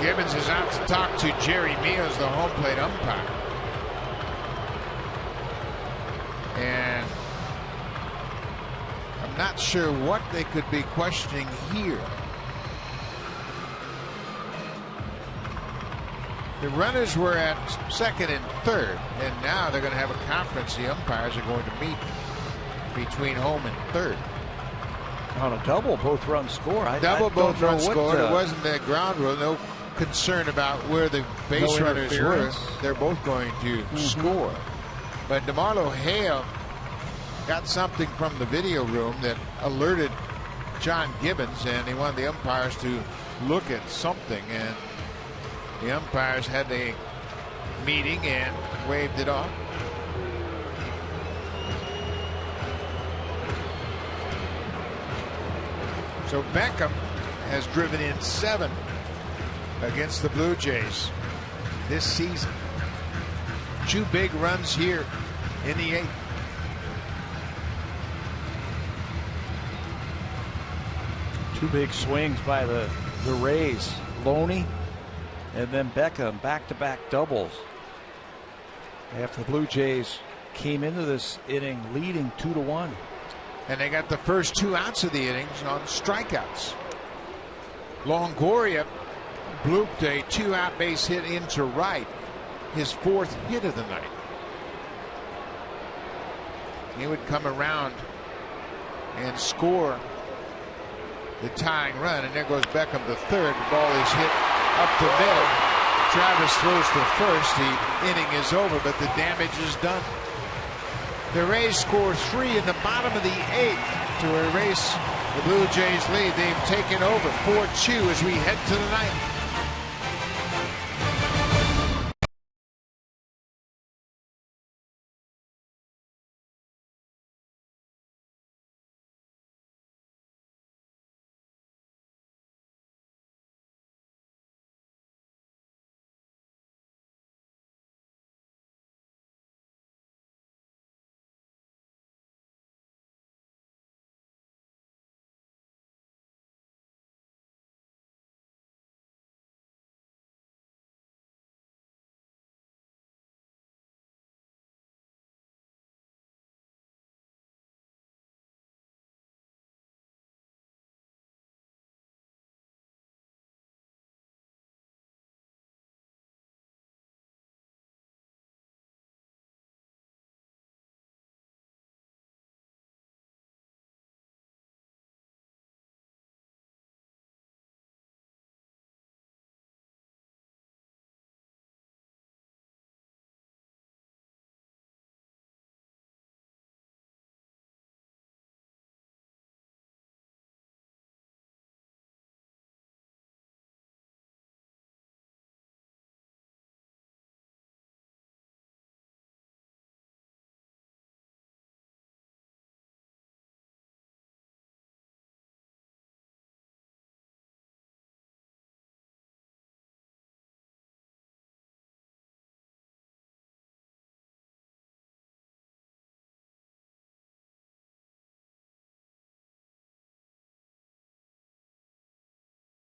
Gibbons is out to talk to Jerry Meals, the home plate umpire. And I'm not sure what they could be questioning here. The runners were at second and third, and now they're going to have a conference. The umpires are going to meet between home and third. On a double, both runs score. Both runs scored. It wasn't the ground rule. No concern about where the base runners were. They're both going to score. But DeMarlo Hale got something from the video room that alerted John Gibbons, and he wanted the umpires to look at something, and the umpires had a meeting and waved it off. So Beckham has driven in 7 against the Blue Jays this season. 2 big runs here in the 8th. Two big swings by the Rays. Loney and then Beckham, back-to-back doubles. After the Blue Jays came into this inning leading 2-1. And they got the first 2 outs of the innings on strikeouts. Longoria blooped a 2-out base hit into right, his 4th hit of the night. He would come around and score the tying run, and there goes Beckham to third. The ball is hit up the middle. Travis throws to first. The inning is over, but the damage is done. The Rays score 3 in the bottom of the 8th to erase the Blue Jays lead. They've taken over 4-2 as we head to the ninth.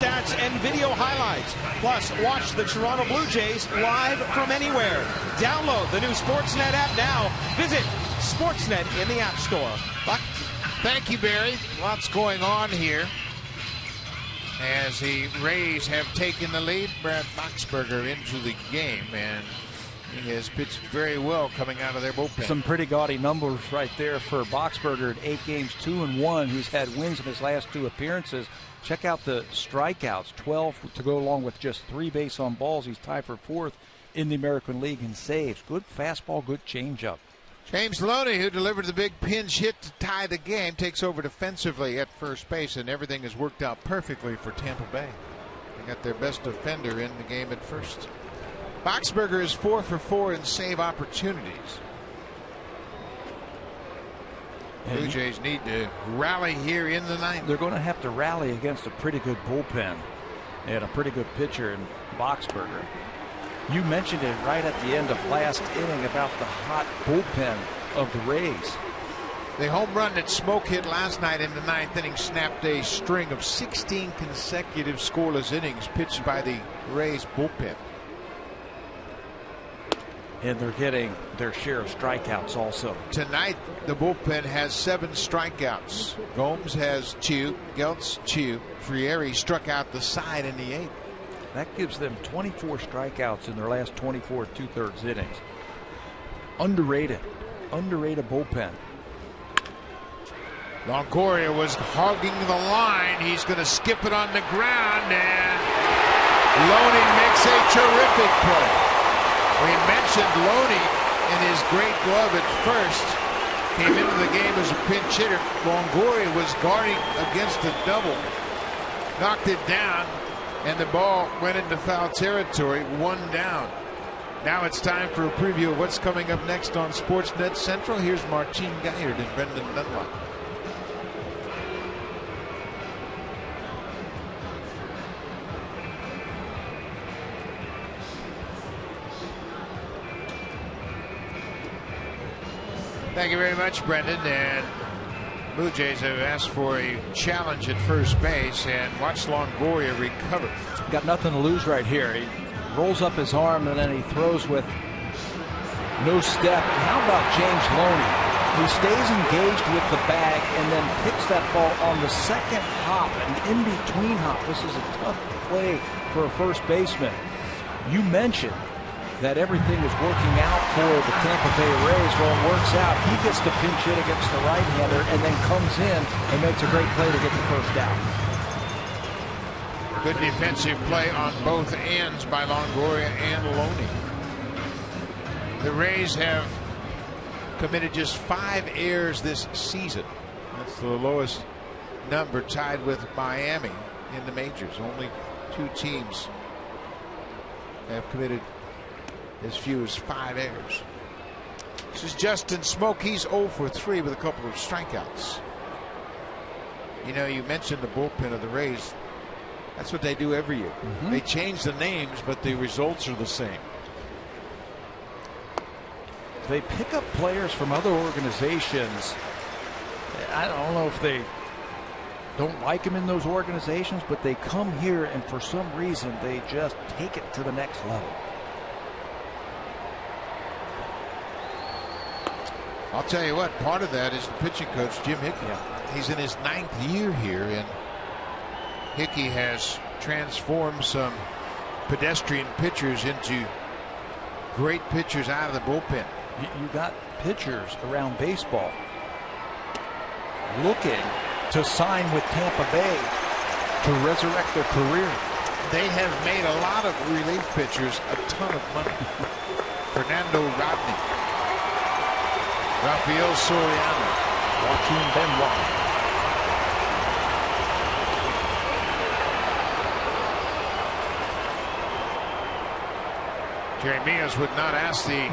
Stats and video highlights. Plus, watch the Toronto Blue Jays live from anywhere. Download the new Sportsnet app now. Visit Sportsnet in the App Store. Buck? Thank you, Barry. Lots going on here as the Rays have taken the lead. Brad Boxberger into the game, and he has pitched very well coming out of their bullpen. Some pretty gaudy numbers right there for Boxberger at 8 games, 2-1. He's had wins in his last 2 appearances. Check out the strikeouts, 12 to go along with just 3 base on balls. He's tied for 4th in the American League in saves. Good fastball, good changeup. James Loney, who delivered the big pinch hit to tie the game, takes over defensively at first base, and everything has worked out perfectly for Tampa Bay. They got their best defender in the game at first. Boxberger is 4 for 4 in save opportunities. Blue Jays need to rally here in the ninth. They're going to have to rally against a pretty good bullpen and a pretty good pitcher in Boxberger. You mentioned it right at the end of last inning about the hot bullpen of the Rays. The home run that Smoke hit last night in the 9th inning snapped a string of 16 consecutive scoreless innings pitched by the Rays bullpen. And they're getting their share of strikeouts also. Tonight, the bullpen has 7 strikeouts. Gomes has 2, Geltz 2. Frieri struck out the side in the 8th. That gives them 24 strikeouts in their last 24 2/3 innings. Underrated bullpen. Longoria was hogging the line. He's going to skip it on the ground, and Loney makes a terrific play. We mentioned Loney in his great glove at first. Came into the game as a pinch hitter. Longoria was guarding against a double. Knocked it down, and the ball went into foul territory. 1 down. Now it's time for a preview of what's coming up next on Sportsnet Central. Here's Martine Guyard and Brendan Dunlop. Thank you very much, Brendan. And Blue Jays have asked for a challenge at first base, and watch Longoria recover. Got nothing to lose right here. He rolls up his arm and then he throws with no step. And how about James Loney? He stays engaged with the bag and then picks that ball on the second hop, an in-between hop. This is a tough play for a first baseman. You mentioned that everything is working out for the Tampa Bay Rays. Well, it works out. He gets to pinch hit against the right-hander and then comes in and makes a great play to get the first out. Good defensive play on both ends by Longoria and Loney. The Rays have committed just 5 errors this season. That's the lowest number, tied with Miami in the majors. Only 2 teams have committed as few as 5 errors. This is Justin Smoke. He's 0 for 3 with a couple of strikeouts. You know, you mentioned the bullpen of the Rays. That's what they do every year. They change the names, but the results are the same. They pick up players from other organizations. I don't know if they don't like them in those organizations, but they come here and for some reason they just take it to the next level. I'll tell you what, part of that is the pitching coach, Jim Hickey. He's in his 9th year here, and Hickey has transformed some pedestrian pitchers into great pitchers out of the bullpen. You got pitchers around baseball looking to sign with Tampa Bay to resurrect their career. They have made a lot of relief pitchers a ton of money. Fernando Rodney, Rafael Soriano, Joaquin Benoit. Jerry Mears would not ask the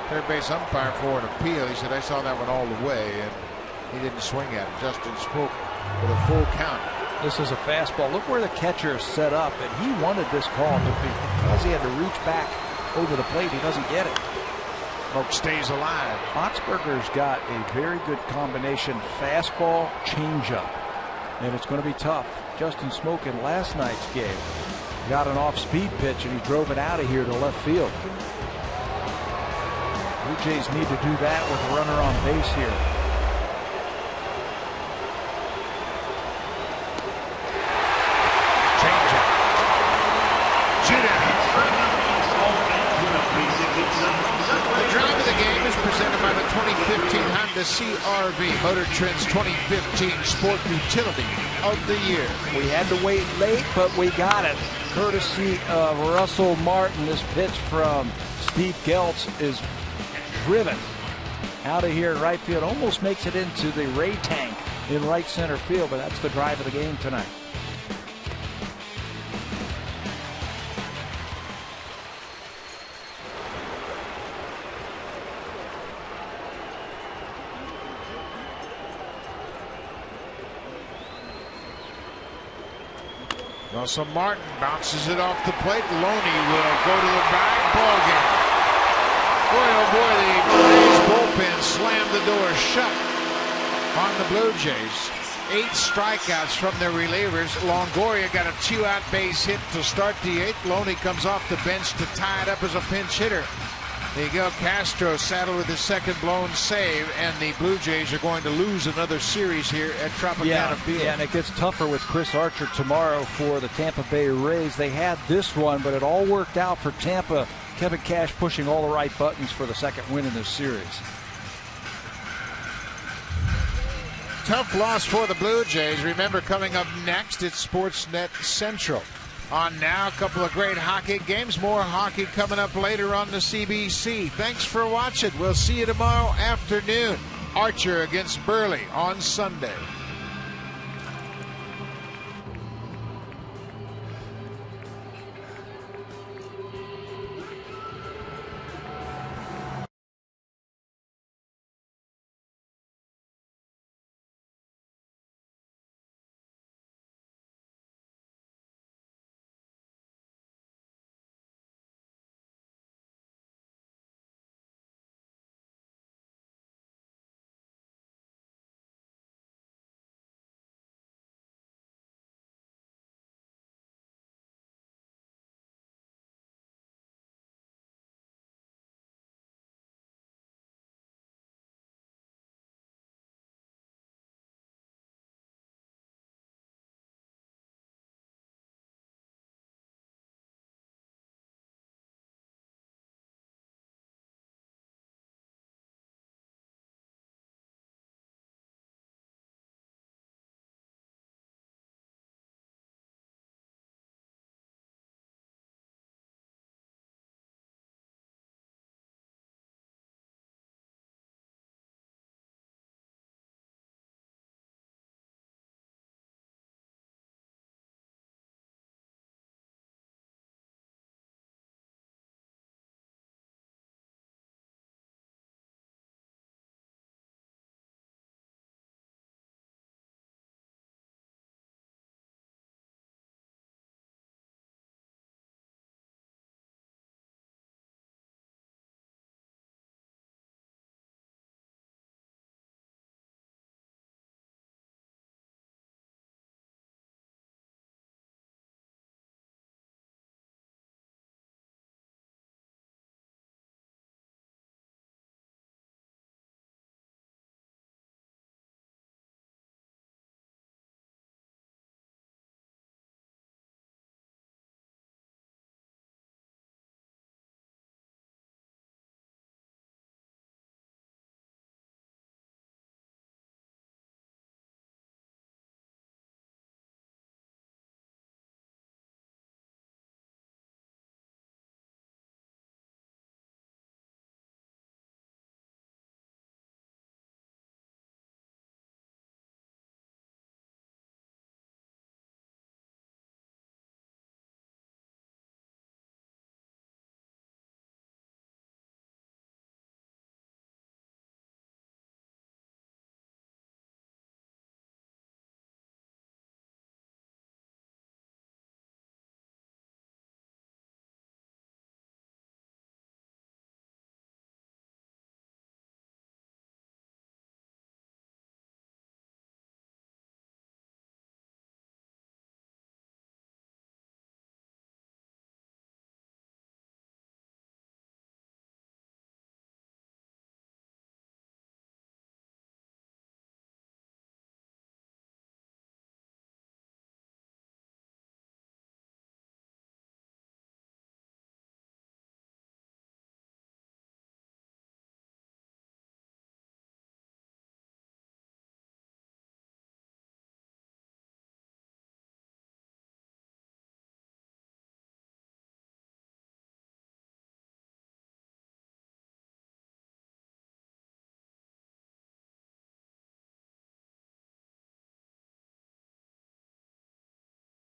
third base umpire for an appeal. He said, I saw that one all the way, and he didn't swing at it. Justin spoke with a full count. This is a fastball. Look where the catcher is set up, and he wanted this call, but because he had to reach back over the plate, he doesn't get it. Smoke stays alive. Botsberger's got a very good combination fastball, changeup, and it's going to be tough. Justin Smoke in last night's game got an off-speed pitch, and he drove it out of here to left field. Blue Jays need to do that with a runner on base here. Changeup. Judah. The drive of the game is presented by the 2015 Honda CR-V, Motor Trend's 2015 Sport Utility of the Year. We had to wait late, but we got it. Courtesy of Russell Martin. This pitch from Steve Geltz is driven out of here in right field. Almost makes it into the Ray tank in right center field, but that's the drive of the game tonight. Russell Martin bounces it off the plate. Loney will go to the bag. Ball game. Boy, oh boy, the Rays bullpen slammed the door shut on the Blue Jays. 8 strikeouts from their relievers. Longoria got a 2-out base hit to start the 8th. Loney comes off the bench to tie it up as a pinch hitter. Miguel Castro saddled with his second blown save, and the Blue Jays are going to lose another series here at Tropicana Field. Yeah, and it gets tougher with Chris Archer tomorrow for the Tampa Bay Rays. They had this one, but it all worked out for Tampa. Kevin Cash pushing all the right buttons for the second win in this series. Tough loss for the Blue Jays. Remember, coming up next, it's Sportsnet Central. On now, a couple of great hockey games. More hockey coming up later on the CBC. Thanks for watching. We'll see you tomorrow afternoon. Archer against Burley on Sunday.